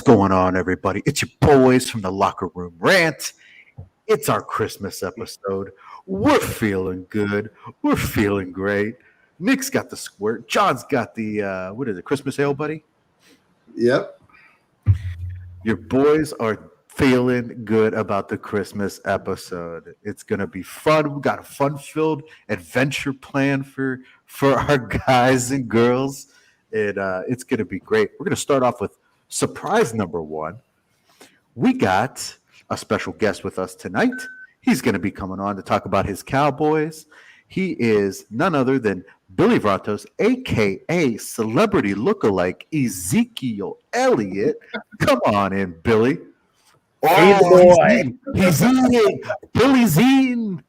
going on, everybody? It's your boys from the Locker Room Rant. It's our Christmas episode. We're feeling good. We're feeling great. Nick's got the squirt. John's got the, Christmas ale, buddy? Yep. Your boys are feeling good about the Christmas episode. It's going to be fun. We got a fun-filled adventure plan for our guys and girls. It's going to be great. We're going to start off with surprise number one. We got a special guest with us tonight. He's going to be coming on to talk about his Cowboys. He is none other than Billy Vratos, a.k.a. celebrity lookalike Ezekiel Elliott. Come on in, Billy. Hey, boy. He's eating. Billy's eating.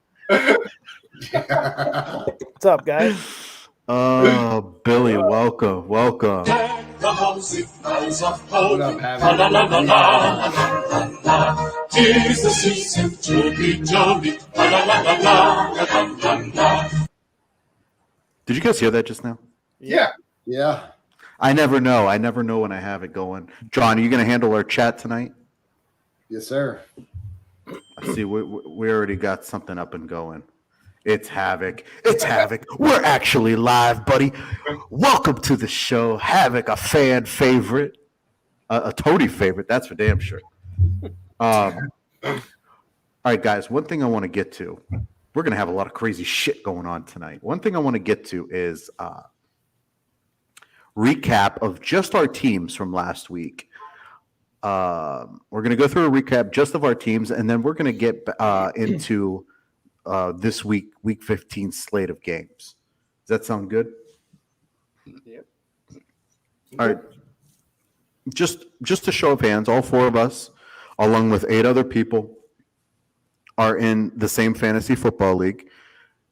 What's up, guys? Oh, Billy, welcome. What up, Happy? Jesus is him jolly, jolly. Did you guys hear that just now? Yeah. I never know. I never know when I have it going. John, are you going to handle our chat tonight? Yes, sir. I see. We already got something up and going. It's Havoc. It's Havoc. We're actually live, buddy. Welcome to the show. Havoc, a fan favorite, a Tony favorite. That's for damn sure. All right, guys. One thing I want to get to. We're going to have a lot of crazy shit going on tonight. One thing I want to get to is recap of just our teams from last week. We're going to go through a recap just of our teams, and then we're going to get into this week 15 slate of games. Does that sound good? Yep. All right. Just a show of hands, all four of us, along with 8 other people, are in the same fantasy football league.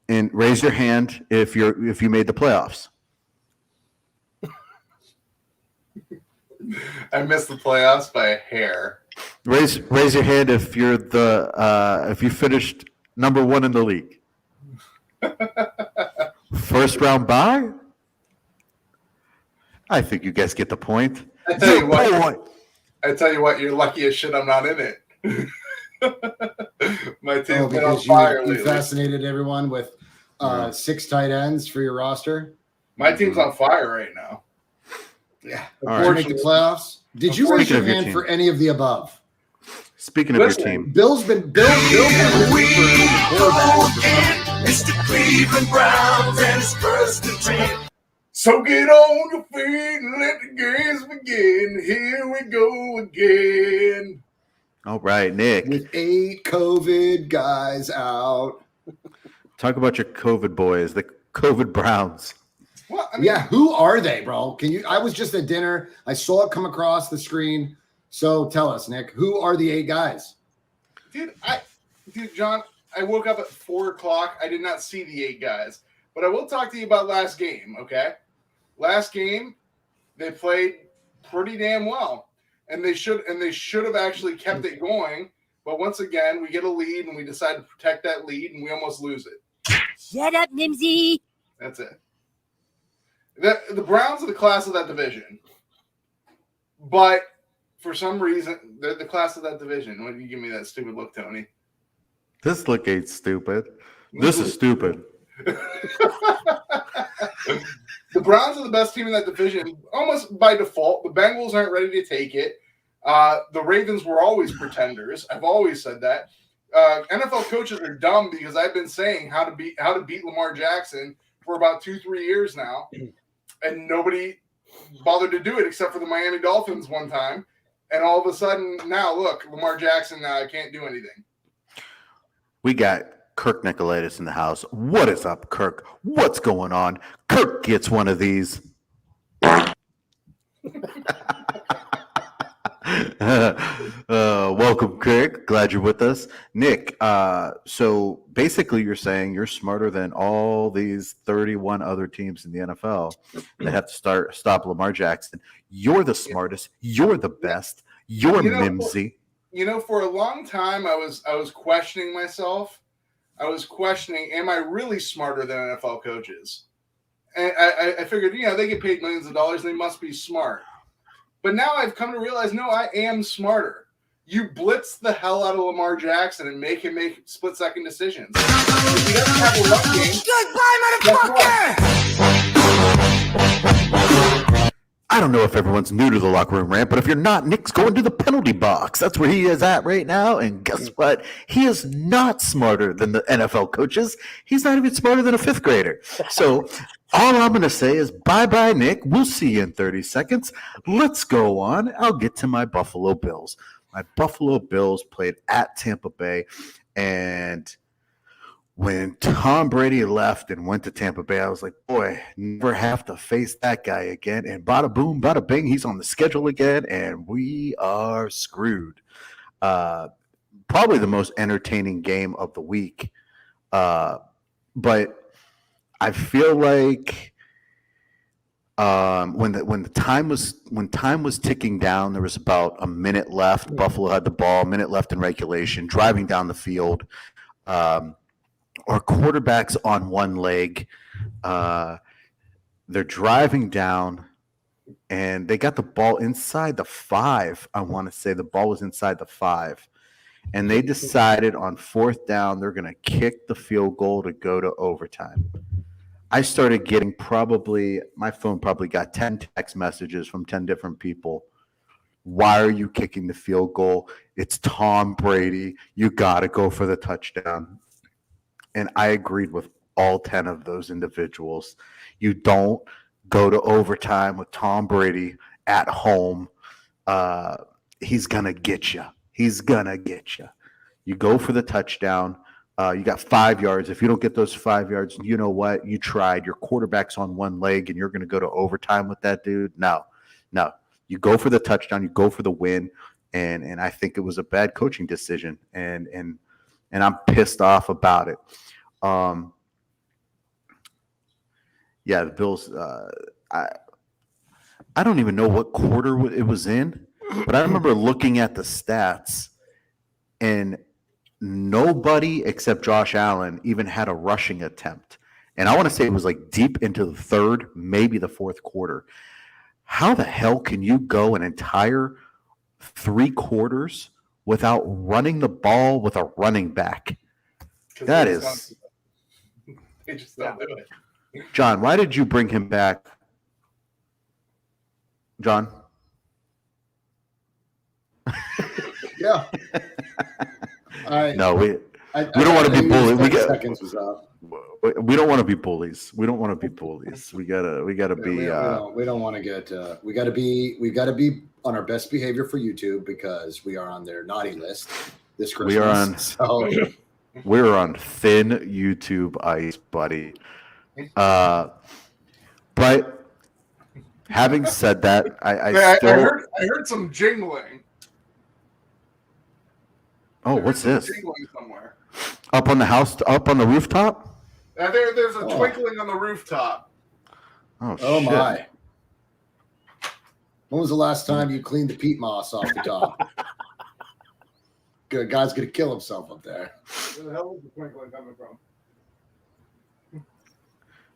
And raise your hand if you made the playoffs. I missed the playoffs by a hair. Raise your hand if you're if you finished number 1 in the league. First round bye? I think you guys get the point. I tell you what, you're lucky as shit I'm not in it. My team's been on fire you lately. fascinated everyone with 6 tight ends for your roster. My team's on fire right now. Yeah. All Before right. make the playoffs. Did you raise your hand for any of the above? Speaking of your team, Bill's been looking for It's the Cleveland Browns and it's first and 10. So get on your feet and let the games begin. Here we go again. all right, Nick, with 8 COVID guys out. talk about your COVID boys, the COVID Browns. Well, I mean, Yeah, who are they, bro? I was just at dinner. I saw it come across the screen. So tell us, Nick, who are the 8 guys? Dude, John, I woke up at 4:00. I did not see the 8 guys, but I will talk to you about last game. Okay, last game they played pretty damn well, and they should have actually kept it going. But once again, we get a lead, and we decide to protect that lead, and we almost lose it. Shut up, Nimsy. That's it. The Browns are the class of that division, but for some reason, they're the class of that division. Why do you give me that stupid look, Tony? This look ain't stupid. This is stupid. The Browns are the best team in that division, almost by default. The Bengals aren't ready to take it. The Ravens were always pretenders. I've always said that. NFL coaches are dumb because I've been saying how to beat Lamar Jackson for about 2-3 years now, and nobody bothered to do it except for the Miami Dolphins one time. And all of a sudden, now look, Lamar Jackson can't do anything. We got Kirk Nicolaitis in the house. What is up, Kirk? What's going on? Kirk gets one of these. Welcome, Kirk. Glad you're with us. Nick, so basically you're saying you're smarter than all these 31 other teams in the NFL that have to stop Lamar Jackson. You're the smartest. You're the best. You're mimsy. For a long time, I was questioning myself. I was questioning, am I really smarter than NFL coaches? And I figured, they get paid millions of dollars. They must be smart. But now I've come to realize, no, I am smarter. You blitz the hell out of Lamar Jackson and make him make split-second decisions. If he doesn't have a run game, Goodbye, motherfucker! I don't know if everyone's new to the Locker Room Rant, but if you're not, Nick's going to the penalty box. That's where he is at right now. And guess what? He is not smarter than the NFL coaches. He's not even smarter than a fifth grader. So all I'm going to say is bye-bye, Nick. We'll see you in 30 seconds. Let's go on. I'll get to my Buffalo Bills. My Buffalo Bills played at Tampa Bay, and when Tom Brady left and went to Tampa Bay, I was like, boy, never have to face that guy again. And bada boom, bada bing, he's on the schedule again, and we are screwed. Probably the most entertaining game of the week. But I feel like when time was ticking down, there was about a minute left. Buffalo had the ball, a minute left in regulation, driving down the field. Our quarterback's on one leg. They're driving down, and they got the ball inside the 5. I want to say the ball was inside the 5. And they decided on 4th down they're going to kick the field goal to go to overtime. I started getting my phone probably got 10 text messages from 10 different people. Why are you kicking the field goal? It's Tom Brady. You got to go for the touchdown. And I agreed with all 10 of those individuals. You don't go to overtime with Tom Brady at home. He's going to get you. He's going to get you. You go for the touchdown. You got 5 yards. If you don't get those 5 yards, you know what? You tried. Your quarterback's on one leg, and you're going to go to overtime with that dude? No. You go for the touchdown. You go for the win. And I think it was a bad coaching decision. And I'm pissed off about it. Yeah, the Bills. I don't even know what quarter it was in, but I remember looking at the stats, and nobody except Josh Allen even had a rushing attempt. And I want to say it was like deep into the 3rd, maybe the 4th quarter. How the hell can you go an entire 3 quarters without running the ball with a running back? That is. They just don't do it. John, why did you bring him back? John? Yeah. No, we don't want to be bullied. Seconds was up. We don't want to be bullies. We don't want to be bullies. We gotta be. We don't want to get. We gotta be on our best behavior for YouTube because we are on their naughty list this Christmas. We're on thin YouTube ice, buddy. But having said that, I heard some jingling. Oh, what's this? Jingling somewhere. Up on the house, up on the rooftop? There's a twinkling on the rooftop. Oh Oh shit. my! When was the last time you cleaned the peat moss off the top? Good guy's gonna kill himself up there. Where the hell is the twinkling coming from?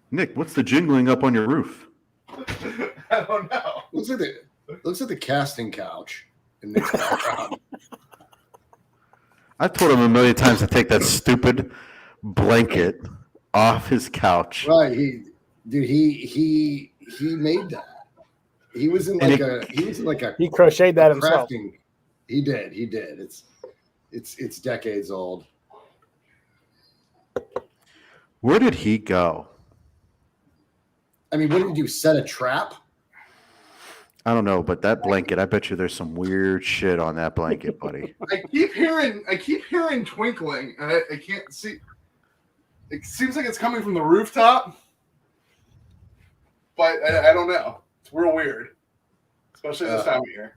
Nick, what's the jingling up on your roof? I don't know. Looks like the casting couch in the background. I've told him a million times to take that stupid blanket off his couch. Right, he made that. He was in like a He crocheted that himself. crafting. He did. It's decades old. Where did he go? I mean, what did you do? Set a trap? I don't know, but that blanket, I bet you there's some weird shit on that blanket, buddy. I keep hearing twinkling, and I can't see. It seems like it's coming from the rooftop, but I don't know. It's real weird, especially this time of year.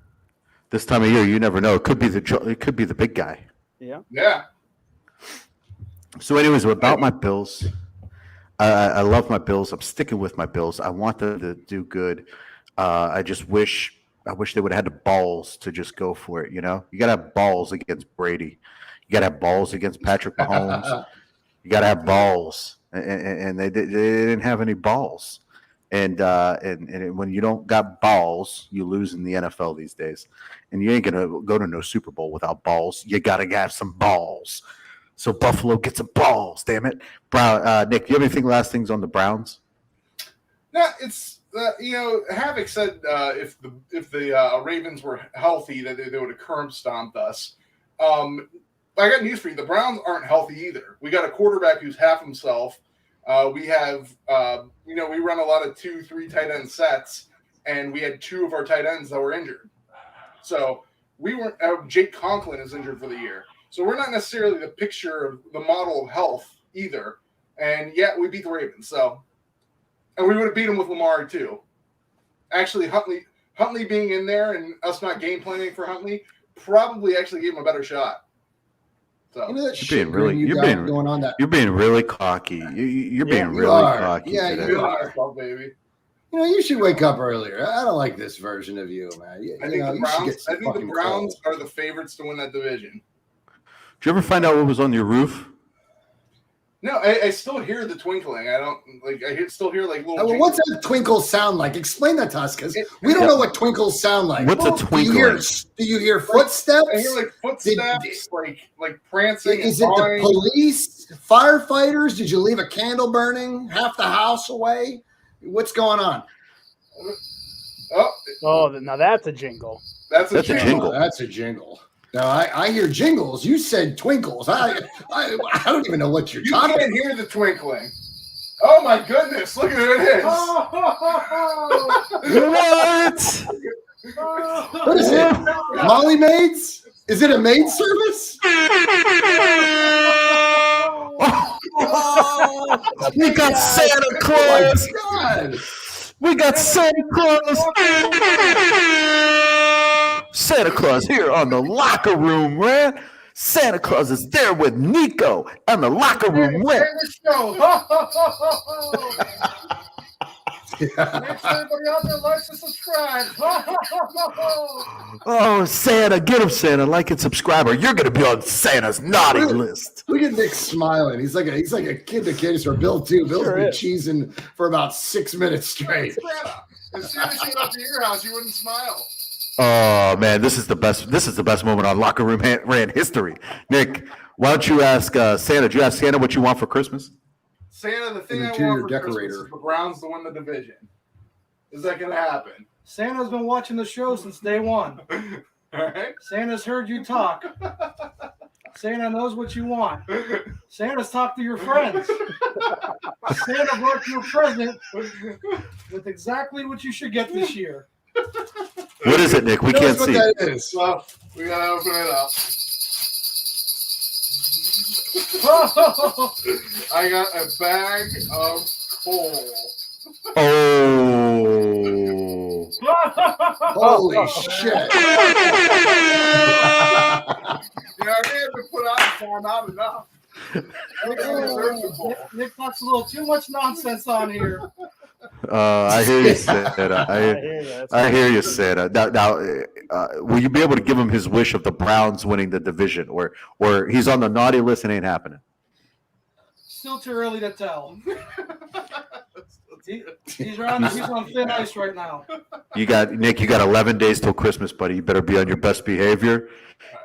This time of year, you never know. It could be the big guy. Yeah. So, anyways, about my Bills, I love my Bills. I'm sticking with my Bills. I want them to do good. I wish they would have had the balls to just go for it. You know, you gotta have balls against Brady. You gotta have balls against Patrick Mahomes. You gotta have balls, and they didn't have any balls. And when you don't got balls, you lose in the NFL these days. And you ain't gonna go to no Super Bowl without balls. You gotta have some balls. So Buffalo gets some balls. Damn it, Brown. Nick, do you have anything last things on the Browns? No, it's Havoc said if the Ravens were healthy, that they would have curb stomped us. I got news for you: the Browns aren't healthy either. We got a quarterback who's half himself. We have we run a lot of 2-3 tight end sets, and we had 2 of our tight ends that were injured. So we weren't. Jake Conklin is injured for the year, so we're not necessarily the picture of the model of health either. And yet we beat the Ravens. So. And we would have beat him with Lamar, too. Actually, Huntley being in there and us not game planning for Huntley probably actually gave him a better shot. So you're being really cocky. You're being really cocky today. You are, baby. You should wake up earlier. I don't like this version of you, man. I think the Browns are the favorites to win that division. Did you ever find out what was on your roof? No, I still hear the twinkling. I don't like. Still hear like little. Well, what's that twinkle sound like? Explain that to us, because we don't know what twinkles sound like. What's a twinkle? Do you hear footsteps? I hear like footsteps, like prancing. Is it the police, firefighters? Did you leave a candle burning half the house away? What's going on? Oh, now that's a jingle. That's a jingle. That's a jingle. No, I hear jingles. You said twinkles. I don't even know what you're talking about. You can't hear the twinkling. Oh my goodness! Look at who it is. What is it? Molly Maids? Is it a maid service? We got Santa Claus. Oh my God. We got Santa Claus. Santa Claus here on the Locker Room Rant. Santa Claus is there with Nico on the Locker Room Rant. Make sure everybody out there likes and subscribe. Oh, Santa, get him, Santa. Like and subscribe, or you're going to be on Santa's naughty list. Look at Nick smiling. He's like a kid that candy store. Bill too. Bill's been cheesing for about 6 minutes straight. As soon as you went up to your house, you wouldn't smile. Oh man, this is the best moment on Locker Room Rant history. Nick, why don't you ask Santa? Did you ask Santa what you want for Christmas? Santa, the thing I want for Christmas is the Browns to win the division. Is that going to happen? Santa's been watching the show since day one. All right. Santa's heard you talk. Santa knows what you want. Santa's talked to your friends. Santa brought you a present with exactly what you should get this year. What is it, Nick? We can't see. That is. Well, we got to open it up. I got a bag of coal. Oh. Holy shit. I may have to put out time out enough. Nick talks a little too much nonsense on here. I hear you, Santa. I hear you, Santa. Now, will you be able to give him his wish of the Browns winning the division, or he's on the naughty list and ain't happening? Still too early to tell. He's on thin ice right now. Nick, you got 11 days till Christmas, buddy. You better be on your best behavior,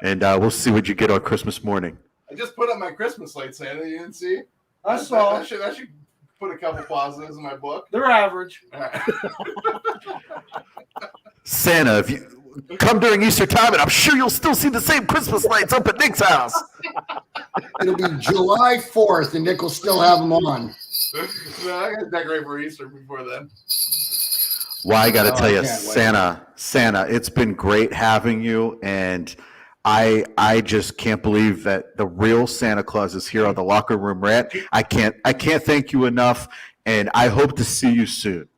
and we'll see what you get on Christmas morning. I just put up my Christmas lights, Santa. You didn't see? I saw. I should put a couple positives in my book. They're average. Right. Santa, if you come during Easter time, and I'm sure you'll still see the same Christmas lights up at Nick's house. It'll be July 4th, and Nick will still have them on. No, I got to decorate for Easter before then. Well, I got to tell you, Santa, it's been great having you, and I just can't believe that the real Santa Claus is here on the Locker Room Rant. I can't thank you enough, and I hope to see you soon.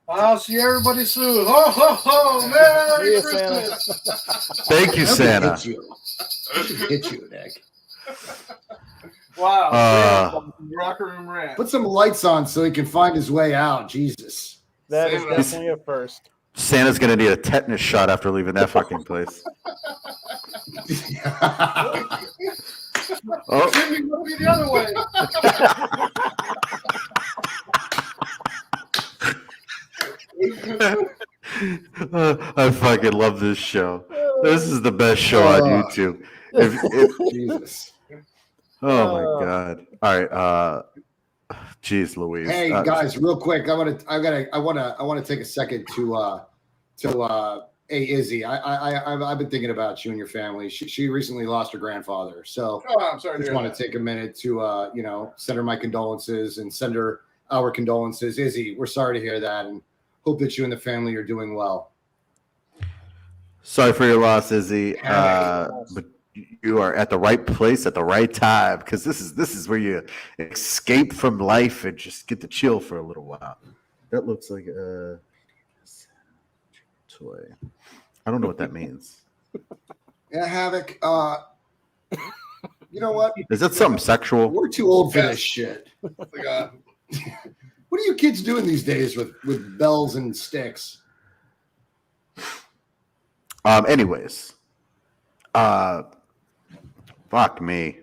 I'll see everybody soon. Ho, ho, ho. Merry Christmas. Thank you, Santa. Hit you, Nick. Wow. Locker Room Rant. Put some lights on so he can find his way out. Jesus. That is definitely a first. Santa's going to need a tetanus shot after leaving that fucking place. Oh. Jimmy, look me the other way. I fucking love this show. This is the best show on YouTube. Jesus. Oh my god! All right, jeez, Louise. Hey guys, real quick, I want to take a second to hey Izzy, I've been thinking about you and your family. She recently lost her grandfather, so I'm sorry. I just want to take a minute to send her my condolences and send her our condolences. Izzy, we're sorry to hear that, and hope that you and the family are doing well. Sorry for your loss, Izzy. But you are at the right place at the right time, because this is where you escape from life and just get to chill for a little while. That looks like a toy. I don't know what that means. Yeah, Havoc. You know what? Is that something sexual? We're too old for this shit. Like, What are you kids doing these days with bells and sticks? Anyways, fuck me.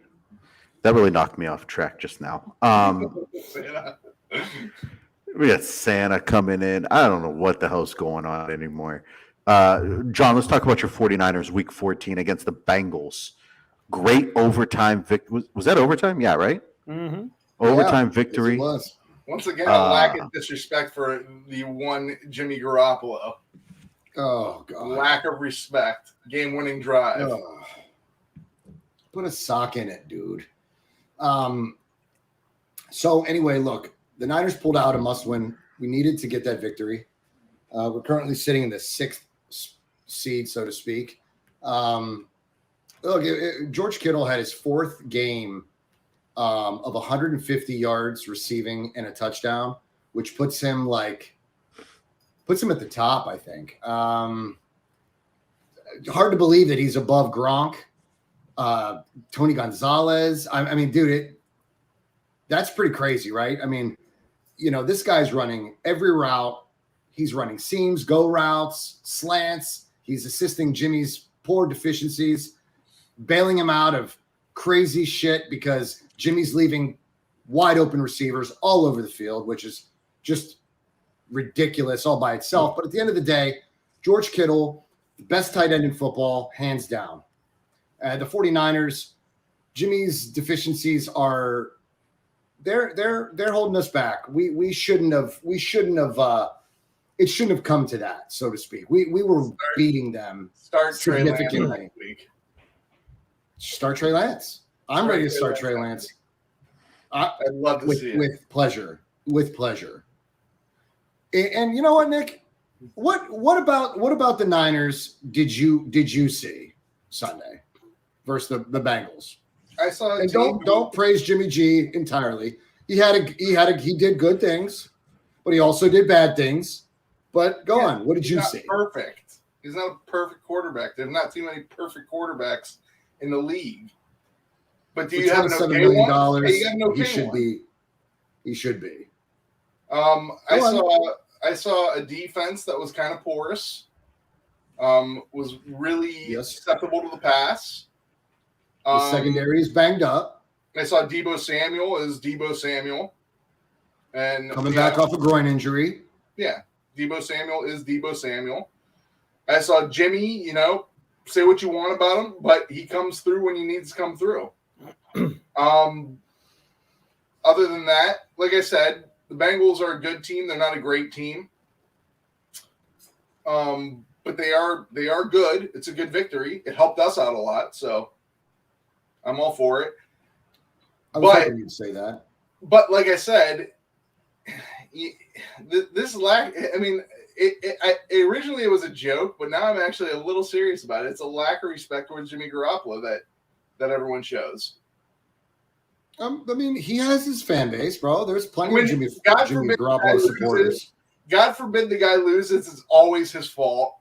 That really knocked me off track just now. We got Santa coming in. I don't know what the hell's going on anymore. John, let's talk about your 49ers week 14 against the Bengals. Great overtime victory. Was that overtime? Yeah, right? Mm-hmm. Overtime victory. Yes, it was. once again, a lack of disrespect for the one Jimmy Garoppolo. Oh, God. Lack of respect. Game-winning drive. Oh. Put a sock in it, dude. So anyway, look, the Niners pulled out a must-win. We needed to get that victory. We're currently sitting in the 6th seed, so to speak. Look, George Kittle had his 4th game of 150 yards receiving and a touchdown, which puts him at the top, I think. Hard to believe that he's above Gronk, Tony Gonzalez. I mean, dude, that's pretty crazy, right? I mean, this guy's running every route. He's running seams, go routes, slants. He's assisting Jimmy's poor deficiencies, bailing him out of crazy shit because Jimmy's leaving wide open receivers all over the field, which is just ridiculous all by itself. But at the end of the day, George Kittle, the best tight end in football, hands down. The 49ers, Jimmy's deficiencies are they're holding us back. We shouldn't have it shouldn't have come to that, so to speak. We were beating them significantly. Start Trey Lance. I'm ready to start Trey Lance. I'd love to see it. With pleasure. With pleasure. And you know what, Nick? What about the Niners did you see Sunday versus the Bengals? I saw. And don't praise Jimmy G entirely. He did good things, but he also did bad things. But go on. What did you see? Perfect. He's not a perfect quarterback. There's not too many perfect quarterbacks in the league. But do you have an $7 okay million? one? Hey, you got an okay he should one. be. He should be. I saw a defense that was kind of porous. Was really susceptible to the pass. The secondary is banged up. I saw Deebo Samuel is Deebo Samuel, and Coming back off a groin injury. Yeah, Deebo Samuel is Deebo Samuel. I saw Jimmy. Say what you want about him, but he comes through when he needs to come through. Other than that, like I said, the Bengals are a good team. They're not a great team. But they are good. It's a good victory. It helped us out a lot, so I'm all for it. I was hoping you'd say that. But like I said, this lack. I mean, originally it was a joke, but now I'm actually a little serious about it. It's a lack of respect towards Jimmy Garoppolo that everyone shows. I mean, he has his fan base, bro. There's plenty of Jimmy Garoppolo supporters. God forbid the guy loses. It's always his fault.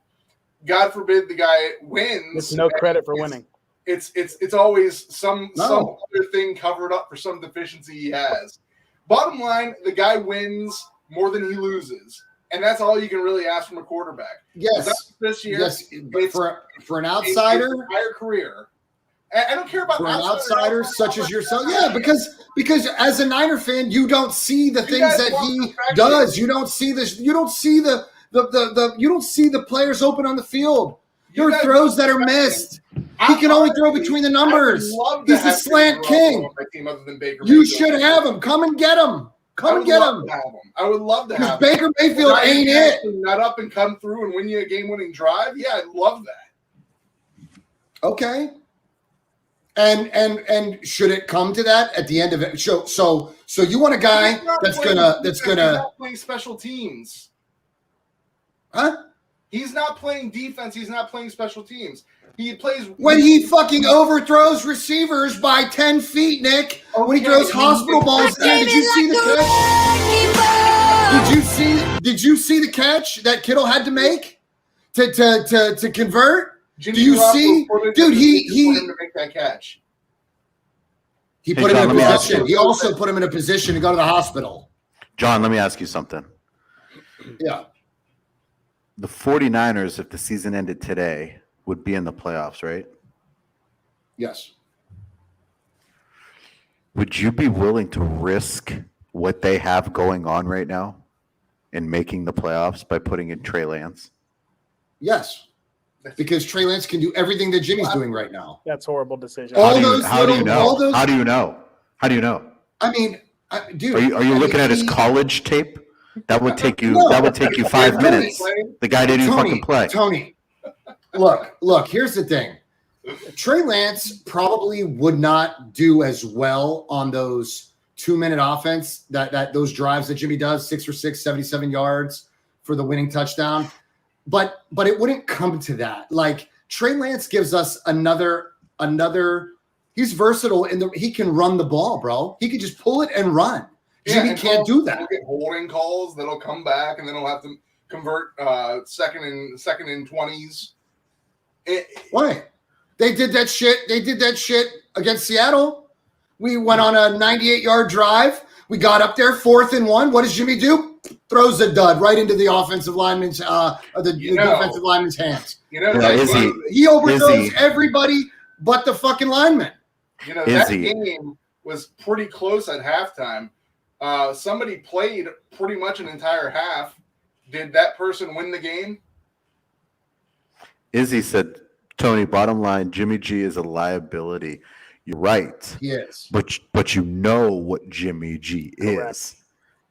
God forbid the guy wins. It's no credit for winning. It's always some other thing covered up for some deficiency he has. Bottom line, the guy wins more than he loses, and that's all you can really ask from a quarterback. Yes, this year. Yes, but for an outsider, entire career. I don't care about for an outsider such as yourself. Yeah, because as a Niner fan, you don't see the things that he does. You don't see this. You don't see the You don't see the players open on the field. There You are guys throws that are don't missed. He can only throw between the numbers. He's the slant king. You should have him. Come and get him. Come and get him. I would love to have him. Baker Mayfield ain't it. Nut up and come through and win you a game-winning drive. Yeah, I'd love that. Okay. And should it come to that at the end of it? So you want a guy that's gonna He's not playing special teams. huh? He's not playing defense. He's not playing special teams. He plays When he fucking overthrows receivers by 10 feet, Nick. When he throws hospital balls. Did you see the catch? Did you see the catch that Kittle had to make to convert? Jimmy Do you Garoppolo see, put it dude? in He to make that catch. He Hey, put John, him in let a me ask position. you- He also put him in a position to go to the hospital. John, let me ask you something. Yeah. The 49ers, if the season ended today, would be in the playoffs, right? Yes. Would you be willing to risk what they have going on right now in making the playoffs by putting in Trey Lance? Yes. Because Trey Lance can do everything that Jimmy's doing right now. That's a horrible decision. All How do you, those how do you little- know? all those- How do you know? How do you know? I mean, dude. Are you looking at his college tape? That would take you. No. That would take you 5 Tony, minutes. The guy didn't even fucking play. Tony, look. Here's the thing. Trey Lance probably would not do as well on those 2-minute offense that those drives that Jimmy does, 6 for 6, 77 yards for the winning touchdown. But it wouldn't come to that. Like Trey Lance gives us another. He's versatile he can run the ball, bro. He can just pull it and run. Jimmy can't do that. We'll get holding calls that'll come back, and then he'll have to convert second and 20s. Why? They did that shit. They did that shit against Seattle. We went on a 98-yard drive. We got up there, 4th and 1. What does Jimmy do? Throws a dud right into the offensive lineman's defensive lineman's hands. He overthrows everybody but the fucking lineman. That game was pretty close at halftime. Somebody played pretty much an entire half. Did that person win the game? Izzy said, Tony, bottom line, Jimmy G is a liability. You're right. He is. But you know what Jimmy G Correct. is.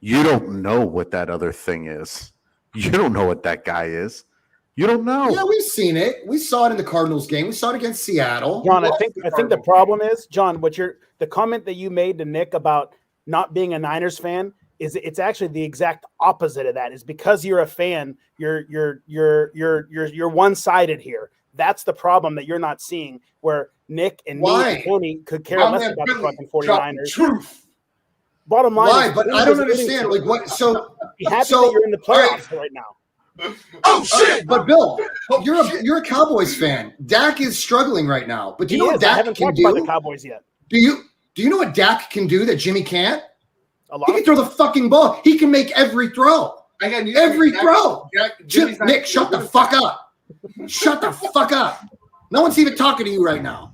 You don't know what that other thing is. You don't know what that guy is. You don't know. Yeah, we've seen it. We saw it in the Cardinals game. We saw it against Seattle. John, I think the problem is, John, the comment that you made to Nick about not being a Niners fan is it's actually the exact opposite of that. Is because you're a fan, you're one-sided here. That's the problem that you're not seeing, where Nick and me and Tony could care less about the fucking 49ers. Truth. Bottom line, Why? But I don't understand. Like what? So be happy that you're in the playoffs right now. Oh shit! But Bill, you're a Cowboys fan. Dak is struggling right now. But do you know what I Dak haven't can talked about do? the Cowboys yet. Do you know what Dak can do that Jimmy can't? A lot. He can throw the fucking ball. He can make every throw. Every throw. Nick, shut the fuck up. Shut the fuck up. No one's even talking to you right now.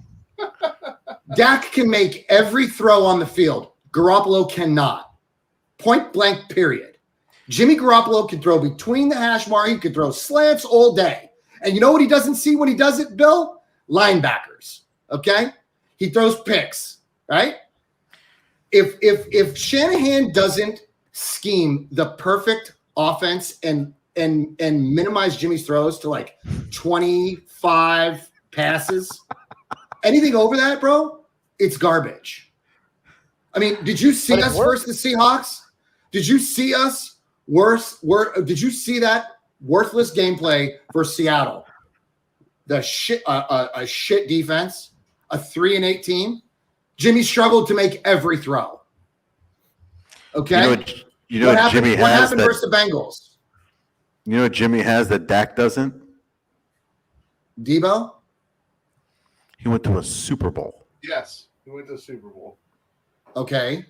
Dak can make every throw on the field. Garoppolo cannot. Point blank, period. Jimmy Garoppolo can throw between the hash mark. He can throw slants all day. And you know what he doesn't see when he does it, Bill? Linebackers. Okay? He throws picks, right? If Shanahan doesn't scheme the perfect offense and minimize Jimmy's throws to like 25 passes, anything over that, bro, it's garbage. I mean, did you see us versus the Seahawks? Did you see us did you see that worthless gameplay for Seattle? The shit, a shit defense, a 3-8 team. Jimmy struggled to make every throw. Okay. What happened versus the Bengals? You know what Jimmy has that Dak doesn't? Debo? He went to a Super Bowl. Yes, he went to the Super Bowl. Okay.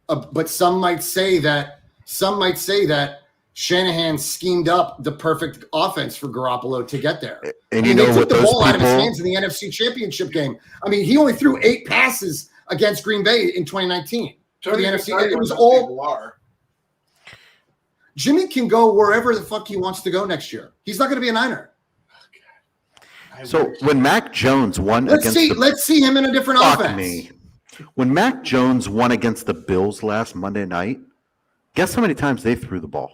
But some might say that Shanahan schemed up the perfect offense for Garoppolo to get there. And they took the ball out of his hands in the NFC Championship game. I mean, he only threw 8 passes against Green Bay in 2019 for the NFC. It was all. Jimmy can go wherever the fuck he wants to go next year. He's not going to be a Niner. So when Mac Jones won Let's see him in a different fuck offense. me. When Mac Jones won against the Bills last Monday night, guess how many times they threw the ball?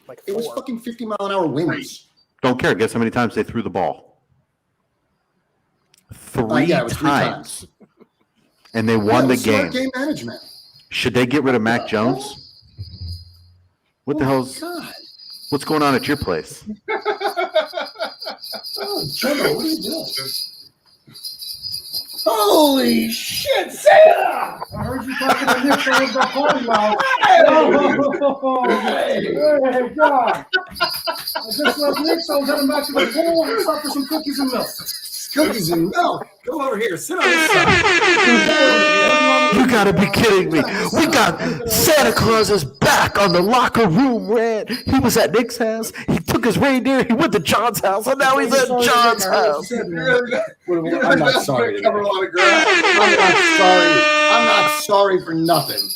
Like It was 4. fucking 50-mile-an-hour winds. Don't care. Guess how many times they threw the ball? Three Yeah, it was 3 times. And they won the game. Smart game management. Should they get rid of Mac Jones? What the hell's God. what's going on at your place? Oh, Trevor, what are you doing? Holy shit, Santa! I heard you talking to Nick with the party mouth. Hey, God. I just left Nick, so I was heading back to the pool and stop for some cookies and milk. Cookies and milk. Go over here. Sit on this side. You gotta be kidding me. We got Santa Claus is back on the Locker Room Rant. He was at Nick's house. He took his reindeer. He went to John's house. And now he's at John's house. I'm not sorry. Cover a lot of ground. I'm not sorry. I'm not sorry for nothing.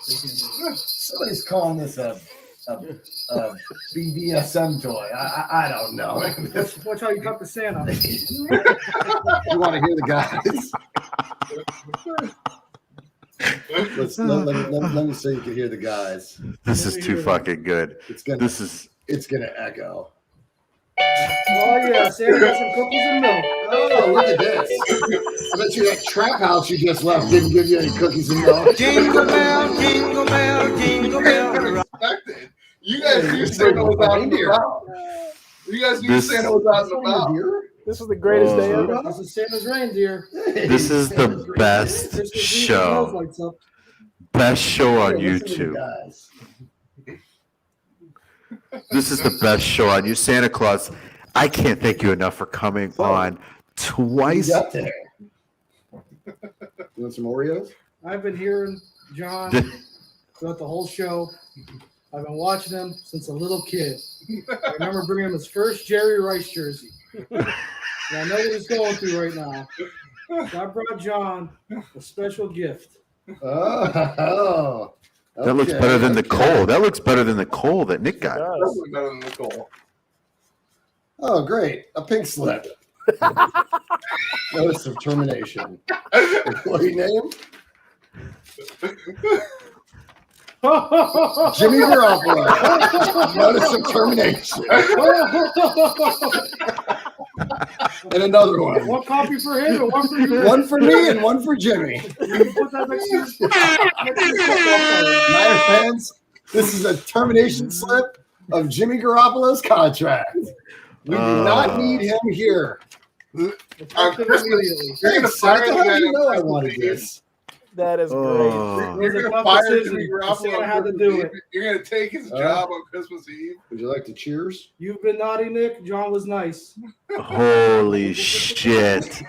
Somebody's calling this a BDSM toy. I don't know. Watch how you talk to Santa. You want to hear the guys? Let me so you can hear the guys. This is too fucking good. It's gonna echo. Oh, yeah, Santa got some cookies and milk. Oh, look at this. I bet you that trap house you just left didn't give you any cookies and milk. Jingle bell, jingle bell, jingle bell. Expected. You guys knew Santa was out and about. You guys knew Santa was out and about. This is the greatest day ever. This is Santa's reindeer. This is the best Christmas Eve, show. the lights up. Best show on Listen to the YouTube. guys. This is the best show on you. Santa Claus, I can't thank you enough for coming on What twice. you got there? You want some Oreos? I've been hearing John throughout the whole show. I've been watching him since a little kid. I remember bringing him his first Jerry Rice jersey. And I know what he's going through right now. So I brought John a special gift. Oh. That looks better than the coal. That looks better than the coal that Nick got. Definitely better than Nicole. Oh, great. A pink slip. Notice of termination. Employee name? Jimmy Garoppolo. Notice of termination. And another one. One copy for him and one for you. One for me and one for Jimmy. You put that next to your Niner fans, this is a termination slip of Jimmy Garoppolo's contract. We do not need him here. immediately. You're gonna Thanks, fire Santa. the How do guy you on know I Christmas wanted Eve. this? That is great. Oh. You're It was a gonna tough fire decision. Jimmy Garoppolo Santa on had to Christmas do Eve. it. You're gonna take his job on Christmas Eve. Would you like to cheers? You've been naughty, Nick. John was nice. Holy shit.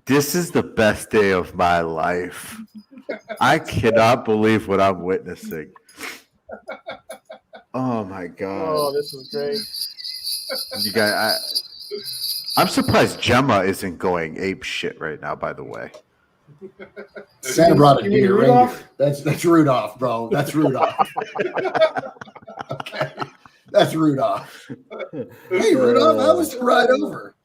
This is the best day of my life. I cannot believe what I'm witnessing. Oh my Oh, god. this is great. You guys, I'm surprised Gemma isn't going ape shit right now, by the way. Santa brought a You mean deer Rudolph? reindeer. That's Rudolph, bro. That's Rudolph. Okay. That's Rudolph. Hey, Rudolph, how was the ride over?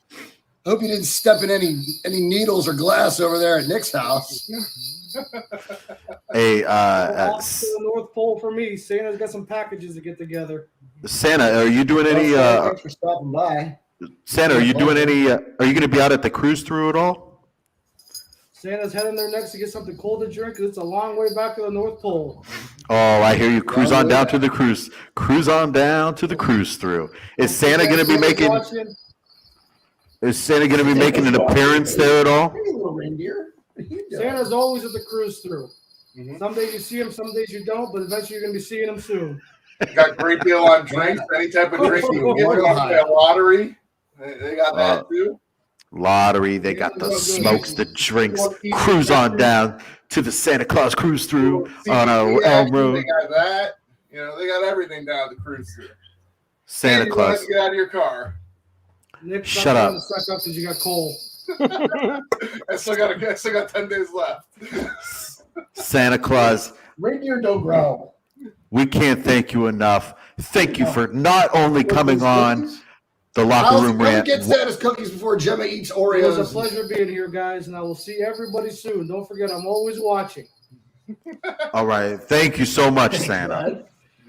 Hope you didn't step in any needles or glass over there at Nick's house. Hey, Off to the North Pole for me. Santa's got some packages to get together. Santa, are you doing any? Thanks for stopping by. Santa, are you doing any? Are you going to be out at the cruise through at all? Santa's heading there next to get something cold to drink because it's a long way back to the North Pole. Oh, I hear you. Cruise on down to the cruise. Cruise on down to the cruise through. Is Santa going to be making? Is Santa going to be making an appearance there at all? Hey, little reindeer. What are you doing? Santa's always at the cruise through. Mhm. Some days you see him, some days you don't, but eventually you're going to be seeing him soon. Got a great deal on drinks. Any type of drink you can get. You want to play a lottery? They got that too. Lottery. They got the smokes, the drinks. Cruise on down to the Santa Claus cruise through on our Elm They Road. got that. You know, they got everything down at the cruise through. Santa And you don't have Claus. to get out of your car. Nick, Shut up. Suck up because you got cold. I still got 10 days left. Santa Claus. Reindeer don't growl. We can't thank you enough. Thank you for not only coming on the Locker How's Room it Rant. get Santa's cookies before Gemma eats It was a Oreos? pleasure being here, guys, and I will see everybody soon. Don't forget, I'm always watching. All right. Thank you so much, Santa.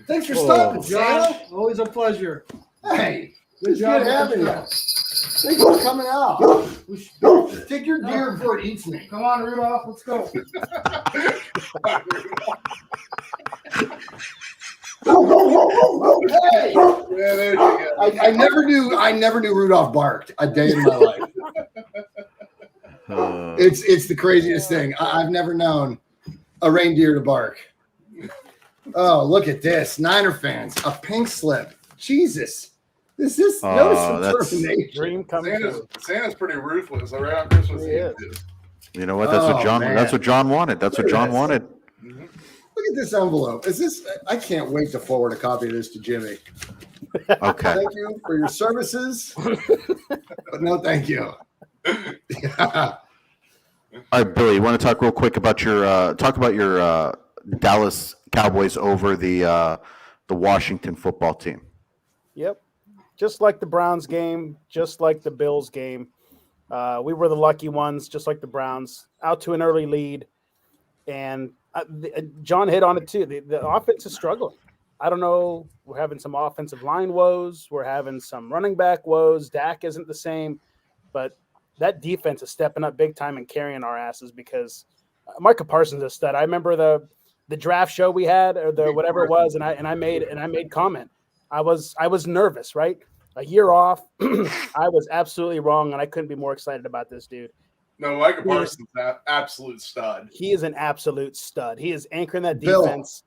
Thanks for stopping, Josh, Santa. always a pleasure. Hey, Good it's job good with having the you. show. Thanks for coming out. We should- Take your deer before it eats me. Come on, Rudolph, let's go. Hey, Yeah, there you go. I never knew Rudolph barked a day in my life. It's the craziest thing. I've never known a reindeer to bark. Oh, look at this. Niner fans, a pink slip. Jesus. This is notice the determination. Dream come true. Santa's pretty ruthless around Christmas He Eve. is. You know what? That's what John. man. That's what John wanted. That's what John wanted. Look at this envelope. Is this? I can't wait to forward a copy of this to Jimmy. Okay. Thank you for your services, but no, thank you. All right, Billy. You want to talk real quick about your Dallas Cowboys over the Washington football team? Yep. Just like the Browns game, just like the Bills game. We were the lucky ones, just like the Browns, out to an early lead. And John hit on it too. The offense is struggling. I don't know. We're having some offensive line woes. We're having some running back woes. Dak isn't the same. But that defense is stepping up big time and carrying our asses because Micah Parsons is a stud. I remember the draft show we had or the whatever it was, and I made comment. I was nervous, right? A year off. I was absolutely wrong, and I couldn't be more excited about this dude. No, Micah Parsons, an absolute stud. He is an absolute stud. He is anchoring that Bill. defense.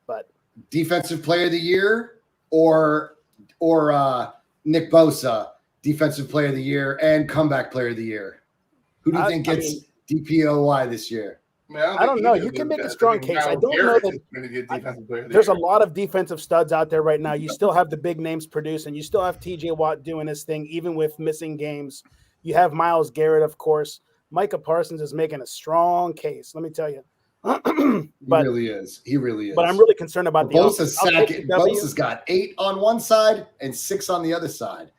But Defensive player of the year or Nick Bosa, defensive player of the year and comeback player of the year. Who do you think gets DPOY this year? I don't know. You can make a strong case. I don't know that there's a lot of defensive studs out there right now. You still have the big names producing. You still have TJ Watt doing his thing, even with missing games. You have Myles Garrett, of course. Micah Parsons is making a strong case. Let me tell you. He really is. He really is. But I'm really concerned about the Bosa's offense. Bosa's got 8 on one side and 6 on the other side.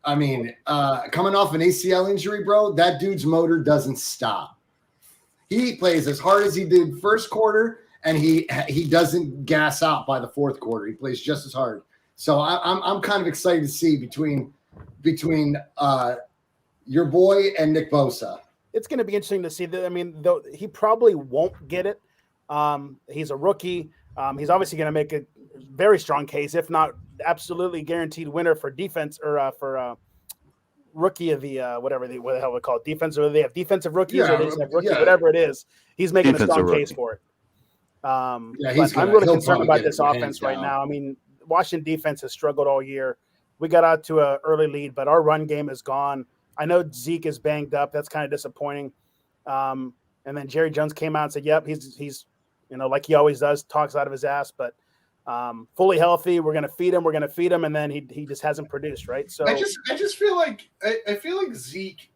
I mean, coming off an ACL injury, bro, that dude's motor doesn't stop. He plays as hard as he did first quarter, and he doesn't gas out by the fourth quarter. He plays just as hard. So I'm kind of excited to see between your boy and Nick Bosa. It's going to be interesting to see that. I mean, though he probably won't get it. He's a rookie. He's obviously going to make a very strong case, if not absolutely guaranteed winner for defense or for rookie of the what the hell we call it, defensive. They have defensive rookies or they just have rookie, whatever it is. He's making a strong case for it. But I'm really concerned about this offense right now. I mean, Washington defense has struggled all year. We got out to an early lead, but our run game is gone. I know Zeke is banged up. That's kind of disappointing. And then Jerry Jones came out and said, "Yep, he's like he always does, talks out of his ass, but fully healthy. We're gonna feed him, and then he just hasn't produced, right?" So I just feel like I feel like Zeke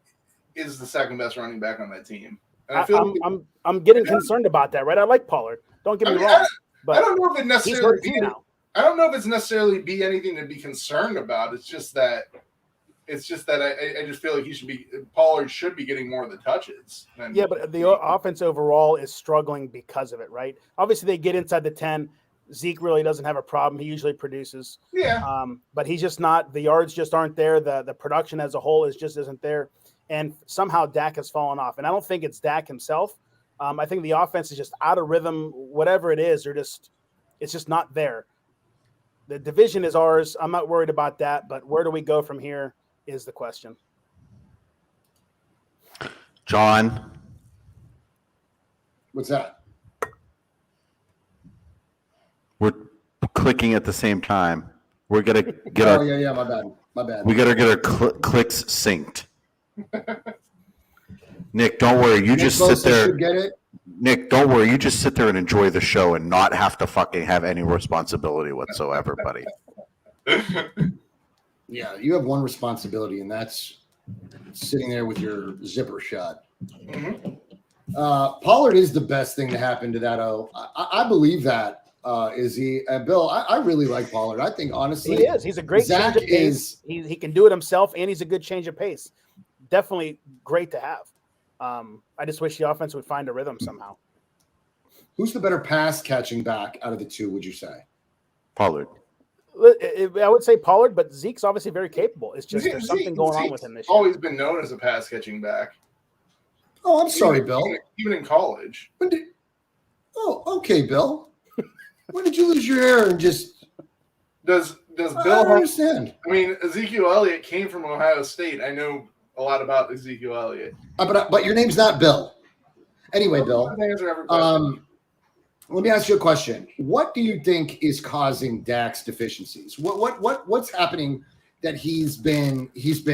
is the second best running back on that team. And I'm getting concerned about that, right? I like Pollard. Don't get me wrong, but I don't know if it necessarily he's hurt now. I don't know if it's necessarily be anything to be concerned about. It's just that I just feel like Pollard should be getting more of the touches. Yeah, but the offense overall is struggling because of it, right? Obviously, they get inside the 10. Zeke really doesn't have a problem. He usually produces. Yeah. But he's just not – the yards just aren't there. The production as a whole just isn't there. And somehow Dak has fallen off. And I don't think it's Dak himself. I think the offense is just out of rhythm. Whatever it is, it's just not there. The division is ours. I'm not worried about that. But where do we go from here is the question. John. What's that? We're clicking at the same time. We're gonna get our. Yeah. My bad. We gotta get our clicks synced. Nick, don't worry. You just sit there. Get it? Nick, don't worry. You just sit there and enjoy the show and not have to fucking have any responsibility whatsoever, buddy. Yeah, you have one responsibility, and that's sitting there with your zipper shut. Mm-hmm. Pollard is the best thing to happen to that. I believe that. Is he? Bill, I really like Pollard. I think honestly, He is. He's a great Zach change of pace. He can do it himself, and he's a good change of pace. Definitely great to have. I just wish the offense would find a rhythm somehow. Who's the better pass catching back out of the two? Would you say? Pollard. I would say Pollard, but Zeke's obviously very capable. It's just there's something going on with him this year. Always been known as a pass catching back. Oh, I'm sorry, Bill. Even in college. Okay, Bill. When did you lose your hair and just? Does I Bill don't understand? I mean, Ezekiel Elliott came from Ohio State. I know a lot about Ezekiel Elliott. But your name's not Bill. Anyway, Bill. Let me ask you a question. What do you think is causing Dak's deficiencies? What's happening that he's been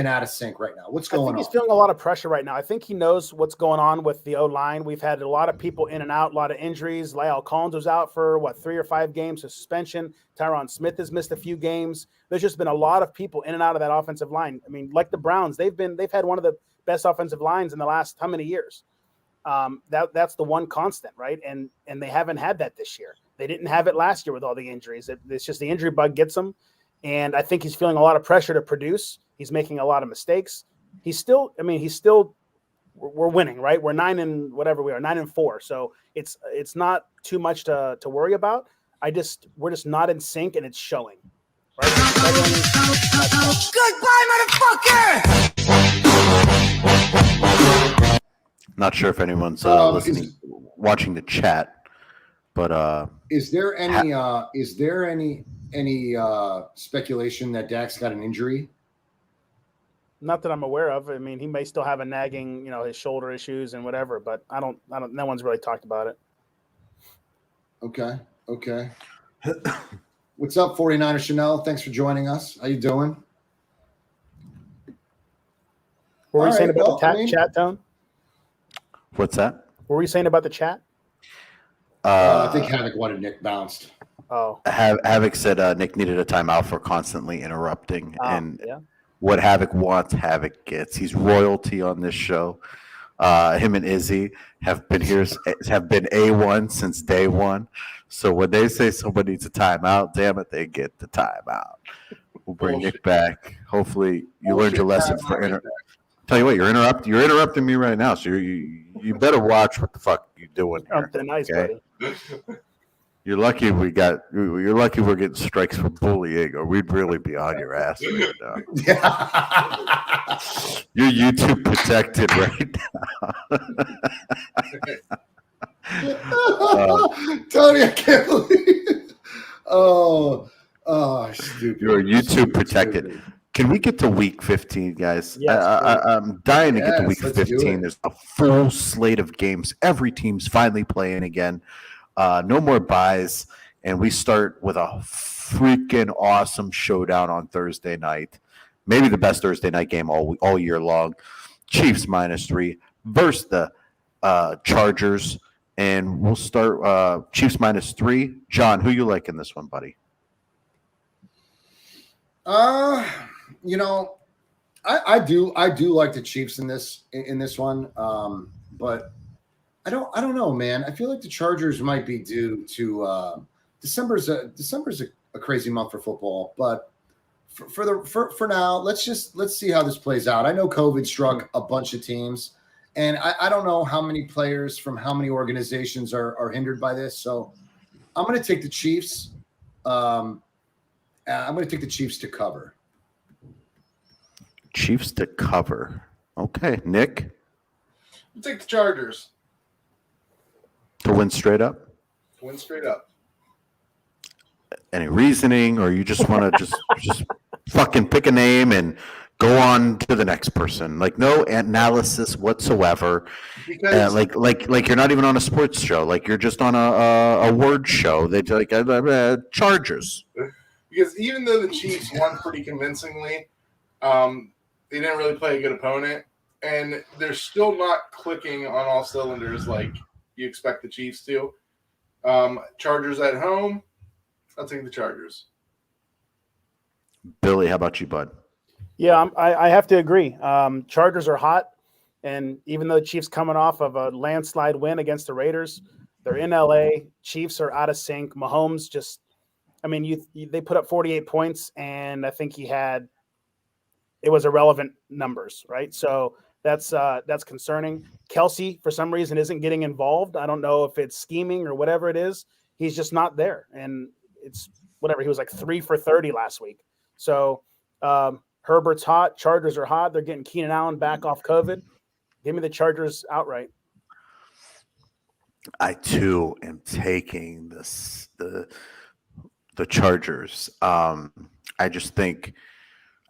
out of sync right now? What's going on? He's feeling a lot of pressure right now. I think he knows what's going on with the O-line. We've had a lot of people in and out, a lot of injuries. Lyle Collins was out for 3 or 5 games of suspension. Tyron Smith has missed a few games. There's just been a lot of people in and out of that offensive line. I mean, like the Browns, they've had one of the best offensive lines in the last how many years? That's the one constant, right? And they haven't had that this year. They didn't have it last year with all the injuries. It's just the injury bug gets them. And I think he's feeling a lot of pressure to produce. He's making a lot of mistakes. We're winning, right? We're 9-4. So it's not too much to worry about. We're just not in sync, and it's showing. Right? Goodbye, motherfucker! Not sure if anyone's watching the chat, but is there any speculation that Dak's got an injury? Not that I'm aware of. I mean, he may still have a nagging, his shoulder issues and whatever, but I don't. No one's really talked about it. Okay. What's up, 49er Chanel? Thanks for joining us. How you doing? What were you saying about the chat, Tone? What's that? What were you saying about the chat? I think Havoc wanted Nick bounced. Oh. Havoc said Nick needed a timeout for constantly interrupting. What Havoc wants, Havoc gets. He's royalty on this show. Him and Izzy have been A1 since day one. So when they say somebody needs a timeout, damn it, they get the timeout. We'll bring Nick back. Hopefully you learned your lesson for Tell you what, you're interrupting me right now, so you better watch what the fuck you're doing here. Nice, okay? buddy. You're lucky we're getting strikes for bullying, or we'd really be on your ass right now. You're YouTube protected right now. Tony, I can't believe it. Oh, stupid. You're YouTube protected. Can we get to week 15, guys? Yes, I'm dying to get to week let's 15. There's a full slate of games. Every team's finally playing again. No more buys. And we start with a freaking awesome showdown on Thursday night. Maybe the best Thursday night game all year long. Chiefs -3 versus the Chargers. And we'll start Chiefs -3. John, who you like in this one, buddy? I do like the Chiefs in this one, but I don't know, man. I feel like the Chargers might be due to December's a crazy month for football, but for now, let's see how this plays out. I know COVID struck a bunch of teams, and I don't know how many players from how many organizations are hindered by this. So I'm going to take the Chiefs. I'm going to take the Chiefs to cover. Chiefs to cover. Okay, Nick? I'll take the Chargers. To win straight up? To win straight up. Any reasoning, or you just want to just fucking pick a name and go on to the next person? Like no analysis whatsoever. Because like you're not even on a sports show. Like you're just on a word show. They like Chargers. Because even though the Chiefs won pretty convincingly, they didn't really play a good opponent, and they're still not clicking on all cylinders like you expect the Chiefs to. Chargers at home, I'll take the Chargers. Billy, how about you, bud? Yeah, I have to agree. Chargers are hot. And even though the Chiefs coming off of a landslide win against the Raiders, they're in LA. Chiefs are out of sync. Mahomes just, I mean, they put up 48 points, and I think it was irrelevant numbers, right? So that's concerning. Kelsey, for some reason, isn't getting involved. I don't know if it's scheming or whatever it is. He's just not there, and it's whatever. He was like 3 for 30 last week. So Herbert's hot. Chargers are hot. They're getting Keenan Allen back off COVID. Give me the Chargers outright. I too am taking the Chargers. I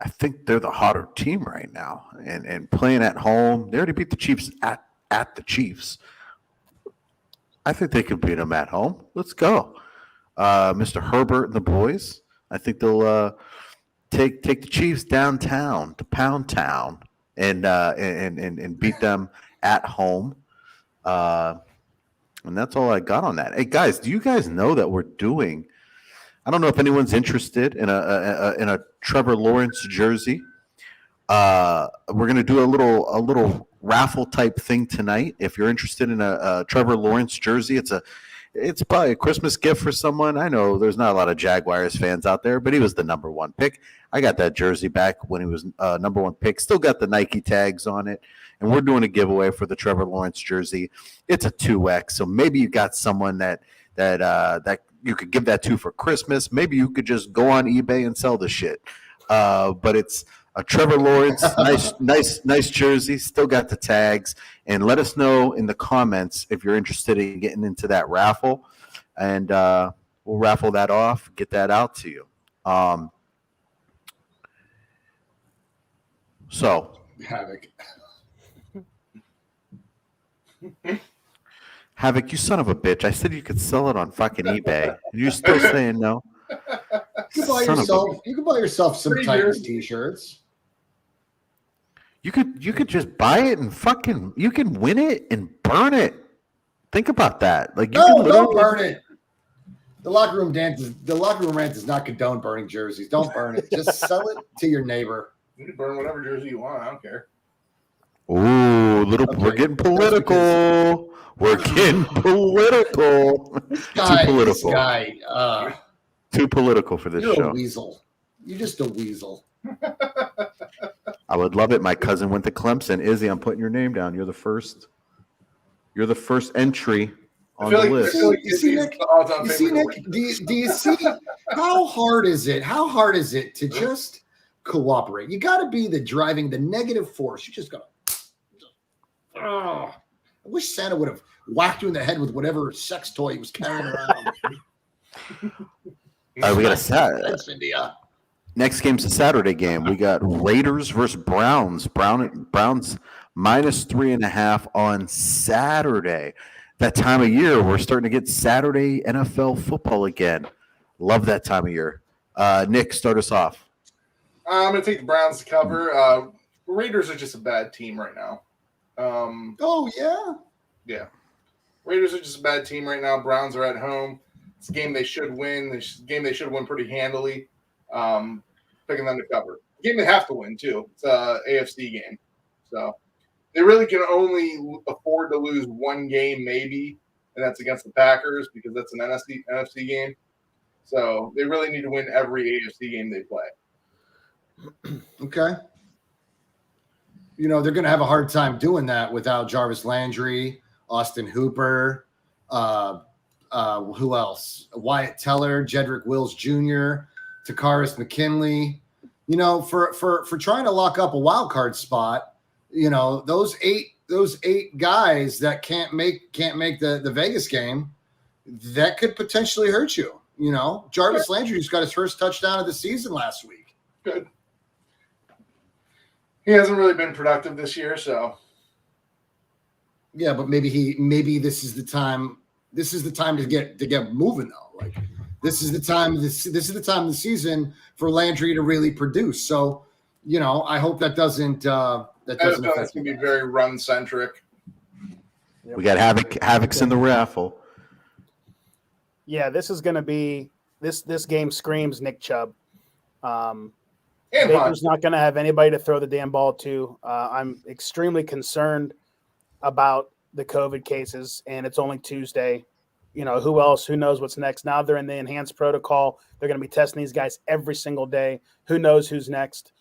think they're the hotter team right now, and playing at home. They already beat the Chiefs at the Chiefs. I think they can beat them at home. Let's go, Mr. Herbert and the boys. I think they'll take the Chiefs downtown to Pound Town and beat them at home. And that's all I got on that. Hey guys, do you guys know that we're doing? I don't know if anyone's interested in a Trevor Lawrence jersey. We're gonna do a little raffle type thing tonight. If you're interested in a Trevor Lawrence jersey, it's probably a Christmas gift for someone. I know there's not a lot of Jaguars fans out there, but he was the number 1 pick. I got that jersey back when he was number 1 pick. Still got the Nike tags on it. And we're doing a giveaway for the Trevor Lawrence jersey. It's a 2X, so maybe you got someone that you could give that to for Christmas. Maybe you could just go on eBay and sell the shit. But it's a Trevor Lawrence, nice jersey. Still got the tags. And let us know in the comments if you're interested in getting into that raffle, and we'll raffle that off, get that out to you. So Havoc. Havoc, you son of a bitch. I said you could sell it on fucking eBay. And you're still saying no? You can buy yourself some Titans t-shirts. You could just buy it and you can win it and burn it. Think about that. Like Don't burn it. The Locker Room Rant does not condone burning jerseys. Don't burn it. Just sell it to your neighbor. You can burn whatever jersey you want. I don't care. Ooh, we're getting political. We're getting political. This guy, Too political for this you're show. A weasel. You're just a weasel. I would love it. My cousin went to Clemson. Izzy, I'm putting your name down. You're the first entry on the list. You see, Nick? Do you see how hard is it? How hard is it to just cooperate? You got to be the negative force. You just got to. I wish Santa would have whacked you in the head with whatever sex toy he was carrying around. We got a Saturday. Next game's a Saturday game. We got Raiders versus Browns. Browns -3.5 on Saturday. That time of year, we're starting to get Saturday NFL football again. Love that time of year. Nick, start us off. I'm going to take the Browns to cover. Raiders are just a bad team right now. Yeah. Raiders are just a bad team right now. Browns are at home. It's a game they should win. It's a game they should win pretty handily. Picking them to cover. A game they have to win, too. It's an AFC game. So they really can only afford to lose one game, maybe, and that's against the Packers because that's an NFC game. So they really need to win every AFC game they play. Okay. They're going to have a hard time doing that without Jarvis Landry, Austin Hooper, who else? Wyatt Teller, Jedrick Wills Jr., Takaris McKinley. For trying to lock up a wild card spot, those eight guys that can't make the Vegas game, that could potentially hurt you. Jarvis Landry just got his first touchdown of the season last week. Good. He hasn't really been productive this year, so. Yeah, but maybe this is the time. This is the time to get moving though. Like this is the time. This is the time of the season for Landry to really produce. So, I hope that doesn't. That doesn't. It's going to be very run centric. We got Havoc's in the raffle. Yeah, this is going to be this game screams Nick Chubb. And Hunt. Baker's not going to have anybody to throw the damn ball to. I'm extremely concerned about the COVID cases, and it's only Tuesday. You know, who else? Who knows what's next? Now they're in the enhanced protocol. They're going to be testing these guys every single day. Who knows who's next?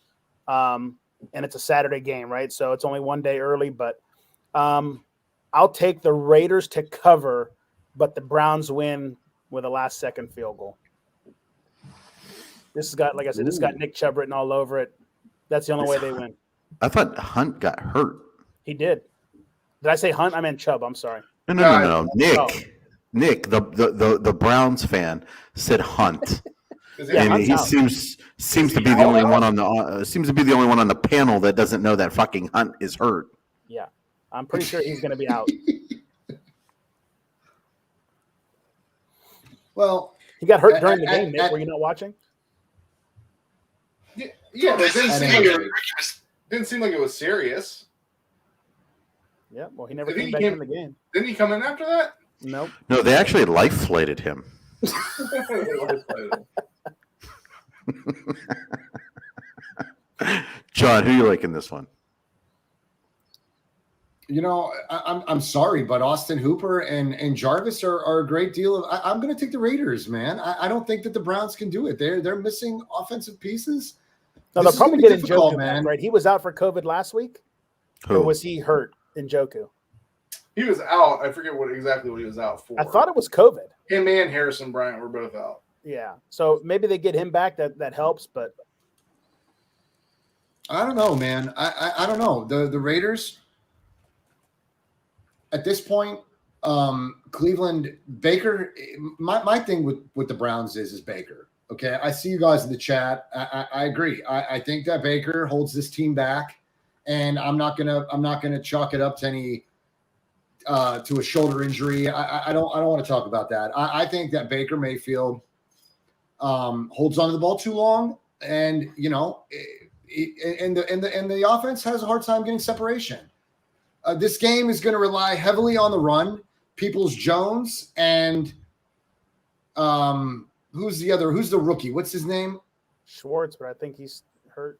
And it's a Saturday game, right? So it's only one day early, but I'll take the Raiders to cover, but the Browns win with a last-second field goal. This has got, like I said, this has got Nick Chubb written all over it. That's the only way they win. I thought Hunt got hurt. He did. Did I say Hunt? I meant Chubb. I'm sorry. No. Nick. Oh. Nick, the Browns fan, said Hunt. Yeah, and Hunt's he out. seems to be the only one on the panel that doesn't know that fucking Hunt is hurt. Yeah, I'm pretty sure he's going to be out. Well, He got hurt during the game, Nick. Were you not watching? Yeah, but it I didn't seem like it was serious. Yeah, well, he never Did he came back came- in the game. Didn't he come in after that? Nope. No, they actually life flighted him. John, who you like in this one? you know, I'm sorry, but Austin Hooper and Jarvis are a great deal of. I'm going to take the Raiders, man. I don't think that the Browns can do it. They're missing offensive pieces. No, This they'll is probably gonna get be difficult, Njoku man. back, right? He was out for COVID last week, or Who? was he hurt? Njoku. He was out. I forget exactly what he was out for. I thought it was COVID. Him and Harrison Bryant were both out. Yeah, so maybe they get him back. That helps, but I don't know, man. I don't know. The Raiders at this point, Cleveland, Baker. My thing with the Browns is Baker. Okay, I see you guys in the chat. I agree. I think that Baker holds this team back, and I'm not gonna chalk it up to any to a shoulder injury. I don't want to talk about that. I think that Baker Mayfield holds onto the ball too long, and you know, and the offense has a hard time getting separation. This game is going to rely heavily on the run. Peoples-Jones and who's the rookie? What's his name? Schwartz, but I think he's hurt.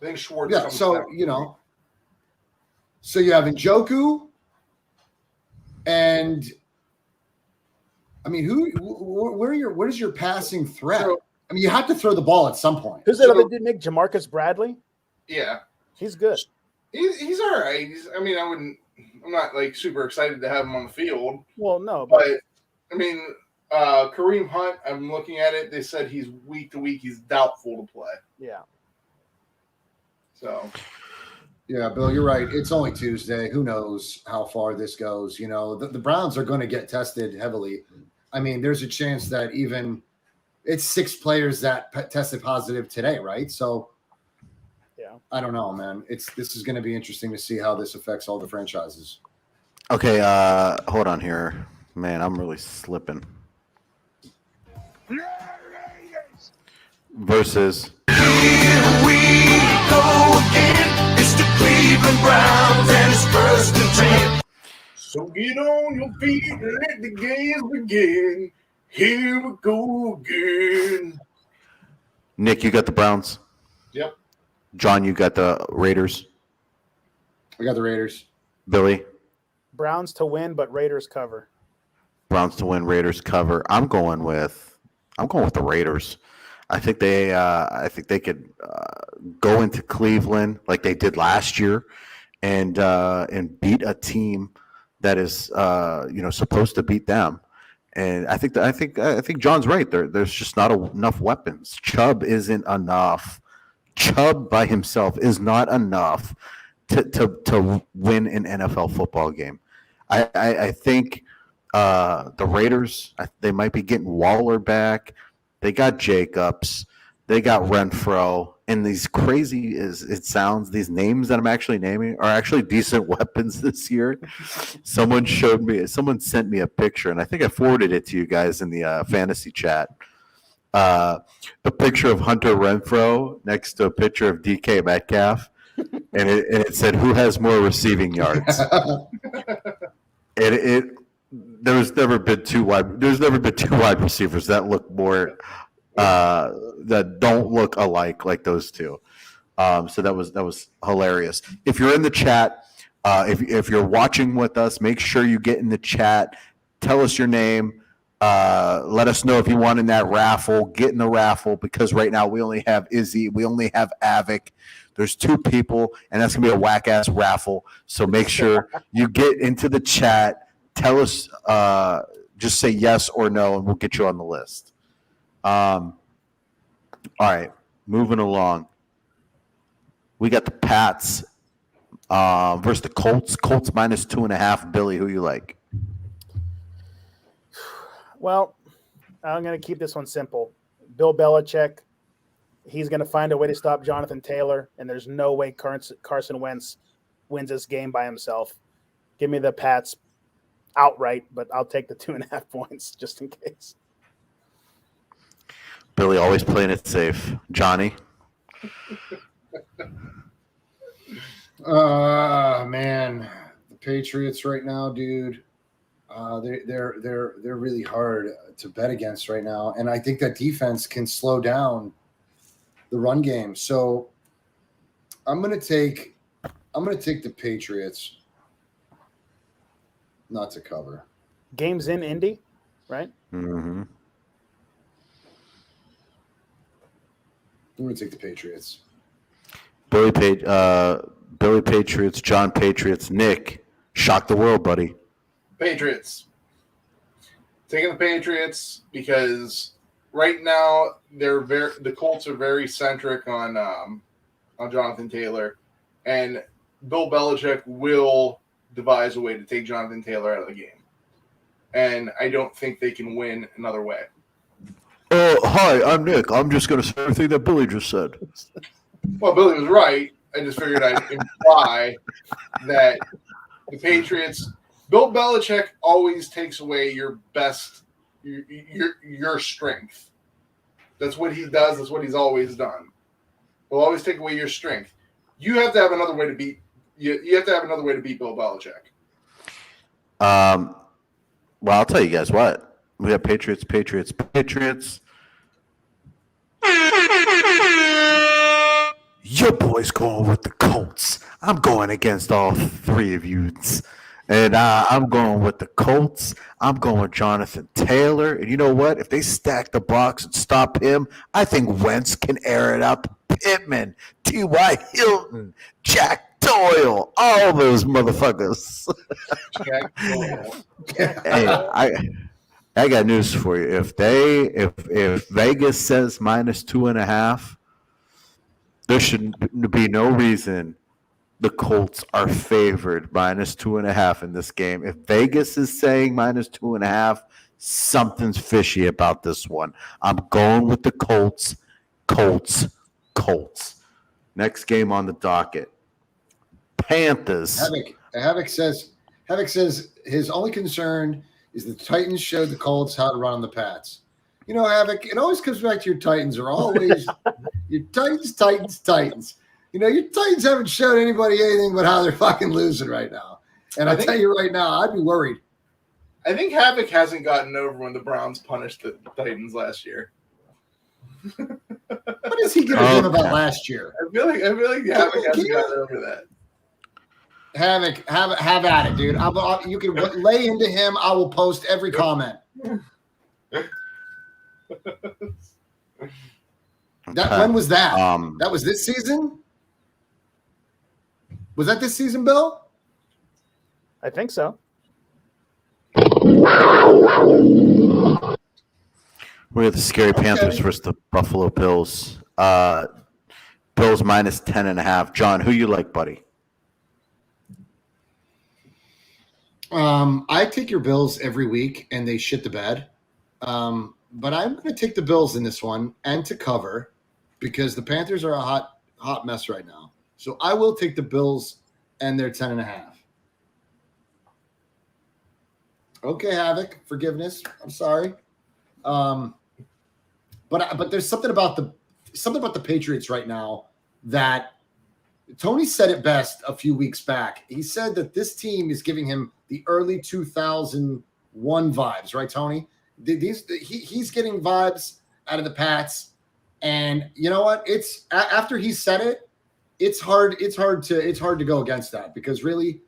I think Schwartz. Yeah, comes so back. you know, so you have Njoku, and I mean, what is your passing threat? So- I mean, you have to throw the ball at some point. Who's that So- other dude, Nick? Jamarcus Bradley? Yeah, He's good. he's all right. I'm not like super excited to have him on the field, Well, no, but but I mean, Kareem Hunt. I'm looking at it. They said he's week to week. He's doubtful to play. yeah. So Yeah, Bill, you're right. It's only Tuesday. Who knows how far this goes? You know, the Browns are going to get tested heavily. I mean, there's a chance that even it's 6 players that tested positive today, right? So, Yeah. I don't know, man. This is going to be interesting to see how this affects all the franchises. Okay, hold on here. Man, I'm really slipping. Versus Here we go again. It's the Cleveland Browns and it's 1st and 10. So get on your feet and let the games begin. Here we go again. Nick, you got the Browns. Yep. John, you got the Raiders. We got the Raiders. Billy, Browns to win, but Raiders cover. Browns to win, Raiders cover. I'm going with the Raiders. I think they could go into Cleveland like they did last year, and beat a team that is supposed to beat them. And I think John's right. There's just not enough weapons. Chubb isn't enough. Chubb by himself is not enough to win an NFL football game. I think the Raiders, they might be getting Waller back. They got Jacobs. They got Renfro. And these crazy as it sounds, these names that I'm actually naming are actually decent weapons this year. Someone sent me a picture, and I think I forwarded it to you guys in the fantasy chat. The picture of Hunter Renfro next to a picture of DK Metcalf, and it said, "Who has more receiving yards?" There's never been two wide receivers that look more that don't look alike like those two. So that was hilarious. If you're in the chat, if you're watching with us, make sure you get in the chat. Tell us your name. Let us know if you want in that raffle. Get in the raffle because right now we only have Izzy. We only have Avic. There's 2 people, and that's gonna be a whack ass raffle. So make sure you get into the chat. Tell us. Just say yes or no, and we'll get you on the list. All right, moving along. We got the Pats versus the Colts. Colts minus 2.5. Billy, who you like? Well, I'm going to keep this one simple. Bill Belichick, he's going to find a way to stop Jonathan Taylor, and there's no way Carson Wentz wins this game by himself. Give me the Pats outright, but I'll take the 2.5 points just in case. Billy always playing it safe. Johnny? Man, the Patriots right now, dude. They're really hard to bet against right now, and I think that defense can slow down the run game. So I'm gonna take the Patriots not to cover. Game's in Indy, right? Mm-hmm. I'm gonna take the Patriots. Billy Patriots, John Patriots, Nick. Shock the world, buddy. Patriots. Taking the Patriots because right now the Colts are very centric on Jonathan Taylor, and Bill Belichick will devise a way to take Jonathan Taylor out of the game, and I don't think they can win another way. Hi, I'm Nick. I'm just going to say everything that Billy just said. Well, Billy was right. I just figured I'd imply that the Patriots. Bill Belichick always takes away your best, your strength. That's what he does. That's what he's always done. He'll always take away your strength. You have to have another way to beat. You have to have another way to beat Bill Belichick. Well, I'll tell you guys what. We have Patriots. Your boy's going with the Colts. I'm going against all 3 of you. And I'm going with the Colts. I'm going with Jonathan Taylor. And you know what? If they stack the box and stop him, I think Wentz can air it out to Pittman, T.Y. Hilton, Jack Doyle, all those motherfuckers. Hey, I got news for you. If Vegas says minus 2.5, there should be no reason the Colts are favored minus 2.5 in this game. If Vegas is saying minus 2.5, something's fishy about this one. I'm going with the Colts. Next game on the docket. Panthers. Havoc says his only concern is the Titans showed the Colts how to run on the Pats. You know, Havoc, it always comes back to your Titans are always your Titans. You know, your Titans haven't showed anybody anything but how they're fucking losing right now. And I tell you right now, I'd be worried. I think Havoc hasn't gotten over when the Browns punished the Titans last year. What is he giving him about last year? I feel like Havoc hasn't gotten over that. Havoc, have at it, dude. You can lay into him. I will post every comment. When was that? That was this season? Was that this season, Bill? I think so. We have the scary Panthers versus the Buffalo Bills. Bills minus 10.5. John, who you like, buddy? I take your Bills every week, and they shit the bed. But I'm going to take the Bills in this one and to cover because the Panthers are a hot mess right now. So I will take the Bills and their 10.5. Okay, Havoc, forgiveness. I'm sorry. But there's something about the Patriots right now that Tony said it best a few weeks back. He said that this team is giving him the early 2001 vibes, right, Tony? He's getting vibes out of the Pats. And you know what? It's after he said it, it's hard to go against that, because really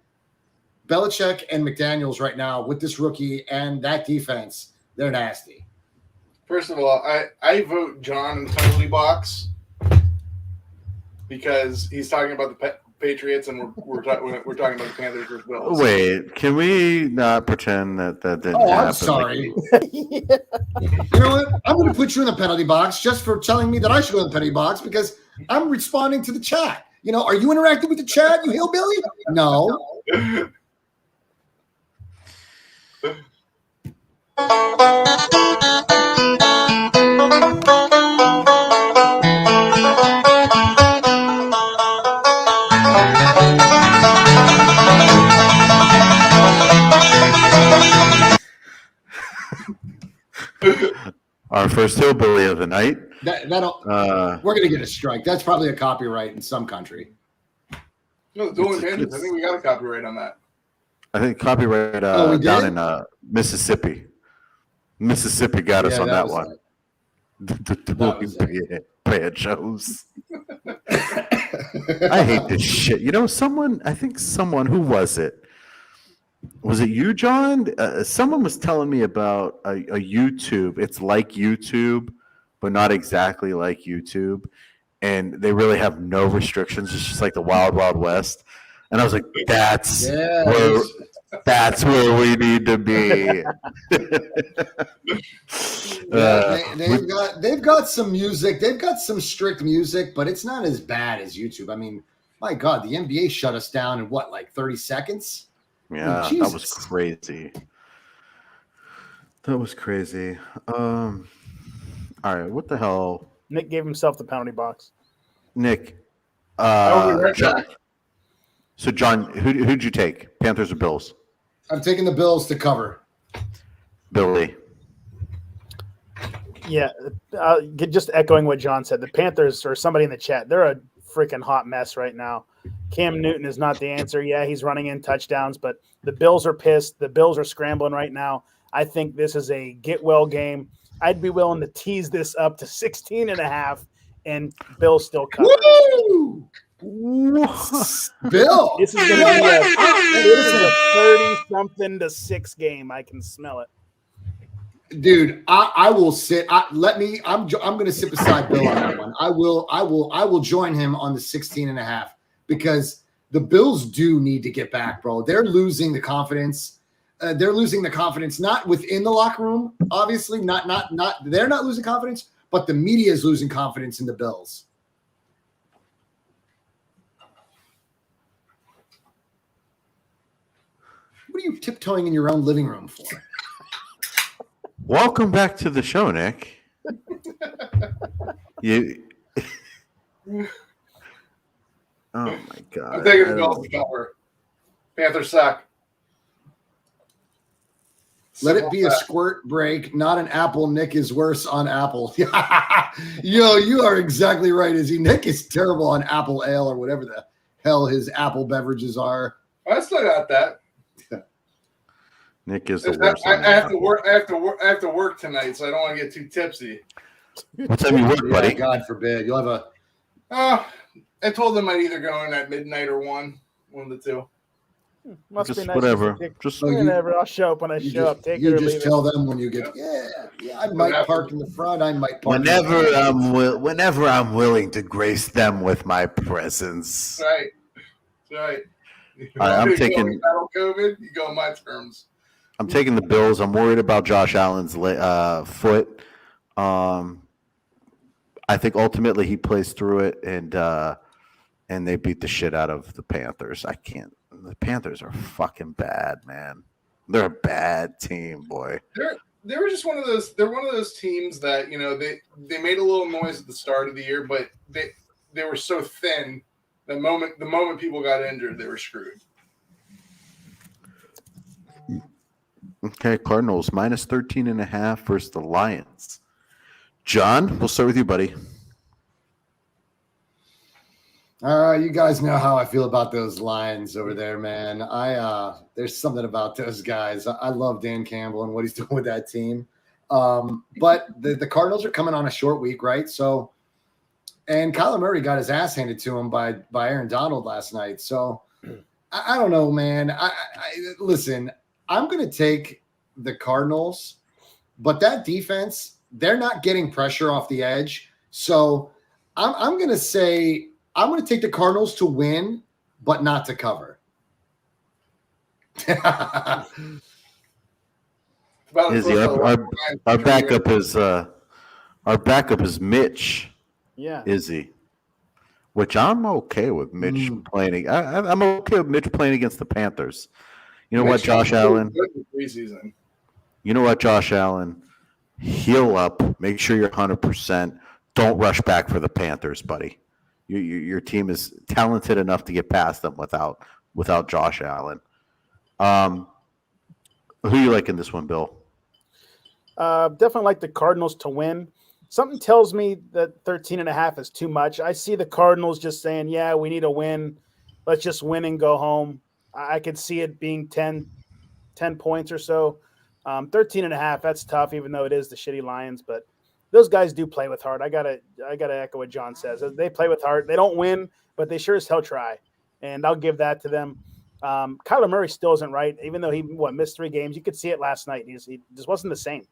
Belichick and McDaniels right now with this rookie and that defense, they're nasty. First of all, I vote John in the penalty box because he's talking about the Patriots and we're talking about the Panthers versus Bills. Wait, can we not pretend that didn't happen? I'm sorry. You know what? I'm going to put you in the penalty box just for telling me that I should go in the penalty box, because I'm responding to the chat. You know, are you interacting with the chat, you hillbilly? No. Our first hillbilly of the night. We're going to get a strike. That's probably a copyright in some country. No, Dolan Panthers. I think we got a copyright on that. I think copyright down in Mississippi. Mississippi got us on that one. The Banjos. I hate this shit. You know, someone, who was it? Was it you, John? Someone was telling me about a YouTube. It's like YouTube, but not exactly like YouTube. And they really have no restrictions. It's just like the Wild Wild West. And I was like, that's where we need to be. They've got some music. They've got some strict music, but it's not as bad as YouTube. I mean, my God, the NBA shut us down in what, like 30 seconds? Yeah, I mean, that was crazy. That was crazy. All right, what the hell? Nick gave himself the penalty box. Nick. Right John, back. so, John, who'd you take? Panthers or Bills? I'm taking the Bills to cover. Billy. Yeah, just echoing what John said. The Panthers, or somebody in the chat, they're a freaking hot mess right now. Cam Newton is not the answer. Yeah, he's running in touchdowns, but the Bills are pissed. The Bills are scrambling right now. I think this is a get-well game. I'd be willing to tease this up to 16.5, and Bills still cover. Woo! Bill. This is going to be a 30-something to 6 game. I can smell it. Dude, I will sit. I'm going to sit beside Bill on that one. I will join him on the 16.5, because the Bills do need to get back, bro. They're losing the confidence. They're losing the confidence, not within the locker room, obviously. Not. They're not losing confidence, but the media is losing confidence in the Bills. What are you tiptoeing in your own living room for? Welcome back to the show, Nick. Oh my God! I'm taking the Bills to cover. Panthers suck. Let it be a squirt break, not an apple. Nick is worse on apple. Yo, you are exactly right, Izzy. Nick is terrible on apple ale or whatever the hell his apple beverages are. I still got that. Nick is the worst. I have to work tonight, so I don't want to get too tipsy. What time you work, buddy? Yeah, God forbid. You'll have a. I told them I'd either go in at midnight or one of the two. Must Just be nice. whatever. Just Oh, you- whatever. I'll show up when I show up. Take it You or just leave tell it. them when you get. Yeah. I might park in the front. I might park. Whenever I'm willing to grace them with my presence. Right. I'm taking. Battle COVID. You go on my terms. I'm taking the Bills. I'm worried about Josh Allen's foot. I think ultimately he plays through it, and they beat the shit out of the Panthers. I can't. The Panthers are fucking bad, man. They're a bad team, boy. They were just one of those. They're one of those teams that they made a little noise at the start of the year, but they were so thin. The moment people got injured, they were screwed. Okay, Cardinals minus 13.5 versus the Lions. John, we'll start with you, buddy. You guys know how I feel about those Lions over there, man. There's something about those guys. I love Dan Campbell and what he's doing with that team. But the Cardinals are coming on a short week, right? So, and Kyler Murray got his ass handed to him by Aaron Donald last night. So, I don't know, man. Listen, I'm going to take the Cardinals, but that defense, they're not getting pressure off the edge. So, I'm going to say I'm going to take the Cardinals to win, but not to cover. Izzy, our backup is Mitch. Yeah. Izzy, which I'm okay with Mitch playing. I'm okay with Mitch playing against the Panthers. You know what, Josh Allen? Preseason. You know what, Josh Allen? Heal up. Make sure you're 100%. Don't rush back for the Panthers, buddy. Your team is talented enough to get past them without Josh Allen. Who you like in this one, Bill? Definitely like the Cardinals to win. Something tells me that 13.5 is too much. I see the Cardinals just saying, yeah, we need a win. Let's just win and go home. I could see it being 10 points or so. 13.5, that's tough, even though it is the shitty Lions. But those guys do play with heart. I gotta echo what John says. They play with heart. They don't win, but they sure as hell try. And I'll give that to them. Kyler Murray still isn't right, even though he missed 3 games. You could see it last night. He just wasn't the same.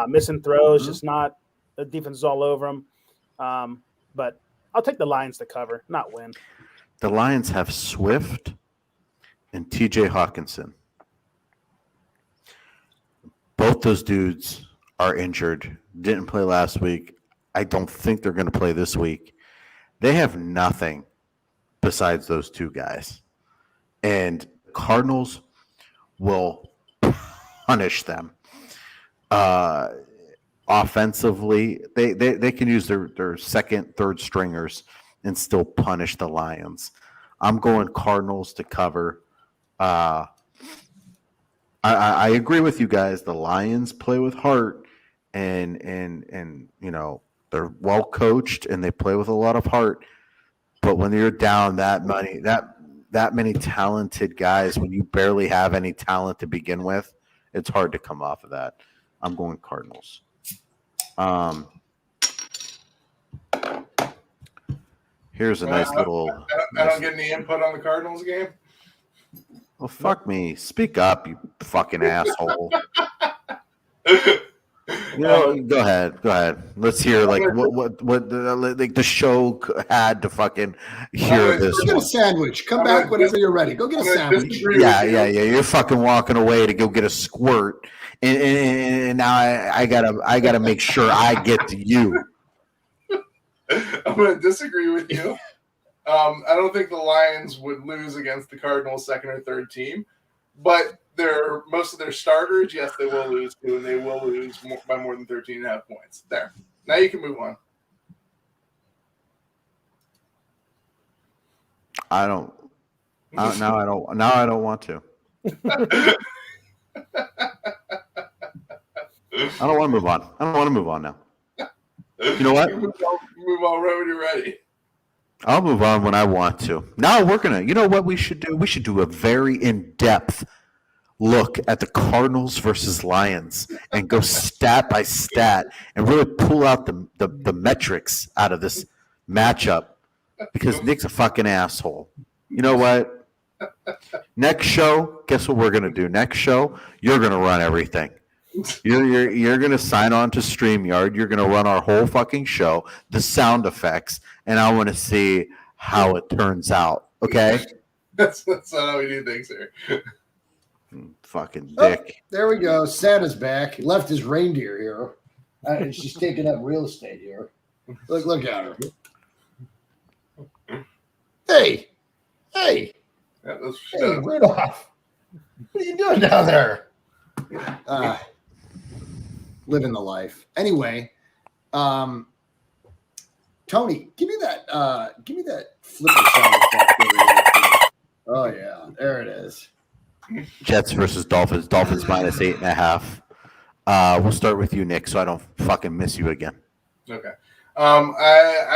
Missing throws, just not. The defense is all over him. But I'll take the Lions to cover, not win. The Lions have Swift and TJ Hawkinson. Both those dudes are injured. Didn't play last week. I don't think they're going to play this week. They have nothing besides those 2 guys. And Cardinals will punish them. Offensively, they can use their second, third stringers and still punish the Lions. I'm going Cardinals to cover. I agree with you guys. The Lions play with heart, and you know they're well coached and they play with a lot of heart. But when you're down that many talented guys, when you barely have any talent to begin with, it's hard to come off of that. I'm going Cardinals. Here's a nice little. I don't get any input on the Cardinals game. Well, fuck me. Speak up, you fucking asshole. Go ahead. Let's hear what the show had to fucking hear this. Go get a sandwich. Come back whenever you're ready. Go get a sandwich. Yeah. You're fucking walking away to go get a squirt, and now I gotta make sure I get to you. I'm going to disagree with you. I don't think the Lions would lose against the Cardinals' second or third team, but most of their starters, yes, they will lose to, and they will lose by more than 13.5 points. There. Now you can move on. I don't want to. I don't want to move on. I don't want to move on now. You know what? Move on right when you're ready. I'll move on when I want to. Now you know what we should do? We should do a very in-depth look at the Cardinals versus Lions and go stat by stat and really pull out the metrics out of this matchup because Nick's a fucking asshole. You know what? Next show, guess what we're going to do? Next show, you're going to run everything. You're going to sign on to StreamYard. You're going to run our whole fucking show, the sound effects, and I want to see how it turns out. Okay? That's not how we do things here. Fucking dick. Oh, there we go. Santa's back. He left his reindeer here. She's taking up real estate here. Look at her. Hey. Yeah, that's Hey, Rudolph. What are you doing down there? Living the life. Anyway, Tony, give me that flipper sound effect over there. Oh yeah, there it is. Jets versus Dolphins. Dolphins minus 8.5. We'll start with you, Nick, so I don't fucking miss you again. Okay. I'm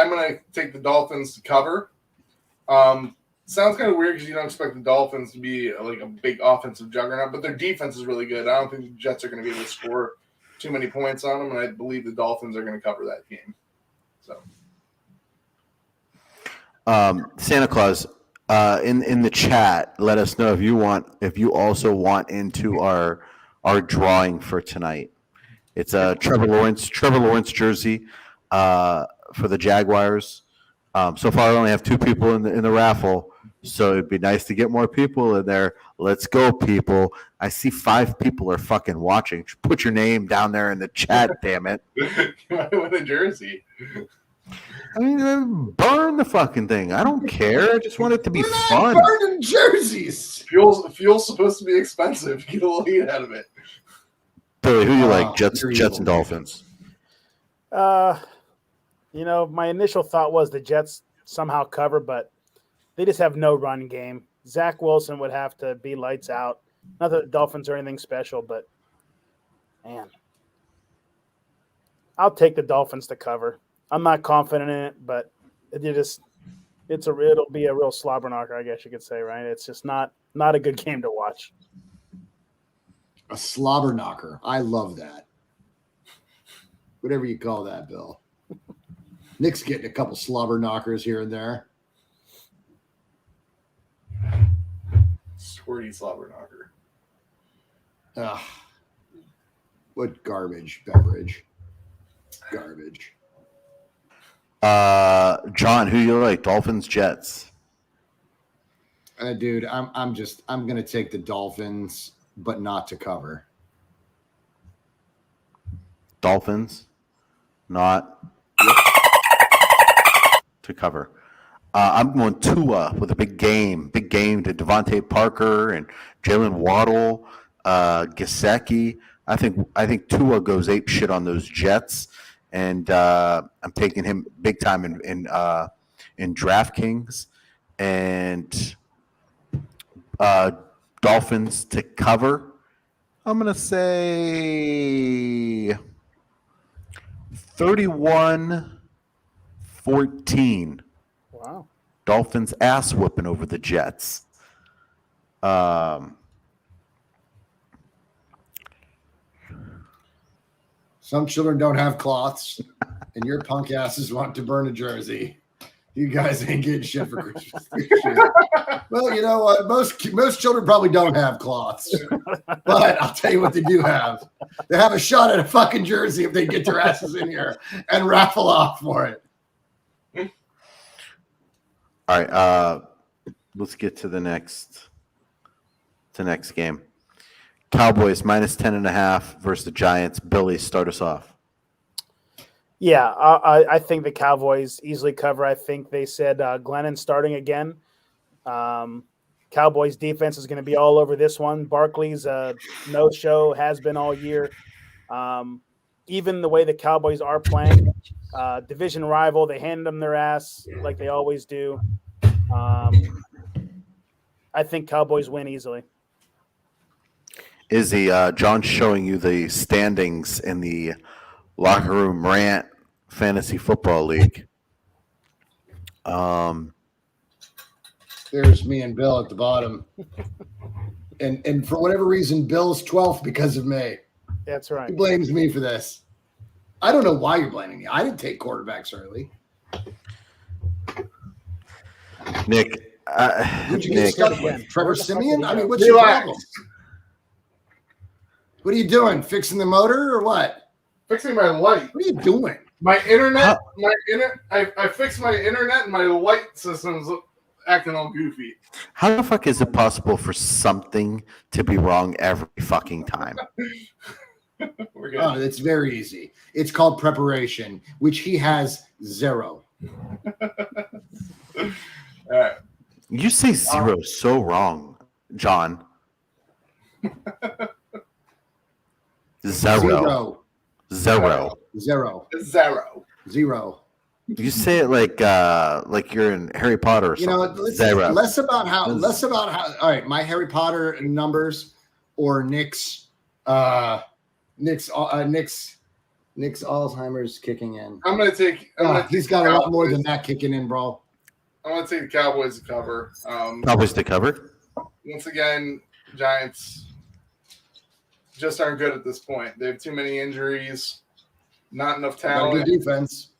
going to take the Dolphins to cover. Sounds kind of weird because you don't expect the Dolphins to be like a big offensive juggernaut, but their defense is really good. I don't think the Jets are going to be able to score too many points on them, and I believe the Dolphins are going to cover that game. So, Santa Claus, in the chat, let us know if you also want into our drawing for tonight. It's a Trevor Lawrence jersey for the Jaguars. So far, I only have 2 people in the raffle, so it'd be nice to get more people in there. Let's go, people! I see 5 people are fucking watching. Put your name down there in the chat, damn it! you might win a jersey. I mean, burn the fucking thing. I don't care. I just want it to be We're not fun. burning jerseys. Fuel's supposed to be expensive. Get a little heat out of it. Billy, who you like? You're Jets evil. and Dolphins. My initial thought was the Jets somehow cover, but they just have no run game. Zach Wilson would have to be lights out. Not that the Dolphins are anything special, but man, I'll take the Dolphins to cover. I'm not confident in it, but it'll be a real slobber knocker, I guess you could say, right? It's just not a good game to watch. A slobber knocker. I love that. Whatever you call that, Bill. Nick's getting a couple slobber knockers here and there. Squirty slobber knocker. Ugh. What garbage beverage. Garbage. John, who you like? Dolphins, Jets. Dude, I'm gonna take the Dolphins, but not to cover. Dolphins, not to cover. I'm going Tua with a big game to Devontae Parker and Jalen Waddle, Gesicki. I think Tua goes ape shit on those Jets, and I'm taking him big time in DraftKings, and Dolphins to cover. I'm gonna say 31-14. Wow. Dolphins ass whooping over the Jets. Some children don't have cloths, and your punk asses want to burn a jersey. You guys ain't getting shit for Christmas this year. Well, you know what? Most children probably don't have cloths, but I'll tell you what they do have. They have a shot at a fucking jersey if they get their asses in here and raffle off for it. All right, let's get to the next game. Cowboys minus 10.5 versus the Giants. Billy, start us off. Yeah, I think the Cowboys easily cover. I think they said Glennon starting again. Cowboys defense is going to be all over this one. Barkley's no-show has been all year. Even the way the Cowboys are playing, division rival, they handed them their ass like they always do. I think Cowboys win easily. Izzy, John's showing you the standings in the Locker Room Rant Fantasy Football League. There's me and Bill at the bottom. And for whatever reason, Bill's 12th because of me. That's right. He blames me for this. I don't know why you're blaming me. I didn't take quarterbacks early. Nick, Who'd you get Nick, stuck with? Trevor Simeon? I mean, what's Relax. your problem? What are you doing? Fixing the motor or what? Fixing my light. What are you doing? My internet. I fixed my internet and my light system's acting all goofy. how the fuck is it possible for something to be wrong every fucking time? We're good. Oh, it's very easy. It's called preparation, which he has 0. All right. You say 0 so wrong, John. 0. 0. 0. 0. You say it like you're in Harry Potter or You know, something. 0. less about how. All right, my Harry Potter numbers or Nick's Alzheimer's kicking in. I'm gonna take. He's got a lot more than that kicking in, bro. I'm gonna take the Cowboys to cover. Cowboys to cover. Once again, Giants just aren't good at this point. They have too many injuries, not enough Got a talent. good defense.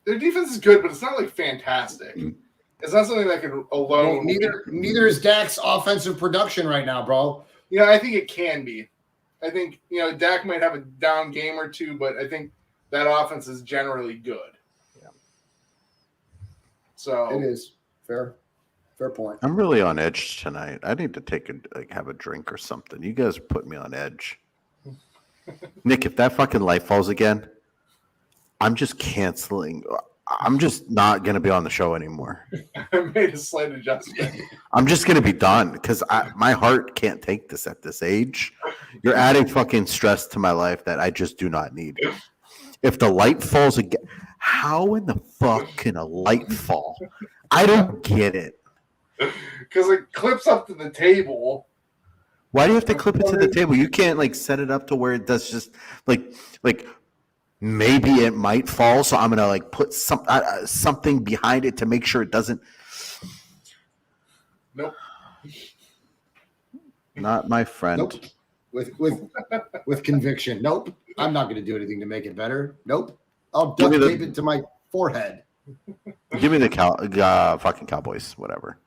Their defense is good, but it's not like fantastic. It's not something that can alone. Well, neither is Dak's offensive production right now, bro. I think it can be. I think Dak might have a down game or two, but I think that offense is generally good. Yeah. So It is fair point. I'm really on edge tonight. I need to have a drink or something. You guys put me on edge. Nick, if that fucking light falls again, I'm just canceling. I'm just not going to be on the show anymore. I made a slight adjustment. I'm just going to be done because my heart can't take this at this age. You're adding fucking stress to my life that I just do not need. If the light falls again, how in the fuck can a light fall? I don't get it. Because it clips up to the table. Why do you have to clip it to the table? You can't set it up to where it does just like maybe it might fall, so I'm gonna put something behind it to make sure it doesn't. Nope. Not my friend. Nope. With conviction. Nope. I'm not going to do anything to make it better. Nope. I'll Give duct me tape it to my forehead. Give me the fucking Cowboys, whatever.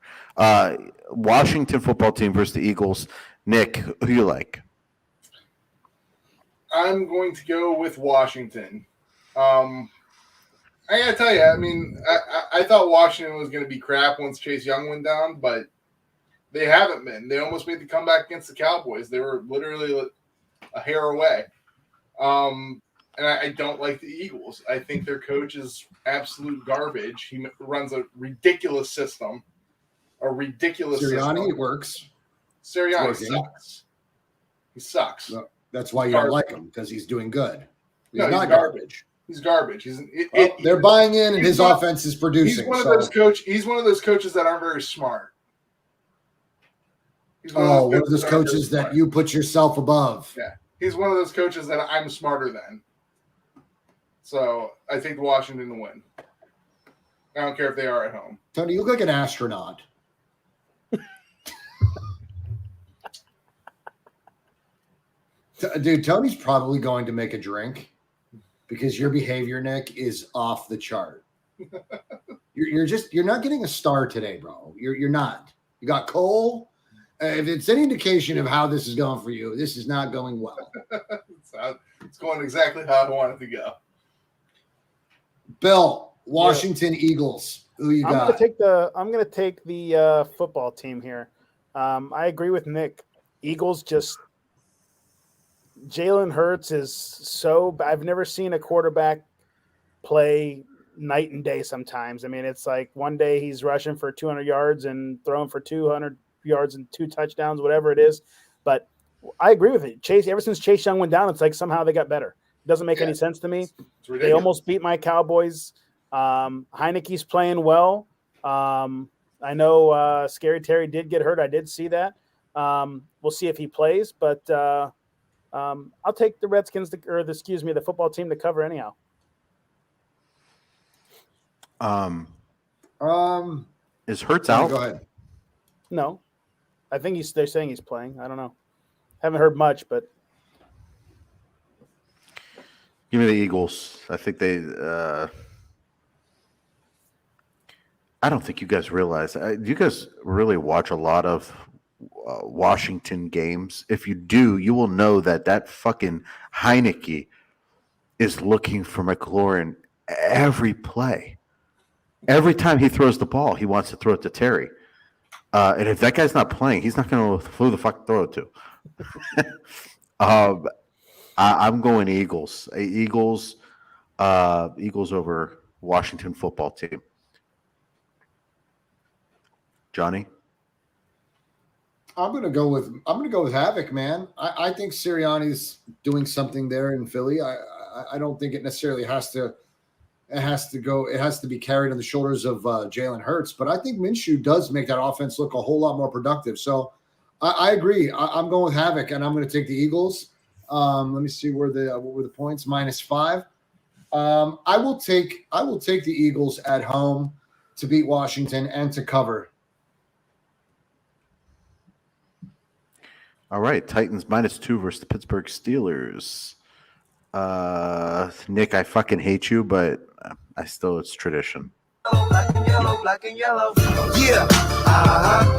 Washington football team versus the Eagles. Nick, who you like? I'm going to go with Washington. I gotta tell you, I mean, I thought Washington was going to be crap once Chase Young went down, but they haven't been. They almost made the comeback against the Cowboys. They were literally a hair away. And I don't like the Eagles. I think their coach is absolute garbage. He runs a ridiculous system. Sirianni, it works. Sirianni It's working. sucks. He sucks. No, that's why you don't like him, because he's doing good. He's No, he's not garbage. He's garbage. They're buying in, and he's his not- offense is producing. He's one of those coaches that aren't very smart. He's one of those that aren't very coaches that smart. you put yourself above. Yeah, he's one of those coaches that I'm smarter than. So I think Washington to win. I don't care if they are at home. Tony, you look like an astronaut. Dude, Tony's probably going to make a drink because your behavior, Nick, is off the chart. You're not getting a star today, bro. You're not. You got Cole. If it's any indication of how this is going for you, this is not going well. It's going exactly how I want it to go. Bill, Washington Eagles. Who you I'm got? gonna take the football team here. I agree with Nick. Eagles just Jalen Hurts is so. I've never seen a quarterback play night and day. Sometimes, I mean, it's like one day he's rushing for 200 yards and throwing for 200 yards and 2 touchdowns, whatever it is. But I agree with it. Chase. Ever since Chase Young went down, it's like somehow they got better. It doesn't make any sense to me. It's ridiculous. They almost beat my Cowboys. Heineke's playing well. I know Scary Terry did get hurt. I did see that. We'll see if he plays, but I'll take the Redskins the football team to cover anyhow. Is Hurts Go out? ahead. No, I think they're saying he's playing. I don't know. Haven't heard much, but Give me the Eagles. I think they. I don't think you guys realize. You guys really watch a lot of Washington games. If you do, you will know that fucking Heineke is looking for McLaurin every play. Every time he throws the ball, he wants to throw it to Terry. And if that guy's not playing, he's not going to who the fuck throw it to. I'm going Eagles. Eagles over Washington football team. Johnny? I'm gonna go with Havoc, man. I think Sirianni's doing something there in Philly. I don't think it necessarily has to be carried on the shoulders of Jalen Hurts, but I think Minshew does make that offense look a whole lot more productive. So I agree. I'm going with Havoc, and I'm going to take the Eagles. Let me see what were the points? -5. I will take the Eagles at home to beat Washington and to cover. All right, Titans -2 versus the Pittsburgh Steelers. Nick, I fucking hate you, but it's tradition. Black and yellow, black and yellow. Yeah,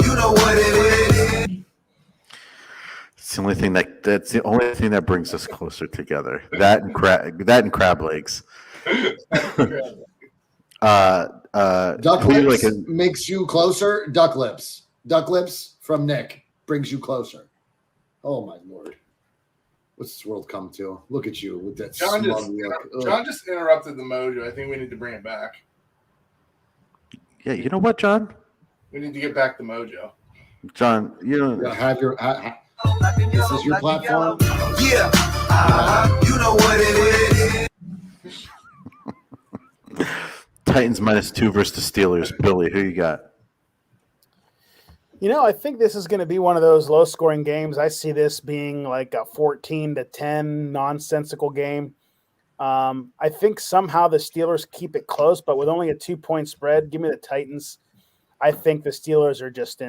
you know what it is. It's the only thing that's the only thing that brings us closer together. That and crab legs. Duck who you lips like in- makes you closer. Duck lips. Duck lips from Nick brings you closer. Oh my lord. What's this world come to? Look at you with that John smug just, look. Ugh. John just interrupted the mojo. I think we need to bring it back. Yeah, you know what, John? We need to get back the mojo. John, you know, Yeah, have your. This is your platform. Yeah, you know what it is. Titans -2 versus the Steelers. Billy, who you got? You know, I think this is going to be one of those low-scoring games. I see this being like a 14-10 nonsensical game. I think somehow the Steelers keep it close, but with only a 2-point spread, give me the Titans. I think the Steelers are just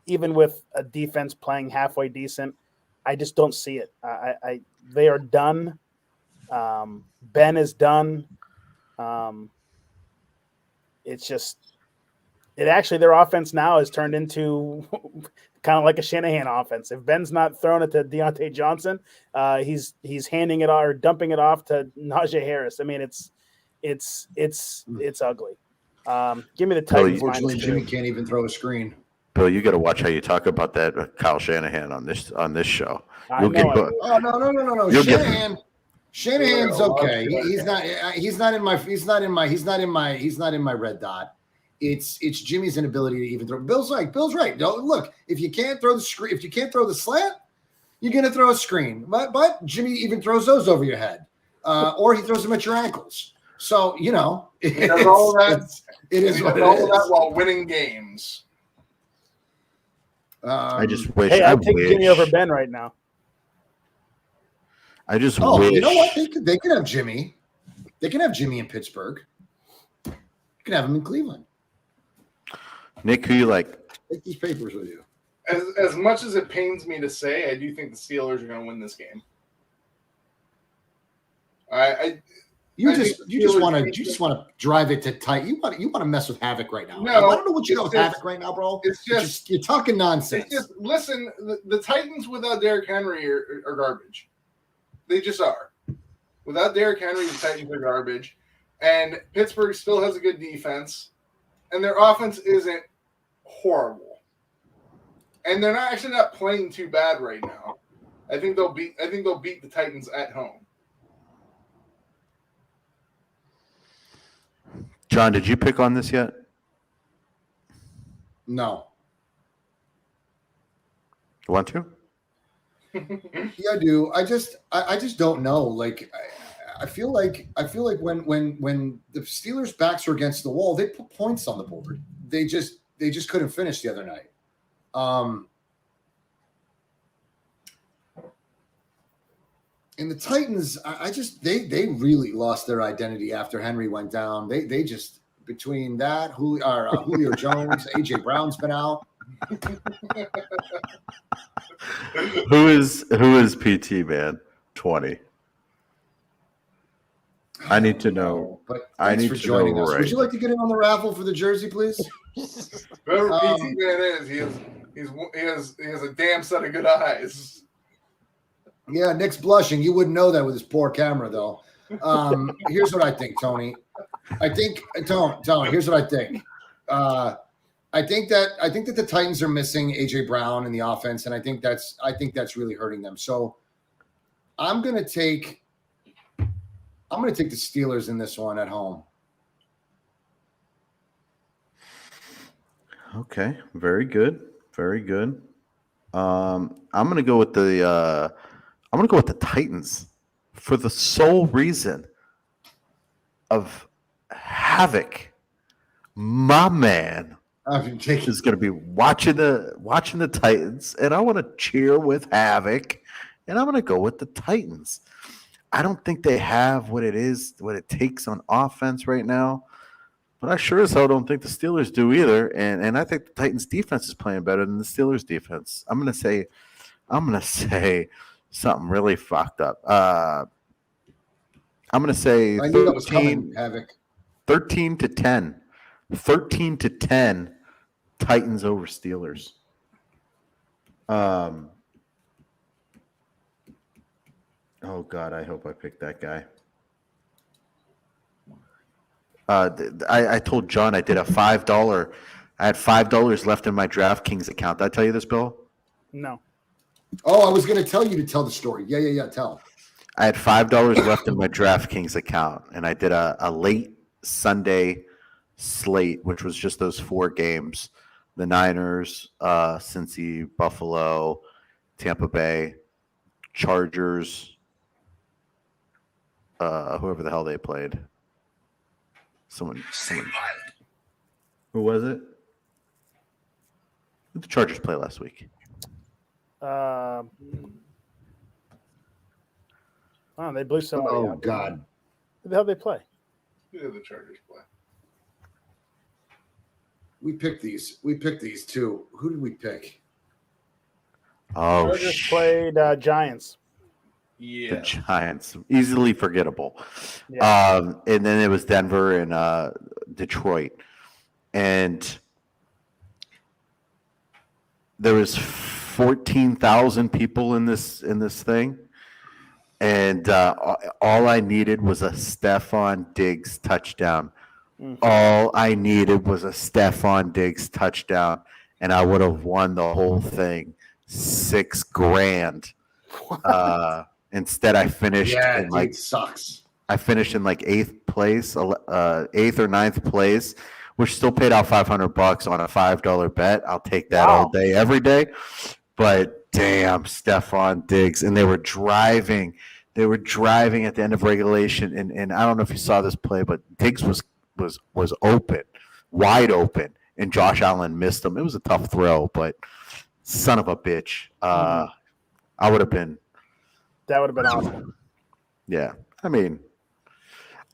even with a defense playing halfway decent, I just don't see it. They are done. Ben is done. It's just. It actually, their offense now has turned into kind of like a Shanahan offense. If Ben's not throwing it to Deontay Johnson, he's handing it or dumping it off to Najee Harris. I mean, it's ugly. Give me the Titans. Unfortunately, -2. Jimmy can't even throw a screen. Bill, you got to watch how you talk about that Kyle Shanahan on this show. I You'll know get I bu- do. Oh no! You'll get- Shanahan's okay. He's not in my red dot. It's Jimmy's inability to even throw. Bill's right. Don't look, if you can't throw the screen, if you can't throw the slant, you're gonna throw a screen. But Jimmy even throws those over your head, or he throws them at your ankles. So He does all that. It is He what does it all that is. while winning games. I just wish. Hey, I I'd take wish, Jimmy over Ben right now. I just Oh, wish. you know what? They can have Jimmy. They can have Jimmy in Pittsburgh. You can have him in Cleveland. Nick, who you like? Take these papers with you. As much as it pains me to say, I do think the Steelers are going to win this game. You I just think you just Steelers- want to drive it to tight. You want to mess with Havoc right now. No, I don't know what you got it's with just- Havoc right now, bro. It's just You're talking nonsense. It's just listen. The Titans without Derrick Henry are garbage. They just are. Without Derrick Henry, the Titans are garbage, and Pittsburgh still has a good defense, and their offense isn't horrible, and they're not playing too bad right now. I think they'll beat the Titans at home. John, did you pick on this yet? No. You want to? Yeah, I do. I just don't know. Like I feel like when the Steelers' backs are against the wall, they put points on the board. They just couldn't finish the other night. And the Titans, they really lost their identity after Henry went down. They just, between that, Julio Jones, AJ Brown's been out. Who is PT, man? 20. I need to know. But I thanks need for to joining know us. right Would you like to get in on the raffle for the jersey, please? Whoever PT man is, he has a damn set of good eyes. Yeah, Nick's blushing. You wouldn't know that with his poor camera, though. Here's what I think, Tony. Tony. Here's what I think. I think that the Titans are missing AJ Brown in the offense, and I think that's really hurting them. So I'm gonna take the Steelers in this one at home. Okay, very good, very good. I'm gonna go with the Titans for the sole reason of Havoc, my man. I'm taking Is going to be watching the Titans, and I want to cheer with Havoc, and I'm going to go with the Titans. I don't think they have what it takes on offense right now, but I sure as hell don't think the Steelers do either. And I think the Titans defense is playing better than the Steelers defense. I'm going to say I'm gonna say something really fucked up. I'm gonna say I knew that was coming, 13, Havoc. 13 to 10. 13 to 10 Titans over Steelers. Oh God, I hope I picked that guy. I told John I did a $5. I had $5 left in my DraftKings account. Did I tell you this, Bill? No. Oh, I was going to tell you to tell the story. Yeah. Tell. I had $5 left in my DraftKings account, and I did a late Sunday slate, which was just those 4 games: the Niners, Cincy, Buffalo, Tampa Bay, Chargers, whoever the hell they played. Someone. Who was it? Who did the Chargers play last week? Oh, they blew somebody Oh out. God. Who the hell they play? Who did the Chargers play? We picked these. We picked these too. Who did we pick? Oh, Chargers played Giants. the Yeah. Giants. Easily forgettable. Yeah. And then it was Denver and Detroit. And there was 14,000 people in this thing. And all I needed was a Stephon Diggs touchdown. All I needed was a Stephon Diggs touchdown, and I would have won the whole thing. $6,000. Instead, I finished in like sucks. I finished in like 8th place, 8th or 9th place, which still paid out $500 on a $5 bet. I'll take that all day, every day. But damn, Stephon Diggs, and they were driving. They were driving at the end of regulation, and I don't know if you saw this play, but Diggs was open, wide open, and Josh Allen missed him. It was a tough throw, but son of a bitch. I would have been. That would have been awesome. Yeah, I mean,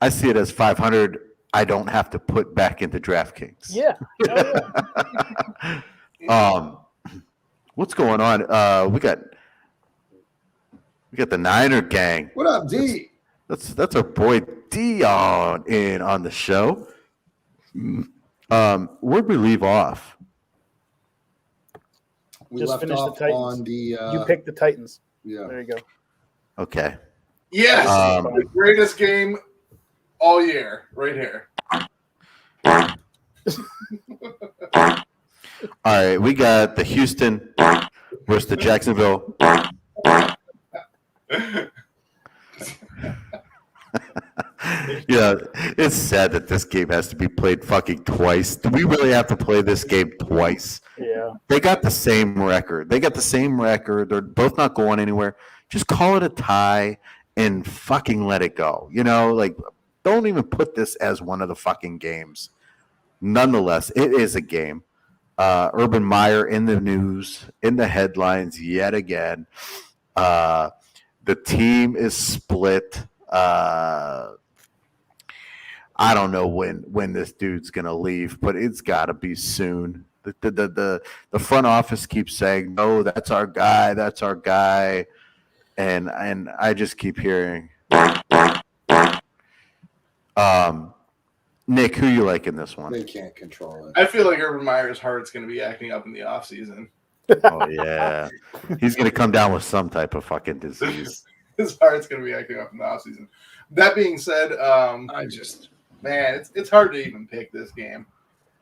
I see it as 500. I don't have to put back into DraftKings. Yeah. What's going on? We got the Niner gang. What up, D? That's our boy Dion on the show. Where'd we leave off? We Just left finished the off Titans. on the. You picked the Titans. Yeah. There you go. Okay. Yes, the greatest game all year, right here. All right, we got the Houston versus the Jacksonville. Yeah, it's sad that this game has to be played fucking twice. Do we really have to play this game twice? Yeah. They got the same record. They're both not going anywhere. Just call it a tie and fucking let it go. You know, like, don't even put this as one of the fucking games. Nonetheless, it is a game. Urban Meyer in the news, in the headlines yet again. The team is split. I don't know when this dude's gonna leave, but it's got to be soon. The front office keeps saying, "No, that's our guy," and I just keep hearing. Nick, who you like in this one? They can't control it. I feel like Urban Meyer's heart's going to be acting up in the offseason. Oh yeah, he's gonna come down with some type of fucking disease. His heart's going to be acting up in the offseason. That being said, it's hard to even pick this game.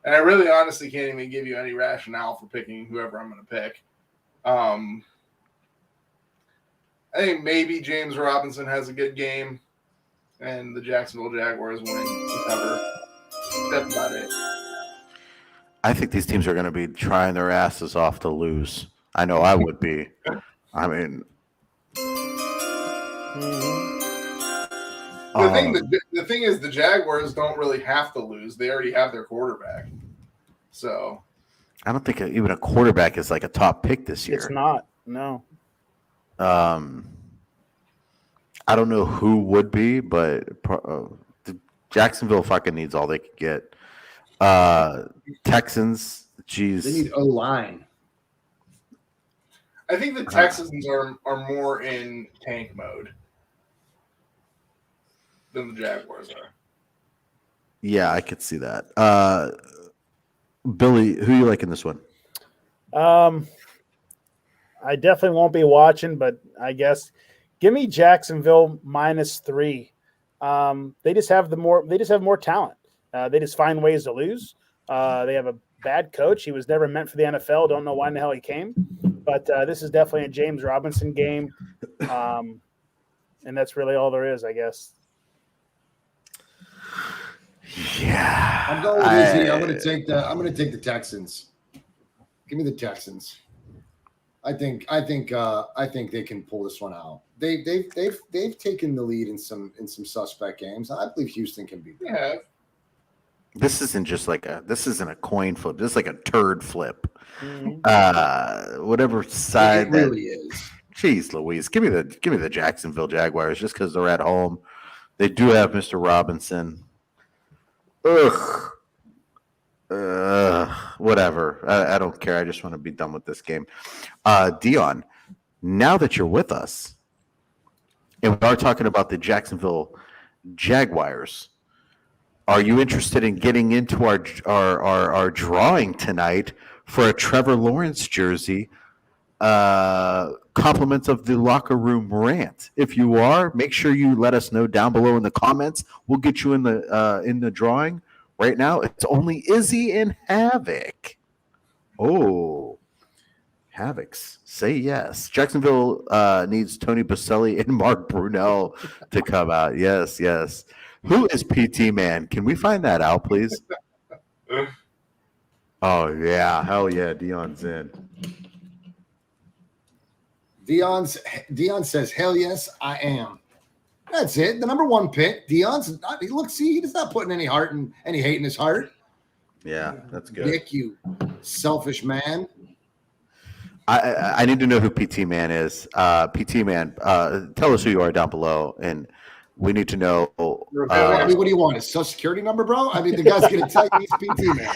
And I really honestly can't even give you any rationale for picking whoever I'm going to pick. I think maybe James Robinson has a good game and the Jacksonville Jaguars winning to cover. That's about it. I think these teams are going to be trying their asses off to lose. I know I would be. I mean, the thing is, the Jaguars don't really have to lose. They already have their quarterback. So I don't think even a quarterback is like a top pick this year. It's not. No. I don't know who would be, but Jacksonville fucking needs all they could get. Texans, geez. They need O-line. I think the Texans are more in tank mode than the Jaguars are. Yeah, I could see that. Billy, who you like in this one? I definitely won't be watching, but I guess give me Jacksonville -3. They just have more talent. They just find ways to lose. They have a bad coach. He was never meant for the NFL. Don't know why in the hell he came. But this is definitely a James Robinson game. And that's really all there is, I guess. Yeah. I'm going with Izzy. I'm going to take the Texans. Give me the Texans. I think they can pull this one out. They've taken the lead in some suspect games. I believe Houston can beat them. Yeah. This isn't a coin flip. This is like a turd flip. Whatever side It really is. Jeez Louise. Give me the Jacksonville Jaguars just because they're at home. They do have Mr. Robinson. Ugh. Whatever. I don't care. I just want to be done with this game. Dion, now that you're with us, and we are talking about the Jacksonville Jaguars, are you interested in getting into our drawing tonight for a Trevor Lawrence jersey? Compliments of the Locker Room Rant. If you are, make sure you let us know down below in the comments. We'll get you in the drawing. Right now, it's only Izzy and Havoc. Oh, Havoc's say yes. Jacksonville needs Tony Baselli and Mark Brunell to come out. Yes, yes. Who is PT Man? Can we find that out, please? Oh yeah, hell yeah, Dion's in. Dion says, "Hell yes, I am." That's it. The number one pick. Dion's not. Look, see, he's not putting any heart and any hate in his heart. Yeah, that's good. Nick, you selfish man. I need to know who PT Man is. PT Man, tell us who you are down below, and we need to know. I mean, what do you want? His social security number, bro? I mean, the guy's gonna tell you he's PT Man.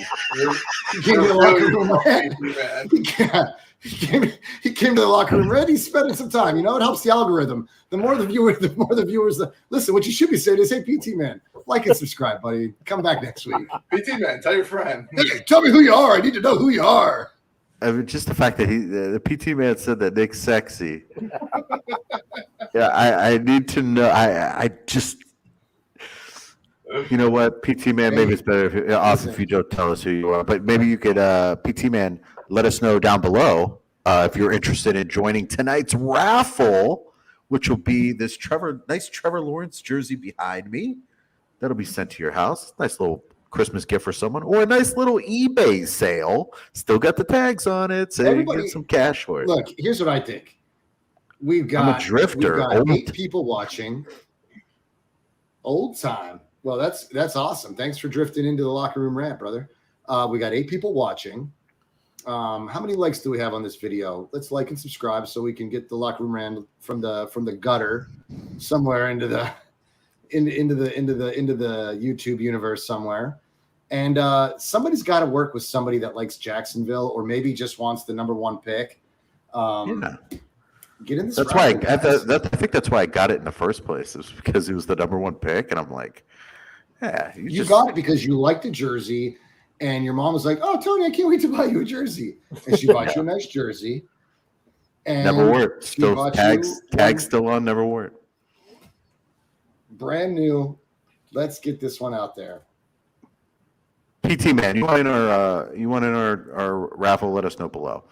He came to the locker room red. He came to the locker room red. He's spending some time. You know, it helps the algorithm. The more the viewers. Listen, what you should be saying is, "Hey, PT Man, like and subscribe, buddy. Come back next week." PT Man, tell your friend. Hey, tell me who you are. I need to know who you are. I mean, just the fact that the PT Man said that Nick's sexy. Yeah, I need to know. I just, you know what, PT Man, maybe it's better if you don't tell us who you are, but maybe you could, PT Man, let us know down below if you're interested in joining tonight's raffle, which will be this nice Trevor Lawrence jersey behind me. That'll be sent to your house. Nice little Christmas gift for someone, or a nice little eBay sale. Still got the tags on it, so you get some cash for it. Look, here's what I think. I'm a drifter. We've got 8 people watching. Old time. Well, that's awesome. Thanks for drifting into the Locker Room Rant, brother. We got 8 people watching. How many likes do we have on this video? Let's like and subscribe so we can get the Locker Room Rant from the gutter somewhere into the YouTube universe somewhere. And somebody's got to work with somebody that likes Jacksonville, or maybe just wants the number 1 pick. Yeah. Get in this. That's why I think that's why I got it in the first place. It was because it was the number 1 pick, and I'm like, yeah, you got it because you liked the jersey, and your mom was like, "Oh, Tony, I can't wait to buy you a jersey," and she bought you a nice jersey. And never wore it. Still tags still on. Never wore it. Brand new. Let's get this one out there. PT Man, you want in our raffle? Let us know below.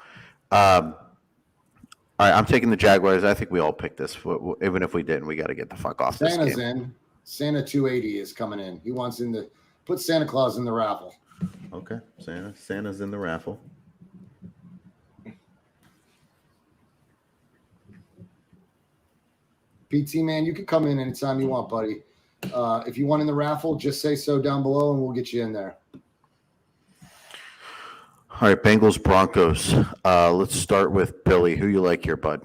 All right, I'm taking the Jaguars. I think we all picked this. Even if we didn't, we got to get the fuck off this game. Santa's in. Santa 280 is coming in. He wants put Santa Claus in the raffle. Okay, Santa's in the raffle. PT Man, you can come in anytime you want, buddy. If you want in the raffle, just say so down below, and we'll get you in there. All right, Bengals Broncos. Let's start with Billy. Who you like here, bud?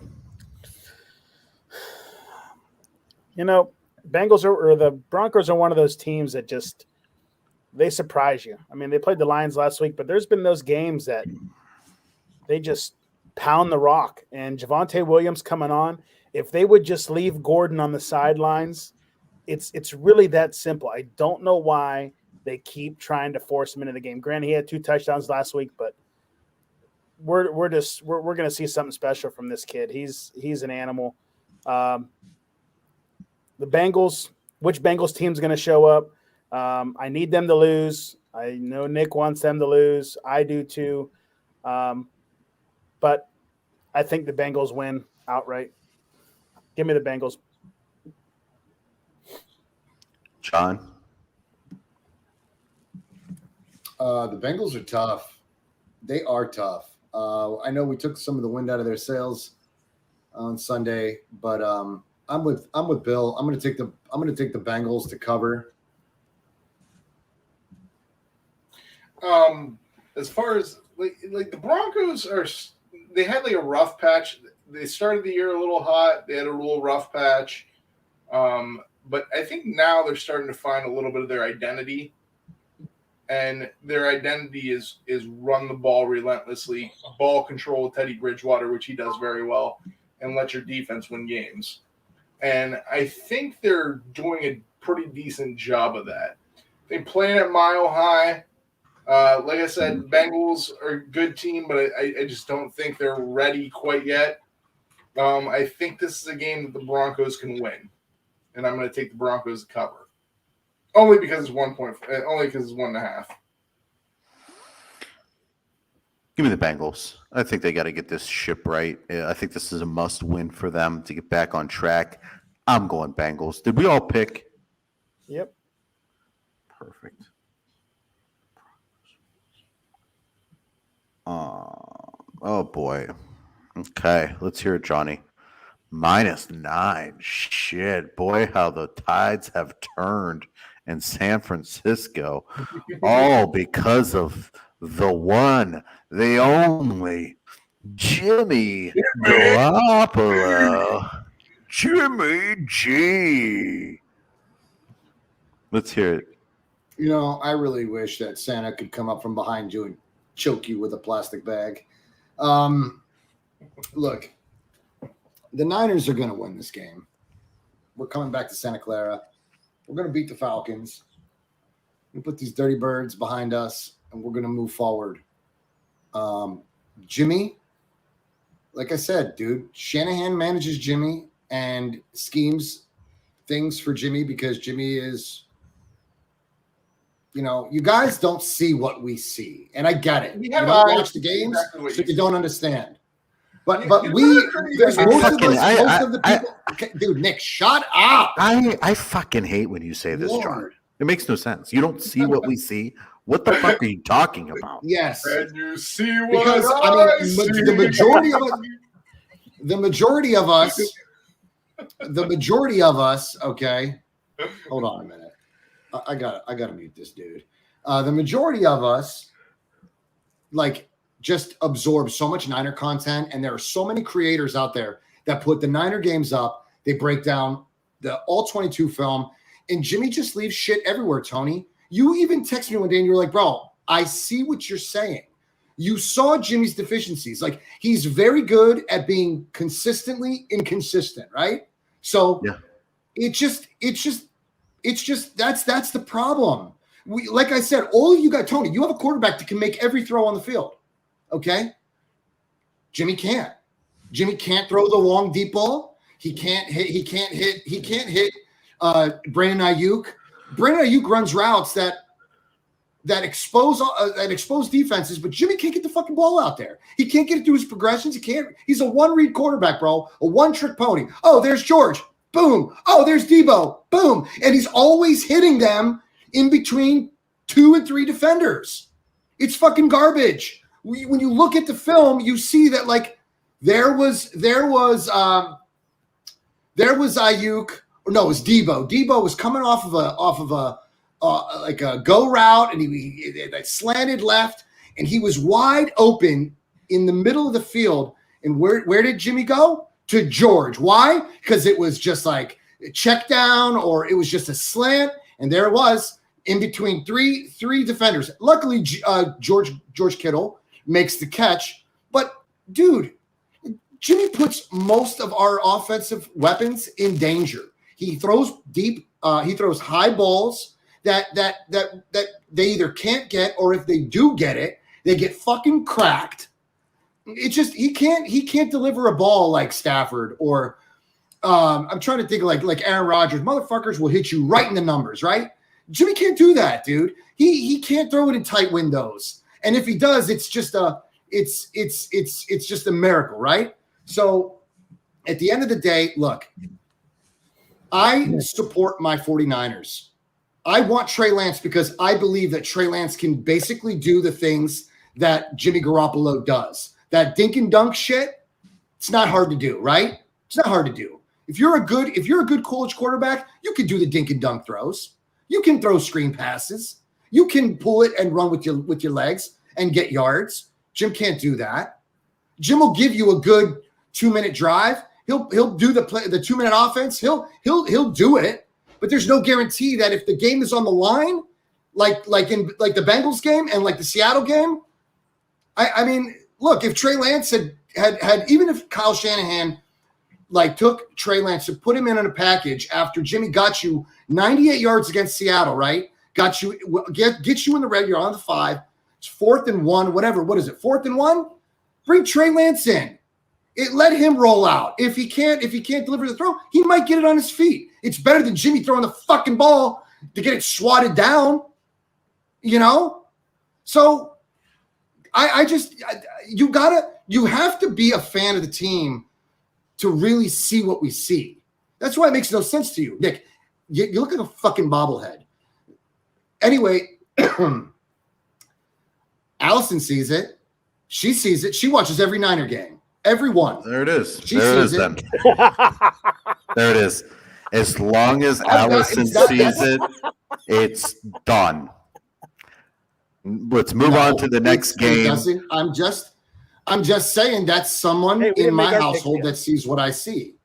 You know, the Broncos are one of those teams that just they surprise you. I mean, they played the Lions last week, but there's been those games that they just pound the rock. And Javonte Williams coming on, if they would just leave Gordon on the sidelines, it's really that simple. I don't know why they keep trying to force him into the game. Granted, he had 2 touchdowns last week, but we're going to see something special from this kid. He's an animal. The Bengals, which Bengals team's going to show up? I need them to lose. I know Nick wants them to lose. I do too. But I think the Bengals win outright. Give me the Bengals. John? The Bengals are tough. They are tough. I know we took some of the wind out of their sails on Sunday, but I'm with Bill. I'm going to take the Bengals to cover. As far as like the Broncos they had like a rough patch. They started the year a little hot. They had a little rough patch. But I think now they're starting to find a little bit of their identity. And their identity is run the ball relentlessly, ball control with Teddy Bridgewater, which he does very well, and let your defense win games. And I think they're doing a pretty decent job of that. They playing at Mile High. Like I said, Bengals are a good team, but I just don't think they're ready quite yet. I think this is a game that the Broncos can win, and I'm going to take the Broncos to cover. Only because it's 1 point. Only because it's 1.5. Give me the Bengals. I think they got to get this ship right. I think this is a must-win for them to get back on track. I'm going Bengals. Did we all pick? Yep. Perfect. Oh boy. Okay, let's hear it, Johnny. -9. Shit, boy, how the tides have turned in San Francisco, all because of the one, the only, Jimmy Garoppolo. Jimmy G. Let's hear it. You know, I really wish that Santa could come up from behind you and choke you with a plastic bag. Look, the Niners are going to win this game. We're coming back to Santa Clara. We're going to beat the Falcons. We put these dirty birds behind us, and we're going to move forward. Jimmy, like I said, dude, Shanahan manages Jimmy and schemes things for Jimmy because Jimmy is, you guys don't see what we see, and I get it. You don't watch the games, so you don't understand. But there's most of the people. Okay, dude, Nick, shut up. I fucking hate when you say this, John. It makes no sense. You don't see what we see. What the fuck are you talking about? Yes. And you see what because the majority of us. Okay, hold on a minute. I gotta mute this dude. The majority of us, just absorb so much Niner content, and there are so many creators out there that put the Niner games up. They break down the all 22 film, and Jimmy just leaves shit everywhere, Tony. You even texted me one day and you were like, bro, I see what you're saying. You saw Jimmy's deficiencies. He's very good at being consistently inconsistent, right? So yeah. It's just that's the problem. Like I said, all of you got Tony, you have a quarterback that can make every throw on the field. Okay. Jimmy can't. Jimmy can't throw the long deep ball. He can't hit Brandon Ayuk. Brandon Ayuk runs routes that expose defenses, but Jimmy can't get the fucking ball out there. He can't get it through his progressions. He's a one-read quarterback, bro. A one-trick pony. Oh, there's George. Boom. Oh, there's Debo. Boom. And he's always hitting them in between 2 and 3 defenders. It's fucking garbage. When you look at the film, you see that there was Ayuk, or no, it was Debo. Debo was coming off of a go route, and he slanted left, and he was wide open in the middle of the field. And where did Jimmy go? To George. Why? Because it was just like a check down, or it was just a slant, and there it was in between three defenders. Luckily, George Kittle makes the catch. But dude, Jimmy puts most of our offensive weapons in danger. He throws deep. He throws high balls that they either can't get, or if they do get it, they get fucking cracked. It's just he can't deliver a ball like Stafford or I'm trying to think of like Aaron Rodgers. Motherfuckers will hit you right in the numbers, right? Jimmy can't do that, dude. He can't throw it in tight windows, and if he does, it's just a miracle, right? So at the end of the day, look, I support my 49ers. I want Trey Lance because I believe that Trey Lance can basically do the things that Jimmy Garoppolo does. That dink and dunk shit, it's not hard to do, right? It's not hard to do. If you're a good college quarterback, you can do the dink and dunk throws. You can throw screen passes. You can pull it and run with your legs and get yards. Jim can't do that. Jim will give you a good 2-minute drive. He'll do the 2-minute offense. He'll do it, but there's no guarantee that if the game is on the line, like the Bengals game and like the Seattle game. I mean, look, if Trey Lance had even if Kyle Shanahan like took Trey Lance to put him in on a package after Jimmy got you 98 yards against Seattle, right? Got you get you in the red. You're on the 5. It's 4th and 1, whatever. What is it? 4th and 1. Bring Trey Lance in. Let him roll out. If he can't deliver the throw, he might get it on his feet. It's better than Jimmy throwing the fucking ball to get it swatted down. You know? So you have to be a fan of the team to really see what we see. That's why it makes no sense to you. Nick, you look like a fucking bobblehead. Anyway, Allison sees it. She sees it. She watches every Niner game. Every one. There it is. She there it sees is then. There it is. As long as Allison sees it, it's done. Let's move on to the next game. I'm just saying that's someone in my household that sees what I see.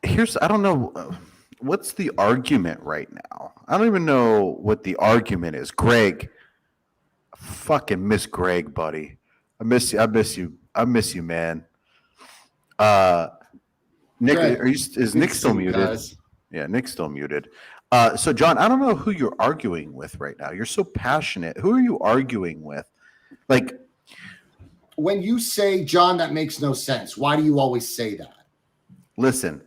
I don't know. What's the argument right now? I don't even know what the argument is. Greg. I fucking miss Greg, buddy. I miss you, man. Nick, Greg, is Nick still muted? Guys. Yeah, Nick's still muted. So, John, I don't know who you're arguing with right now. You're so passionate. Who are you arguing with? Like, when you say, John, that makes no sense. Why do you always say that? Listen,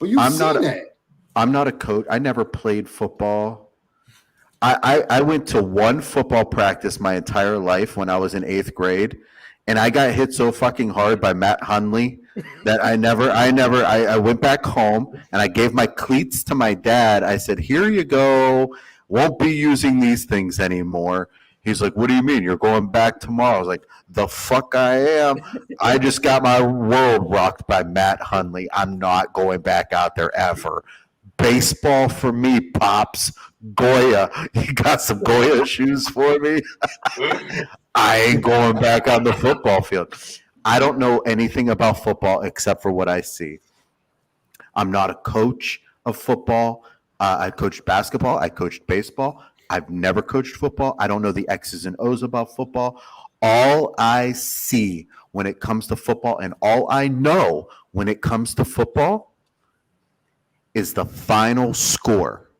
Well, you've seen it. I'm not a coach. I never played football. I went to one football practice my entire life when I was in 8th grade, and I got hit so fucking hard by Matt Hunley that I went back home and I gave my cleats to my dad. I said, "Here you go. Won't be using these things anymore." He's like, "What do you mean? You're going back tomorrow?" I was like, "The fuck I am. I just got my world rocked by Matt Hunley. I'm not going back out there ever. Baseball for me, Pops. Goya. You got some Goya shoes for me?" I ain't going back on the football field. I don't know anything about football except for what I see. I'm not a coach of football. I coached basketball. I coached baseball. I've never coached football. I don't know the X's and O's about football. All I see when it comes to football and all I know when it comes to football is the final score.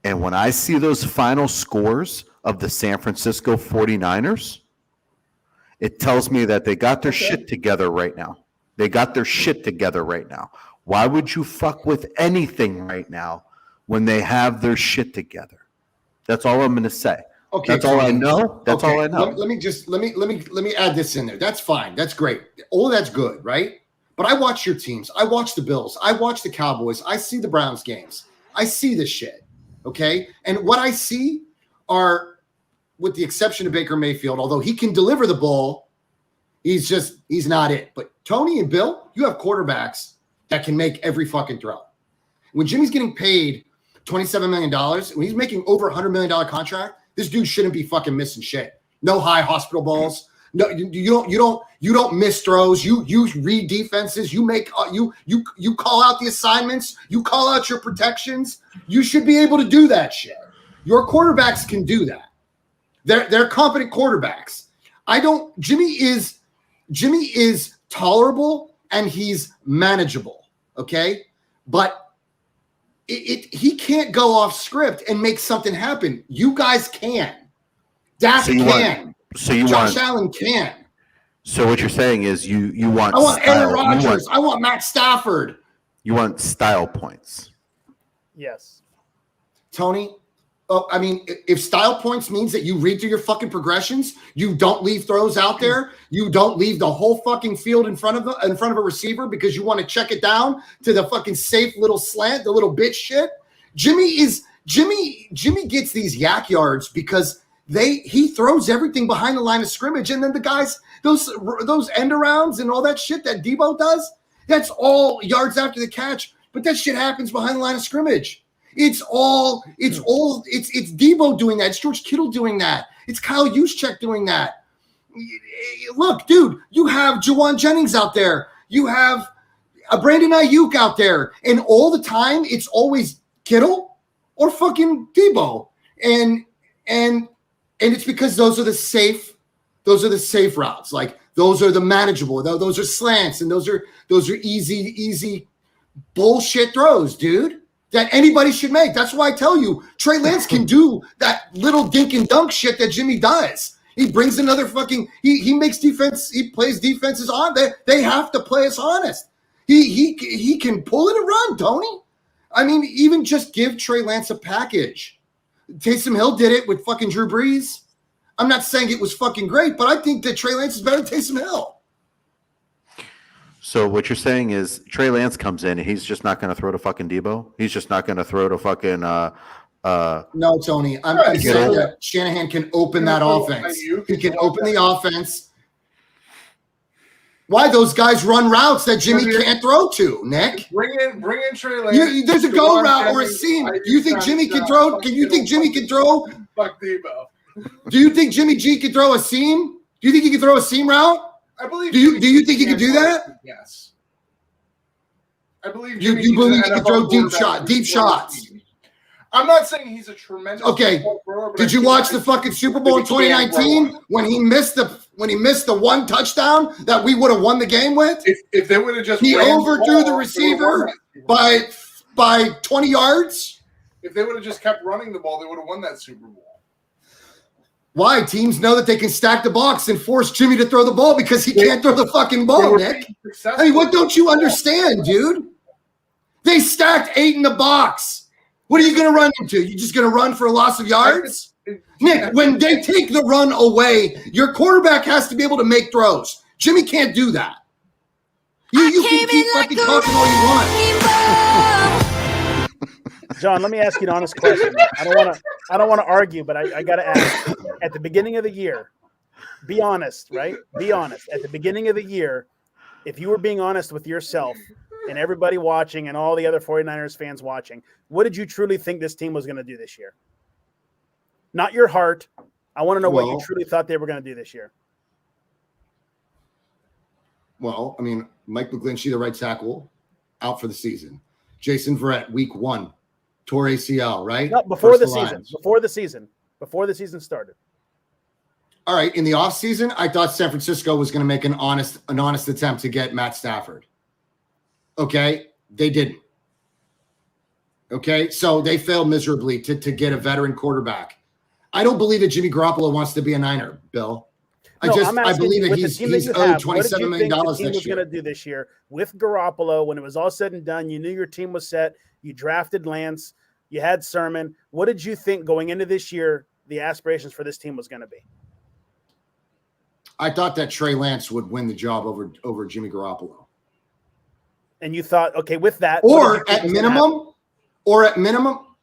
And when I see those final scores of the San Francisco 49ers, it tells me that they got their shit together right now. They got their shit together right now. Why would you fuck with anything right now when they have their shit together? That's all I'm going to say. Okay, that's all I know. That's all I know. Let me add this in there. That's fine. That's great. All that's good, right? But I watch your teams. I watch the Bills. I watch the Cowboys. I see the Browns games. I see this shit. Okay, and what I see are, with the exception of Baker Mayfield, although he can deliver the ball, he's not it. But Tony and Bill, you have quarterbacks that can make every fucking throw. When Jimmy's getting paid $27 million, when he's making over $100 million contract, this dude shouldn't be fucking missing shit. No high hospital balls. No, you don't miss throws. You read defenses. You make you call out the assignments. You call out your protections. You should be able to do that shit. Your quarterbacks can do that. They're competent quarterbacks. Jimmy is Jimmy is tolerable and he's manageable. Okay, but he can't go off script and make something happen. You guys can. Dak can. Josh Allen can. So what you're saying is you want. I want Aaron Rodgers. I want Matt Stafford. You want style points. Yes. Tony, I mean, if style points means that you read through your fucking progressions, you don't leave throws out there, you don't leave the whole fucking field in front of a receiver because you want to check it down to the fucking safe little slant, the little bitch shit. Jimmy gets these yak yards because he throws everything behind the line of scrimmage, and then the guys, those end arounds and all that shit that Debo does, that's all yards after the catch, but that shit happens behind the line of scrimmage. It's Debo doing that. It's George Kittle doing that. It's Kyle Juszczyk doing that. Look, dude, you have Jawan Jennings out there. You have a Brandon Ayuk out there, and all the time it's always Kittle or fucking Debo, and it's because those are the safe routes. Like those are the manageable. Those are slants, and those are easy bullshit throws, dude, that anybody should make. That's why I tell you, Trey Lance can do that little dink and dunk shit that Jimmy does. He brings another fucking, he makes defense, he plays defenses on. They have to play us honest. He can pull it and run, Tony. I mean, even just give Trey Lance a package. Taysom Hill did it with fucking Drew Brees. I'm not saying it was fucking great, but I think that Trey Lance is better than Taysom Hill. So what you're saying is Trey Lance comes in and he's just not going to throw to fucking Debo? He's just not going to throw to fucking no, Tony. I'm saying that Shanahan can open that offense. He can open the offense. Why? Those guys run routes that Jimmy can't throw to, Nick. Bring in Trey Lance. There's a go route or a seam. Do you think Jimmy can throw? Can you think Jimmy can throw? Fuck Debo. Do you think Jimmy G can throw a seam? Do you think he can throw a seam route? I believe. Do you think he can do that? Yes. I believe. You believe he can throw deep shots? I'm not saying he's a tremendous. Okay. Did you watch the fucking Super Bowl in 2019 when he missed the one touchdown that we would have won the game with? If they would have just overdrew the receiver by 20 yards. If they would have just kept running the ball, they would have won that Super Bowl. Why? Teams know that they can stack the box and force Jimmy to throw the ball because he can't throw the fucking ball, Nick. I mean, what don't you understand, dude? They stacked 8 in the box. What are you going to run into? You just going to run for a loss of yards? Nick, when they take the run away, your quarterback has to be able to make throws. Jimmy can't do that. You can keep fucking talking all you want. John, let me ask you an honest question. I don't want to argue, but I got to ask. At the beginning of the year, be honest, right? Be honest. At the beginning of the year, if you were being honest with yourself and everybody watching and all the other 49ers fans watching, what did you truly think this team was going to do this year? Not your heart. I want to know what you truly thought they were going to do this year. Well, I mean, Mike McGlinchey, the right tackle, out for the season. Jason Verrett, week 1. Tore ACL, right? No, before the season started. All right. In the offseason, I thought San Francisco was going to make an honest attempt to get Matt Stafford. Okay. They didn't. Okay. So they failed miserably to get a veteran quarterback. I don't believe that Jimmy Garoppolo wants to be a Niner, Bill. I believe that he's owed $27 million next year. Was going to do this year with Garoppolo. When it was all said and done, you knew your team was set. You drafted Lance. You had Sermon. What did you think going into this year the aspirations for this team was going to be? I thought that Trey Lance would win the job over Jimmy Garoppolo. And you thought, okay, with that, or at minimum,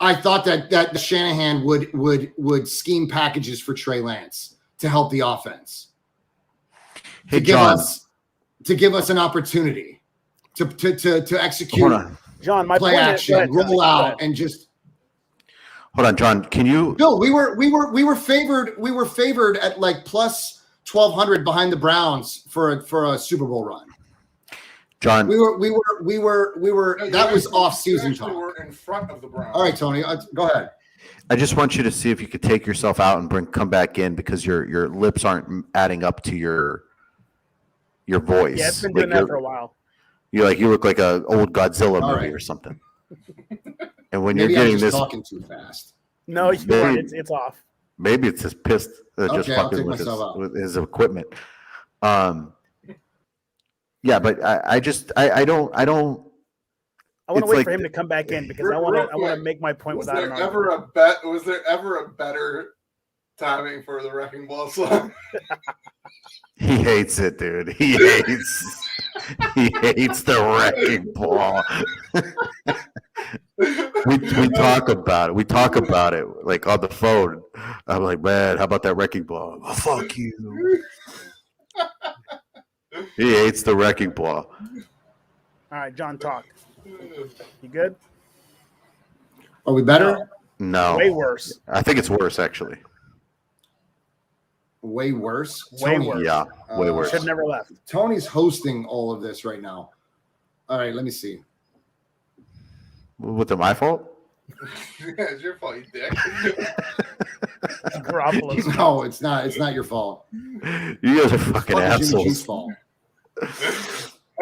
I thought that Shanahan would scheme packages for Trey Lance to help the offense. To give us an opportunity to execute. Hold on. John, my play point action, roll out, and just hold on, John. Can you? No, we were favored. We were favored at like plus 1,200 behind the Browns for a Super Bowl run. John, we were. That was off season talk. We were in front of the Browns. All right, Tony, go ahead. I just want you to see if you could take yourself out and come back in because your lips aren't adding up to your your voice. Yeah, it's been Like doing that for a while. you look like an old Godzilla All movie right. or something. And when Maybe you're I'm getting just this, talking too fast. No, you Maybe- aren't. It's off. maybe it's just pissed just Okay, I'll fucking take with myself out. his equipment. Yeah, but I don't. I want It's to wait like for him to come back in because Real I want to quick, make my point Was without an there argument. ever a better timing for the Wrecking Ball song? He hates it, dude. He hates the wrecking ball. we talk about it. We talk about it like on the phone. I'm like, man, how about that wrecking ball? Oh, fuck you. He hates the wrecking ball. All right, John, talk. You good? Are we better? No, Way worse. I think it's worse actually. Way worse. Way worse. Yeah, way Uh, worse. Should have never left. Tony's hosting all of this right now. All right, let me see. Was it my fault? It's your fault, you dick. Garoppolo's No, it's not. It's not your fault. You guys are fucking It's Jimmy G's assholes. fault.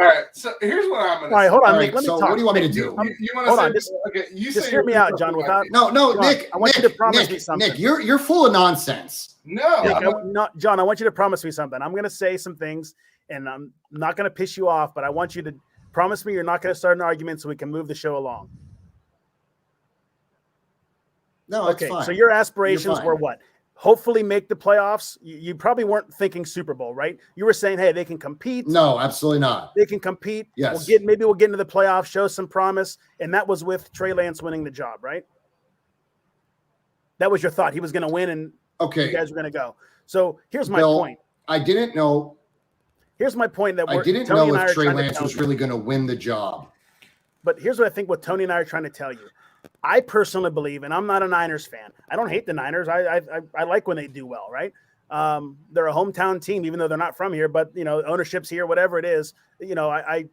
All right, so here's what I'm gonna. All right, hold on, All Nick. right, Let me so talk. what do you want me to do? You want to Hold say? on, just- okay, you Just say hear me you're- out, John. Without No, John, Nick. I want you to promise Nick, me something. Nick, you're full of nonsense. No, Nick, I'm not- John, I want you to promise me something. I'm going to say some things, and I'm not going to piss you off, but I want you to promise me you're not going to start an argument so we can move the show along. No, it's Okay, fine. so your aspirations fine. were what? Hopefully make the playoffs. You probably weren't thinking Super Bowl, right? You were saying, hey, they can compete. No, absolutely not. They can compete. Yes. Maybe we'll get into the playoffs, show some promise, and that was with Trey Lance winning the job, right? That was your thought. He was going to win, and you Okay, guys were going to go. So here's my Bill, point. I didn't know. Here's my point that I didn't Tony know and I if are Trey trying to Lance tell was you. really going to win the job. But here's what I think what Tony and I are trying to tell you. I personally believe, and I'm not a Niners fan. I don't hate the Niners. I like when they do well, right? They're a hometown team, even though they're not from here, but ownership's here, whatever it is. I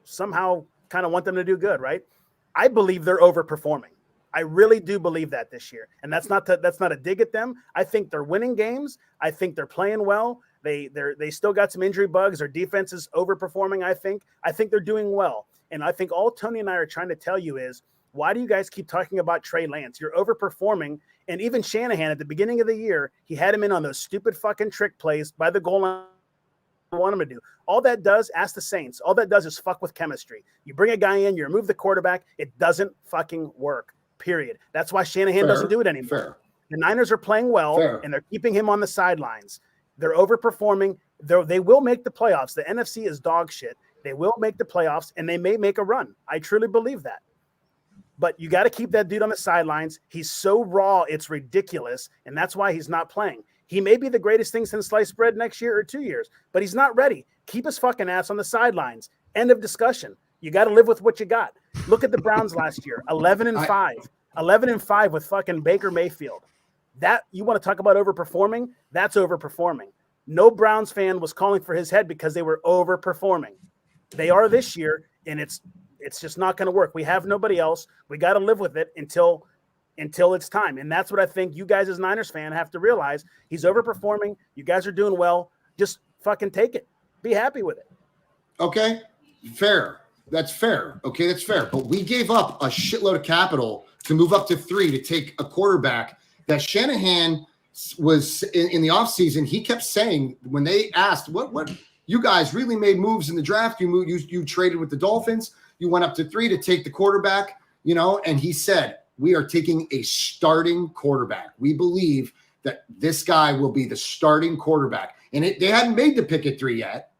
somehow kind of want them to do good, right? I believe they're overperforming. I really do believe that this year. And that's not a dig at them. I think they're winning games. I think they're playing well. They still got some injury bugs. Their defense is overperforming, I think. I think they're doing well. And I think all Tony and I are trying to tell you is, why do you guys keep talking about Trey Lance? You're overperforming. And even Shanahan at the beginning of the year, he had him in on those stupid fucking trick plays by the goal line. Want him to do. All that does, ask the Saints, all that does is fuck with chemistry. You bring a guy in, you remove the quarterback, it doesn't fucking work. Period. That's why Shanahan doesn't do it anymore. Fair. The Niners are playing well, Fair. and they're keeping him on the sidelines. They're overperforming. They will make the playoffs. The NFC is dog shit. They will make the playoffs, and they may make a run. I truly believe that. But you got to keep that dude on the sidelines. He's so raw, it's ridiculous, and that's why he's not playing. He may be the greatest thing since sliced bread next year or 2 years, but he's not ready. Keep his fucking ass on the sidelines. End of discussion. You got to live with what you got. Look at the Browns last year, 11-5. 11-5 with fucking Baker Mayfield. That, you want to talk about overperforming? That's overperforming. No Browns fan was calling for his head because they were overperforming. They are this year, and it's just not going to work. We have nobody else. We got to live with it until it's time. And that's what I think you guys as Niners fan have to realize. He's overperforming. You guys are doing well. Just fucking take it. Be happy with it. Okay, fair. That's fair. Okay, that's fair. But we gave up a shitload of capital to move up to 3 to take a quarterback that Shanahan was in the offseason. He kept saying when they asked, what you guys really made moves in the draft. You traded with the Dolphins. You went up to 3 to take the quarterback, and he said, we are taking a starting quarterback. We believe that this guy will be the starting quarterback. And they hadn't made the pick at 3 yet.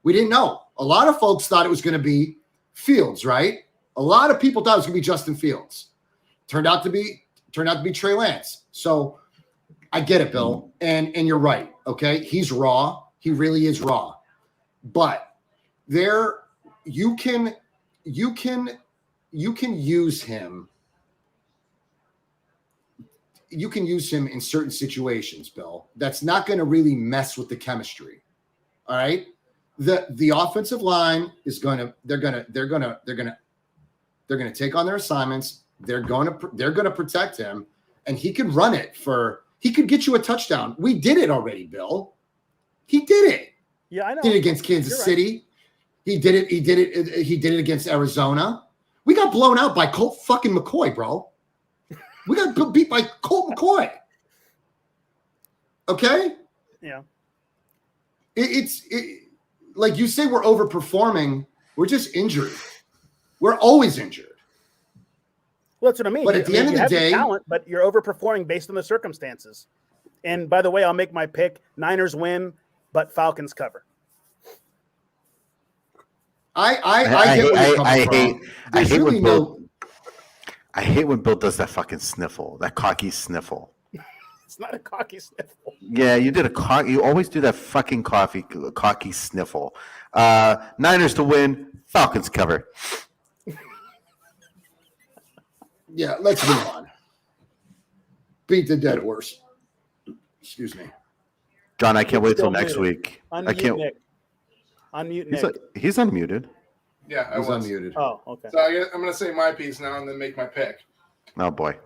We didn't know. A lot of folks thought it was going to be Fields, right? A lot of people thought it was going to be Justin Fields. Turned out to be Trey Lance. So I get it, Bill. And you're right. Okay. He's raw. He really is raw. But you can use him. You can use him in certain situations, Bill. That's not going to really mess with the chemistry. All right. The offensive line is they're gonna take on their assignments. They're gonna protect him, and he can run it he could get you a touchdown. We did it already, Bill. He did it. Yeah, I know. Did it against Kansas You're right. City. He did it against Arizona. We got blown out by Colt fucking McCoy, bro. We got beat by Colt McCoy. Okay? Yeah. It's like you say, we're overperforming. We're just injured. We're always injured. Well, that's what I mean. But at the end of you the have day- talent, but you're overperforming based on the circumstances. And by the way, I'll make my pick: Niners win, but Falcons cover. I get where you're coming from. There's really no. I hate when Bill does that fucking sniffle, that cocky sniffle. It's not a cocky sniffle. Yeah, you did you always do that fucking cocky sniffle. Niners to win, Falcons cover. Yeah, let's move on. Beat the dead horse. Excuse me. John, I can't wait till Still next muted. week. Unmute I can't. Nick. Unmute Nick. He's unmuted. Yeah, I He's was. unmuted. Oh, okay. So I'm going to say my piece now and then make my pick. Oh boy.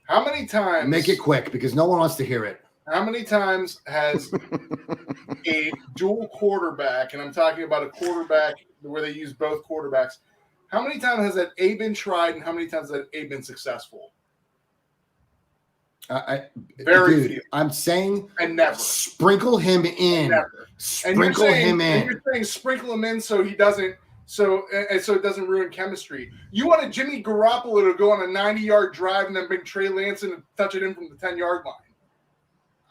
How many times? Make it quick because no one wants to hear it. How many times has a dual quarterback, and I'm talking about a quarterback where they use both quarterbacks, how many times has that A been tried and how many times has that A been successful? Very Dude, few. I'm saying And never. sprinkle him in. Never. And Sprinkle him and in. you're saying sprinkle him in so he doesn't so it doesn't ruin chemistry. You want a Jimmy Garoppolo to go on a 90-yard drive and then bring Trey Lance in and touch it in from the 10-yard line.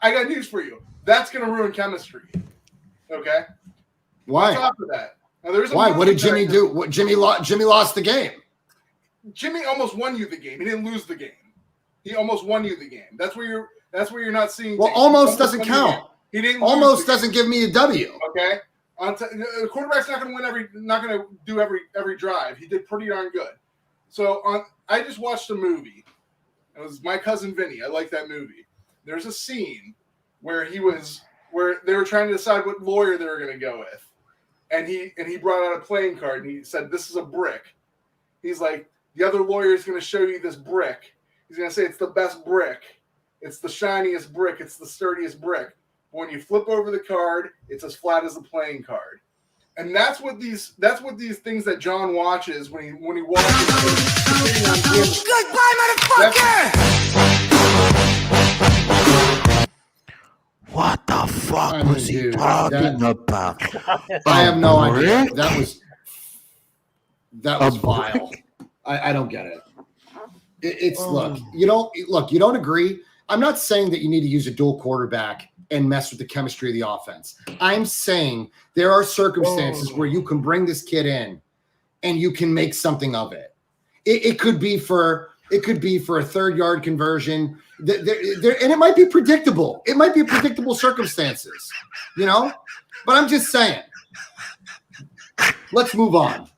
I got news for you. That's going to ruin chemistry. Okay? Why? Top of that. Now, there's a Why? What did movie Jimmy that- do? What Jimmy lost the game. Jimmy almost won you the game. He didn't lose the game. He almost won you the game. That's where you're not seeing. Well, Jimmy. almost He doesn't won you the count. game. He didn't. lose Almost the game. doesn't give me a W. Okay. The quarterback's not going to win not going to do every drive. He did pretty darn good. So I just watched a movie. It was My Cousin Vinny. I like that movie. There's a scene where they were trying to decide what lawyer they were going to go with, and he brought out a playing card and he said, "This is a brick." He's like, "The other lawyer is going to show you this brick. He's going to say it's the best brick. It's the shiniest brick. It's the sturdiest brick." When you flip over the card, it's as flat as the playing card. And that's what these things that John watches when he watches. Goodbye, motherfucker! What the fuck I mean, was he dude, talking about? I have no idea. brick? That was A vile. brick? I don't get it. Look, you don't agree. I'm not saying that you need to use a dual quarterback and mess with the chemistry of the offense. I'm saying there are circumstances where you can bring this kid in and you can make something of it. It could be for a 3rd-yard conversion. And it might be predictable. It might be predictable circumstances, But I'm just saying. Let's move on.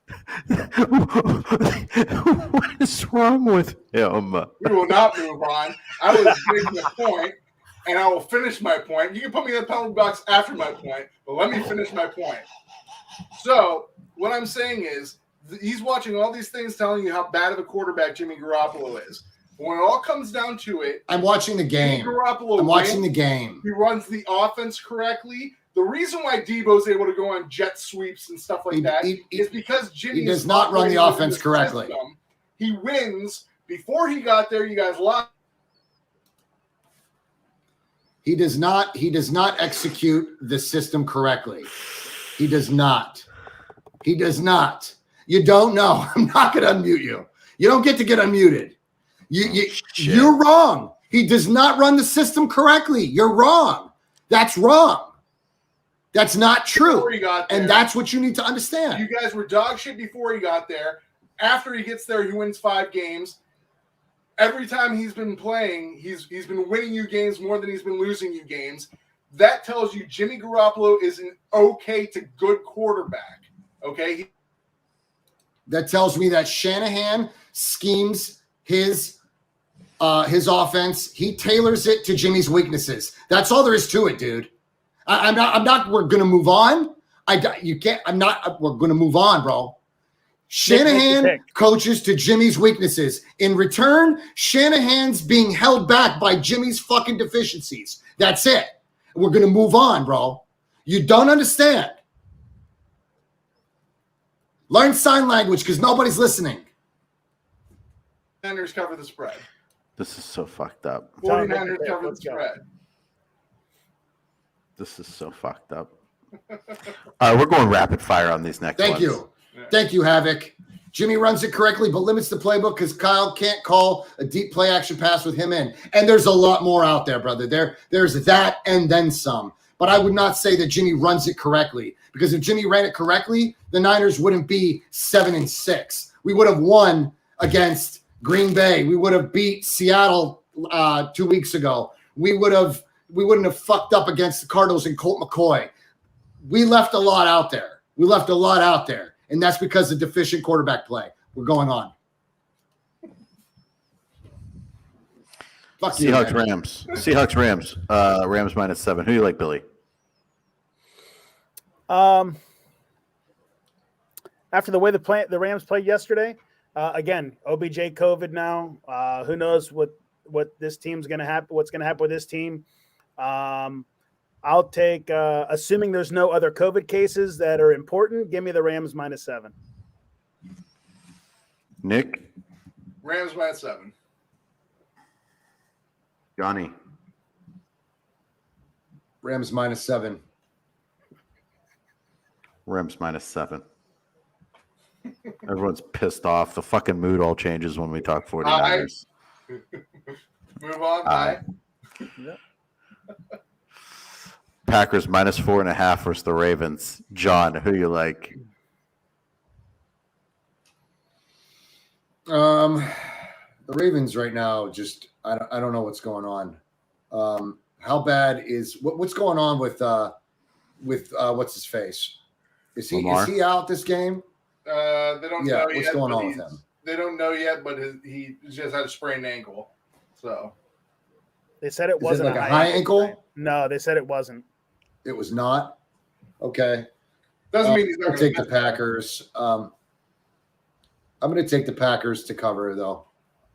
What is wrong with him? We will not move on. I was making a point, and I will finish my point. You can put me in the penalty box after my point, but let me finish my point. So what I'm saying is he's watching all these things telling you how bad of a quarterback Jimmy Garoppolo is. But when it all comes down to it, I'm watching the Jimmy game. Garoppolo I'm watching wins. the game. He runs the offense correctly. The reason why Debo's able to go on jet sweeps and stuff like that is because Jimmy he does is not run the operating offense within correctly. system. He wins. Before he got there, you guys lost. He does not execute the system correctly. He does not. He does not. You don't know. I'm not going to unmute you. You don't get to get unmuted. You're wrong. He does not run the system correctly. You're wrong. That's wrong. That's not true. Before he got there, And that's what you need to understand. you guys were dog shit before he got there. After he gets there, he wins 5 games. Every time he's been playing, he's been winning you games more than he's been losing you games. That tells you Jimmy Garoppolo is an okay to good quarterback. Okay? That tells me that Shanahan schemes his offense. He tailors it to Jimmy's weaknesses. That's all there is to it, dude. I'm not. We're gonna move on. You can't. I'm not. We're gonna move on, bro. Shanahan coaches to Jimmy's weaknesses. In return, Shanahan's being held back by Jimmy's fucking deficiencies. That's it. We're gonna move on, bro. You don't understand. Learn sign language because nobody's listening. Niners cover the spread. This is so fucked up. 49ers cover the Let's go. spread. This is so fucked up. All right, we're going rapid fire on these next Thank ones. you. Thank you, Havoc. Jimmy runs it correctly, but limits the playbook because Kyle can't call a deep play action pass with him in. And there's a lot more out there, brother. There's that and then some. But I would not say that Jimmy runs it correctly, because if Jimmy ran it correctly, the Niners wouldn't be 7-6. We would have won against Green Bay. We would have beat Seattle 2 weeks ago. We wouldn't have fucked up against the Cardinals and Colt McCoy. We left a lot out there. And that's because of deficient quarterback play. We're going on. Fuck you, Seahawks, man. Rams. Seahawks, Rams. Rams -7. Who do you like, Billy? After the way the Rams played yesterday, again, OBJ COVID now. Who knows what this team's going to happen? What's going to happen with this team? I'll take, assuming there's no other COVID cases that are important, give me the Rams -7. Nick? Rams -7. Johnny? Rams -7. Rams -7. Everyone's pissed off. The fucking mood all changes when we talk 49ers. Move on. Aye. Yep. Packers -4.5 versus the Ravens. John, who do you like? The Ravens right now, just I don't know what's going on. How bad is what's going on with what's his face? Is Lamar? he out this game? They don't know yet. What's going but on with him? They don't know yet, but he just had a sprained ankle. So They said it Is it wasn't like a high ankle? No, they said it wasn't. It was not. Okay. doesn't mean he's not I'll going take to the Packers. I'm going to take the Packers to cover, though.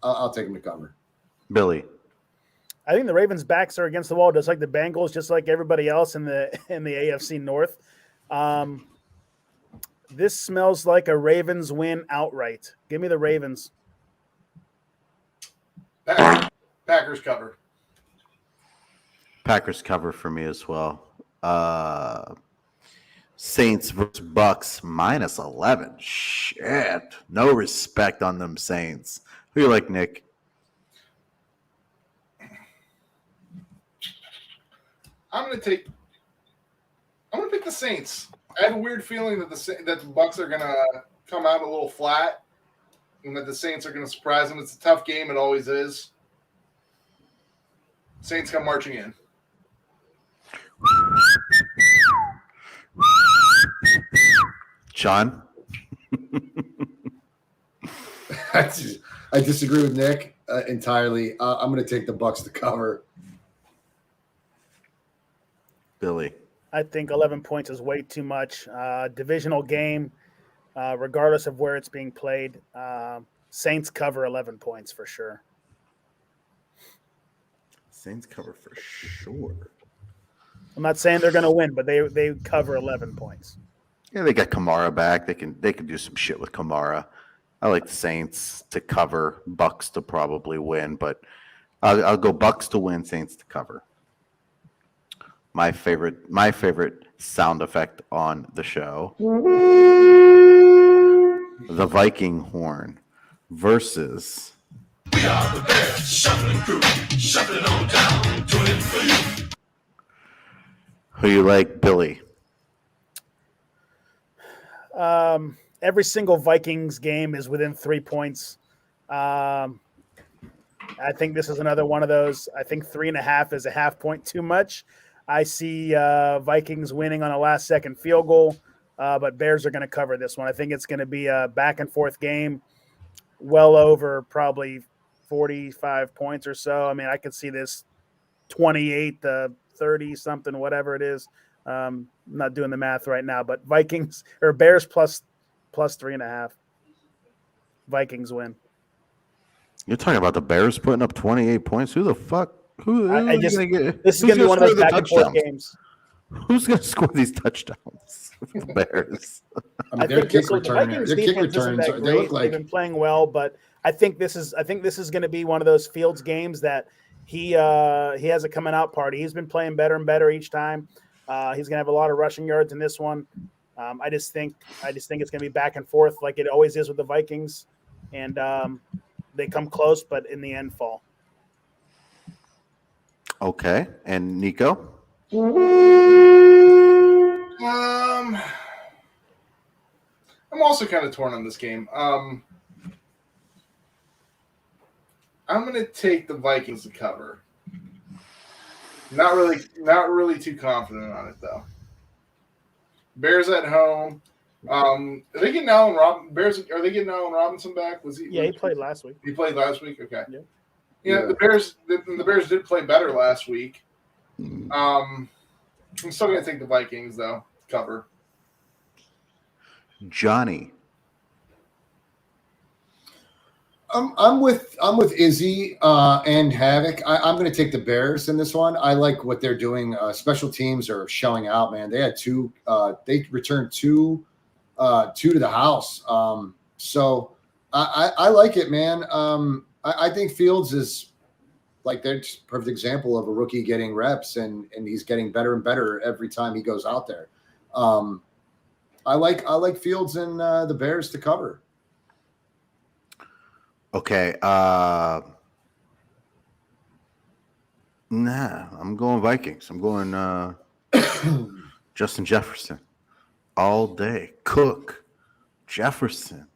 I'll take them to cover. Billy? I think the Ravens' backs are against the wall, just like the Bengals, just like everybody else in the AFC North. This smells like a Ravens win outright. Give me the Ravens. Packers cover. Packers cover for me as well. Saints versus Bucks -11. Shit. No respect on them Saints. Who you like, Nick? I'm going to pick the Saints. I have a weird feeling that the Bucks are going to come out a little flat, and that the Saints are going to surprise them. It's a tough game. It always is. Saints come marching in. John? I disagree with Nick entirely. I'm going to take the Bucks to cover. Billy? I think 11 points is way too much. Divisional game, regardless of where it's being played. Saints cover 11 points for sure. Saints cover for sure. I'm not saying they're going to win, but they cover 11 points. Yeah, they got Kamara back. They can do some shit with Kamara. I like the Saints to cover, Bucks to probably win, but I'll go Bucks to win, Saints to cover. My favorite sound effect on the show. The Viking horn versus We are the best shuffling crew, shuffling on down, doing it for you. who you like, Billy. Every single Vikings game is within 3 points. I think this is another one of those. I think 3.5 is a half point too much. I see Vikings winning on a last-second field goal, but Bears are going to cover this one. I think it's going to be a back-and-forth game, well over probably 45 points or so. I mean, I could see this 28 to 30 something, whatever it is. I'm not doing the math right now, but Vikings or Bears plus 3.5. Vikings win. You're talking about the Bears putting up 28 points. Who the fuck? Who's This is who's going to be one of score those the back and forth touchdowns? games. Who's going to score these touchdowns? The Bears. I mean, I their think kick this, the return, Vikings their kick defense isn't returns, that they look great. like They've been playing well, but I think this is going to be one of those Fields games that he has a coming out party. He's been playing better and better each time. He's going to have a lot of rushing yards in this one. I just think it's going to be back and forth like it always is with the Vikings, and they come close, but in the end fall. Okay. And Nico? I'm also kind of torn on this game. I'm going to take the Vikings to cover. Not really too confident on it though. Bears at home. Are they getting Allen Robinson back? He played last week. He played last week. Okay. Yeah. Yeah, the Bears did play better last week. I'm still going to take the Vikings though. Cover. Johnny. I'm with Izzy and Havoc. I'm going to take the Bears in this one. I like what they're doing. Special teams are shelling out, man. They had two. They returned two to the house. So I like it, man. I think Fields is like they're just a perfect example of a rookie getting reps, and he's getting better and better every time he goes out there. I like Fields and the Bears to cover. Okay. I'm going Vikings. I'm going Justin Jefferson all day. Cook, Jefferson.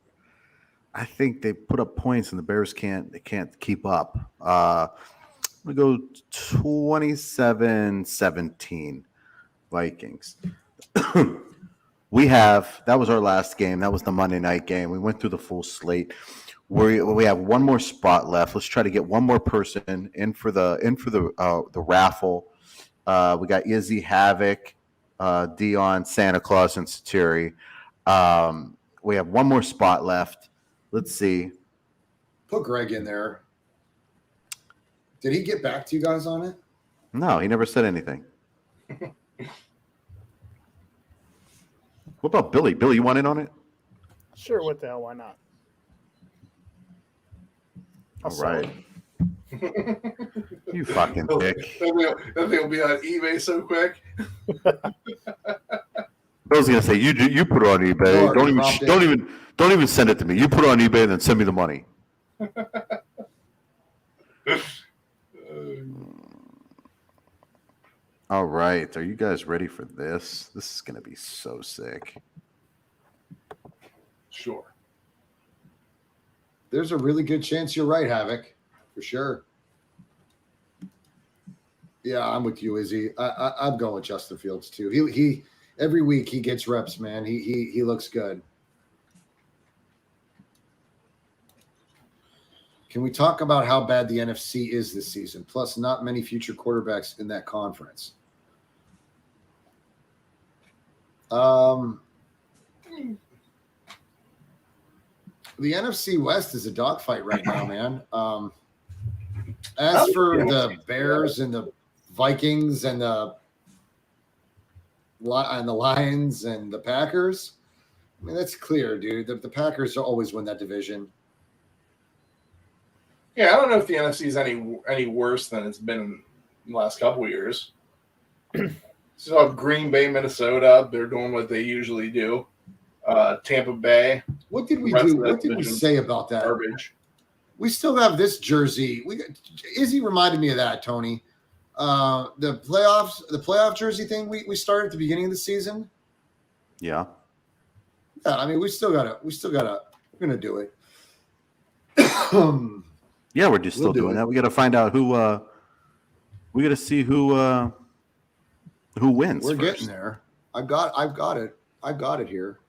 I think they put up points and the Bears can't keep up. I'm going to go 27-17 Vikings. That was our last game. That was the Monday night game. We went through the full slate. We have one more spot left. Let's try to get one more person in for the raffle. We got Izzy, Havoc, Dion, Santa Claus, and Satiri. We have one more spot left. Let's see. Put Greg in there. Did he get back to you guys on it? No, he never said anything. What about Billy? Billy, you want in on it? Sure, what the hell? Why not? All right. You fucking dick. That thing will be on eBay so quick. I was gonna say you put it on eBay. Lord, Don't even send it to me. You put it on eBay and then send me the money. All right. Are you guys ready for this? This is gonna be so sick. Sure. There's a really good chance you're right, Havoc, for sure. Yeah, I'm with you, Izzy. I'm going with Justin Fields too. He every week he gets reps, man. He looks good. Can we talk about how bad the NFC is this season? Plus, not many future quarterbacks in that conference. The NFC West is a dogfight right now, man. As for the Bears and the Vikings and the Lions and the Packers, I mean, that's clear, dude. The Packers always win that division. Yeah, I don't know if the NFC is any worse than it's been in the last couple of years. So Green Bay, Minnesota, they're doing what they usually do. Tampa Bay. What did we do? What did we say about that? Garbage. We still have this jersey. Izzy reminded me of that, Tony. The playoff jersey thing we started at the beginning of the season. Yeah. Yeah, I mean, we're gonna do it. Yeah, we're just still doing that. We got to find out who. We got to see who wins. We're first. getting there. I've got it. I've got it here.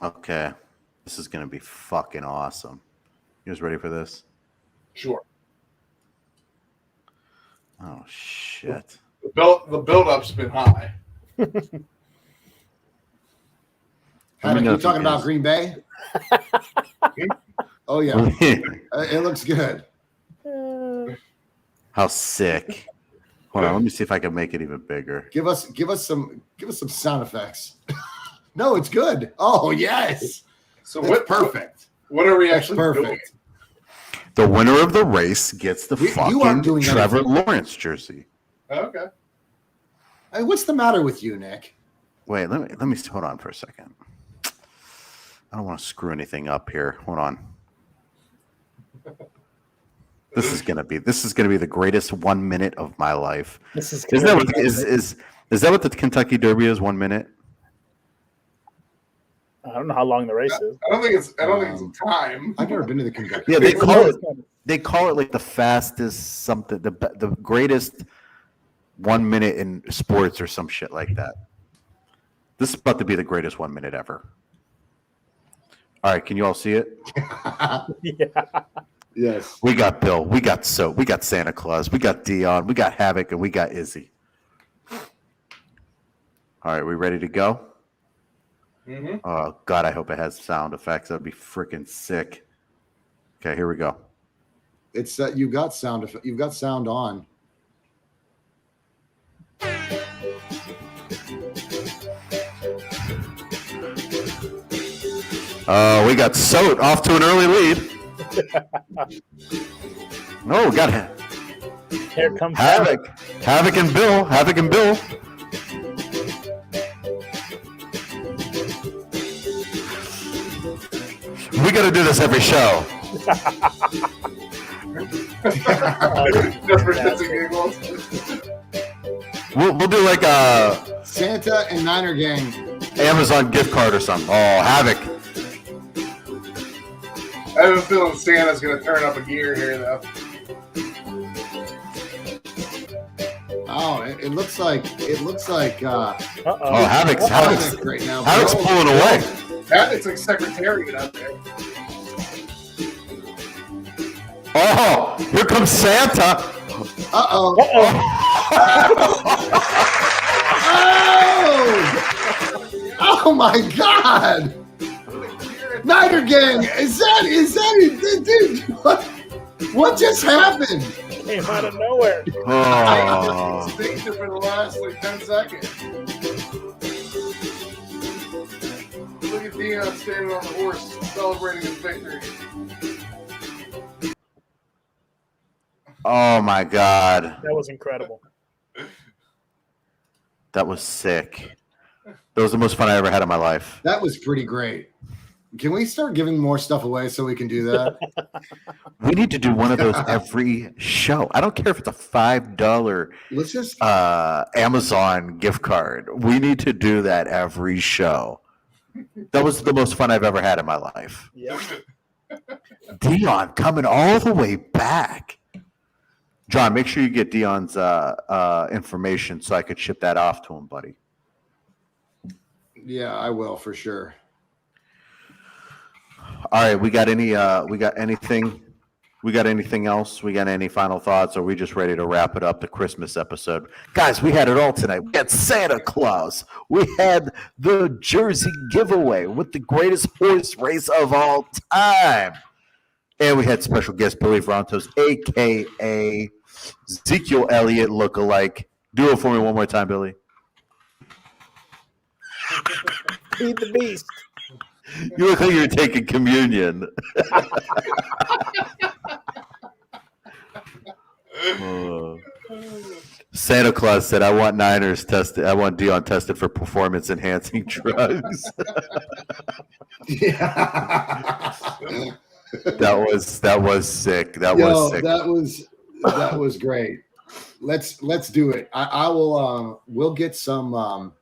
Okay, this is gonna be fucking awesome. You guys ready for this? Sure. Oh shit! The build-up's been high. Havoc, you talking about Green Bay? Oh yeah, it looks good. How sick! Hold on, let me see if I can make it even bigger. Give us some sound effects. No, it's good. Oh yes. So That's perfect. What are we That's actually perfect. doing? The winner of the race gets the You aren't fucking doing Trevor anything. Lawrence jersey. Okay. Hey, what's the matter with you, Nick? Wait, let me hold on for a second. I don't want to screw anything up here. Hold on. This is gonna be the greatest 1 minute of my life. This is Is that what is that what the Kentucky Derby is? 1 minute? I don't know how long the race is. I don't think it's a time. I've never been to the Kentucky. Yeah, they Derby. call it like the fastest something, the greatest 1 minute in sports or some shit like that. This is about to be the greatest 1 minute ever. All right, can you all see it? Yeah. Yes. We got Bill, we got Santa Claus, we got Dion, we got Havoc, and we got Izzy. All right, we ready to go? Mm-hmm. Oh God, I hope it has sound effects. That'd be freaking sick. Okay, here we go. It's you've got sound. You've got sound on. We got Soat off to an early lead. No, we got Here comes Havoc and Bill. We got to do this every show. Just for shits and giggles. We'll do like a Santa and Niner gang. Amazon gift card or something. Oh, Havoc. I have a feeling Santa's gonna turn up a gear here, though. Oh, it looks like Oh, Havoc's right now. Havoc's pulling away. It's like Secretariat out there. Oh, here comes Santa. Oh! Oh my God! Niner gang, is that dude? What just happened? Came out of nowhere. Oh. Stayed there for the last like 10 seconds. Look at Dion standing on the horse, celebrating his victory. Oh my God. That was incredible. That was sick. That was the most fun I ever had in my life. That was pretty great. Can we start giving more stuff away so we can do that? We need to do one of those every show. I don't care if it's a $5 Let's just Amazon gift card. We need to do that every show. That was the most fun I've ever had in my life. Yeah. Dion coming all the way back. John, make sure you get Dion's information so I could ship that off to him, buddy. yeah, I will for sure. All right, we got anything else? We got any final thoughts? Or are we just ready to wrap it up, the Christmas episode? Guys, we had it all tonight. We had Santa Claus. We had the Jersey giveaway with the greatest horse race of all time. And we had special guest Billy Frontos, a.k.a. Ezekiel Elliott lookalike. Do it for me one more time, Billy. Feed the beast. You look like you're taking communion. Santa Claus said, "I want Niners tested. I want Dion tested for performance-enhancing drugs." Yeah. That was sick. That was sick. That was great. Let's do it. I will. We'll get some.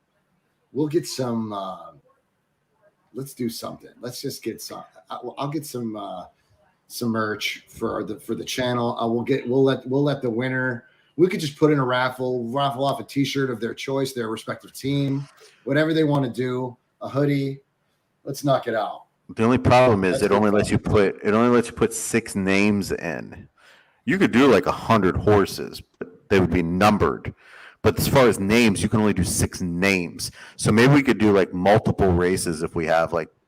Let's do something. Let's just get some. I'll get some merch for the channel. We'll let the winner. We could just put in a raffle off a T-shirt of their choice, their respective team, whatever they want to do. A hoodie. Let's knock it out. The only problem is it only lets you put 6 names in. You could do like 100 horses, but they would be numbered. But as far as names, you can only do 6 names. So maybe we could do like multiple races if we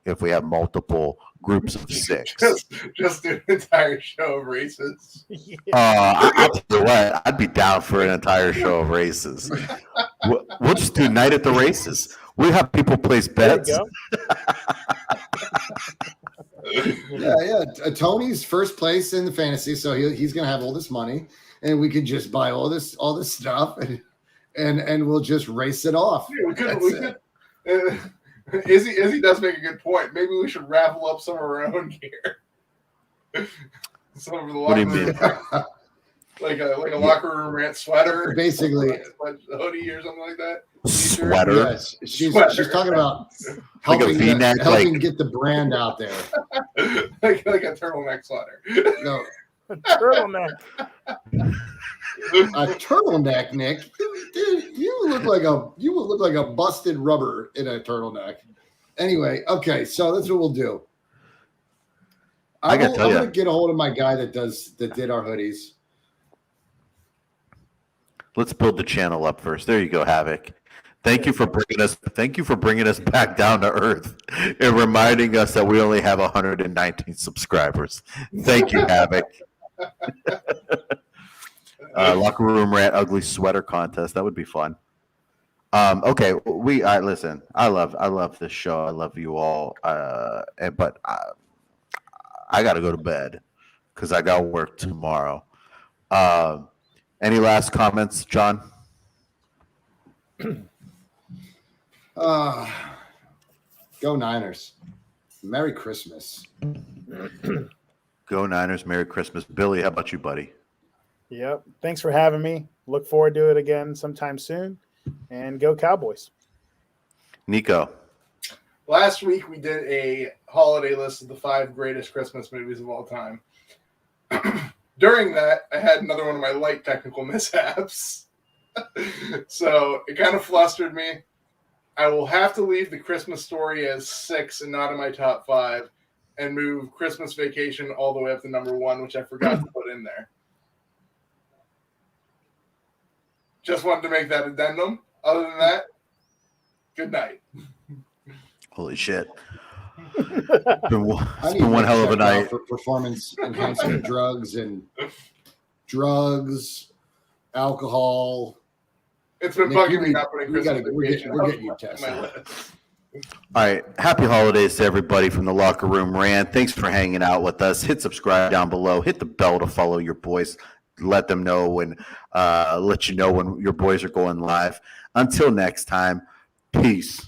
if we have multiple groups of 6. Just do an entire show of races. I'll tell you what, I'd be down for an entire show of races. We'll just do night at the races. We have people place There you bets. go. Yeah. Tony's first place in the fantasy, so he's gonna have all this money, and we could just buy all this stuff, and we'll just race it off. Yeah, we could. Izzy does make a good point. Maybe we should raffle up some of our own gear. Some of the What do you locker mean? room, like a locker room rant sweater, Basically, a hoodie or something like that. Sweater. Yes, she's talking about Like a helping, V-neck, helping like- get the brand out there. like a turtleneck sweater. No, A turtleneck. a turtleneck, Nick. Dude, you would look like a busted rubber in a turtleneck. Anyway, okay, so that's what we'll do. I gotta I'm tell ya. gonna get a hold of my guy that did our hoodies. Let's build the channel up first. There you go, Havoc. Thank you for bringing us back down to earth and reminding us that we only have 119 subscribers. Thank you, Havoc. Locker Room Rant ugly sweater contest. That would be fun. Okay, listen. I love this show. I love you all. But I got to go to bed because I got work tomorrow. Any last comments, John? Go Niners. Merry Christmas. Go Niners. Merry Christmas. Billy, how about you, buddy? Yep. Thanks for having me. Look forward to it again sometime soon. And go Cowboys. Nico. Last week we did a holiday list of the 5 greatest Christmas movies of all time. During that, I had another one of my light technical mishaps. So it kind of flustered me. I will have to leave The Christmas Story as 6 and not in my top 5 and move Christmas Vacation all the way up to number 1, which I forgot to put in there. Just wanted to make that addendum. Other than that, good night. Holy shit. It's been I need one to hell of a check out night. for performance enhancing drugs, alcohol. It's been Nick, bugging me not putting Christmas we're Vacation getting you on tested. my list. All right. Happy holidays to everybody from the Locker Room Rant. Thanks for hanging out with us. Hit subscribe down below. Hit the bell to follow your boys. Let them know let you know when your boys are going live. Until next time, peace.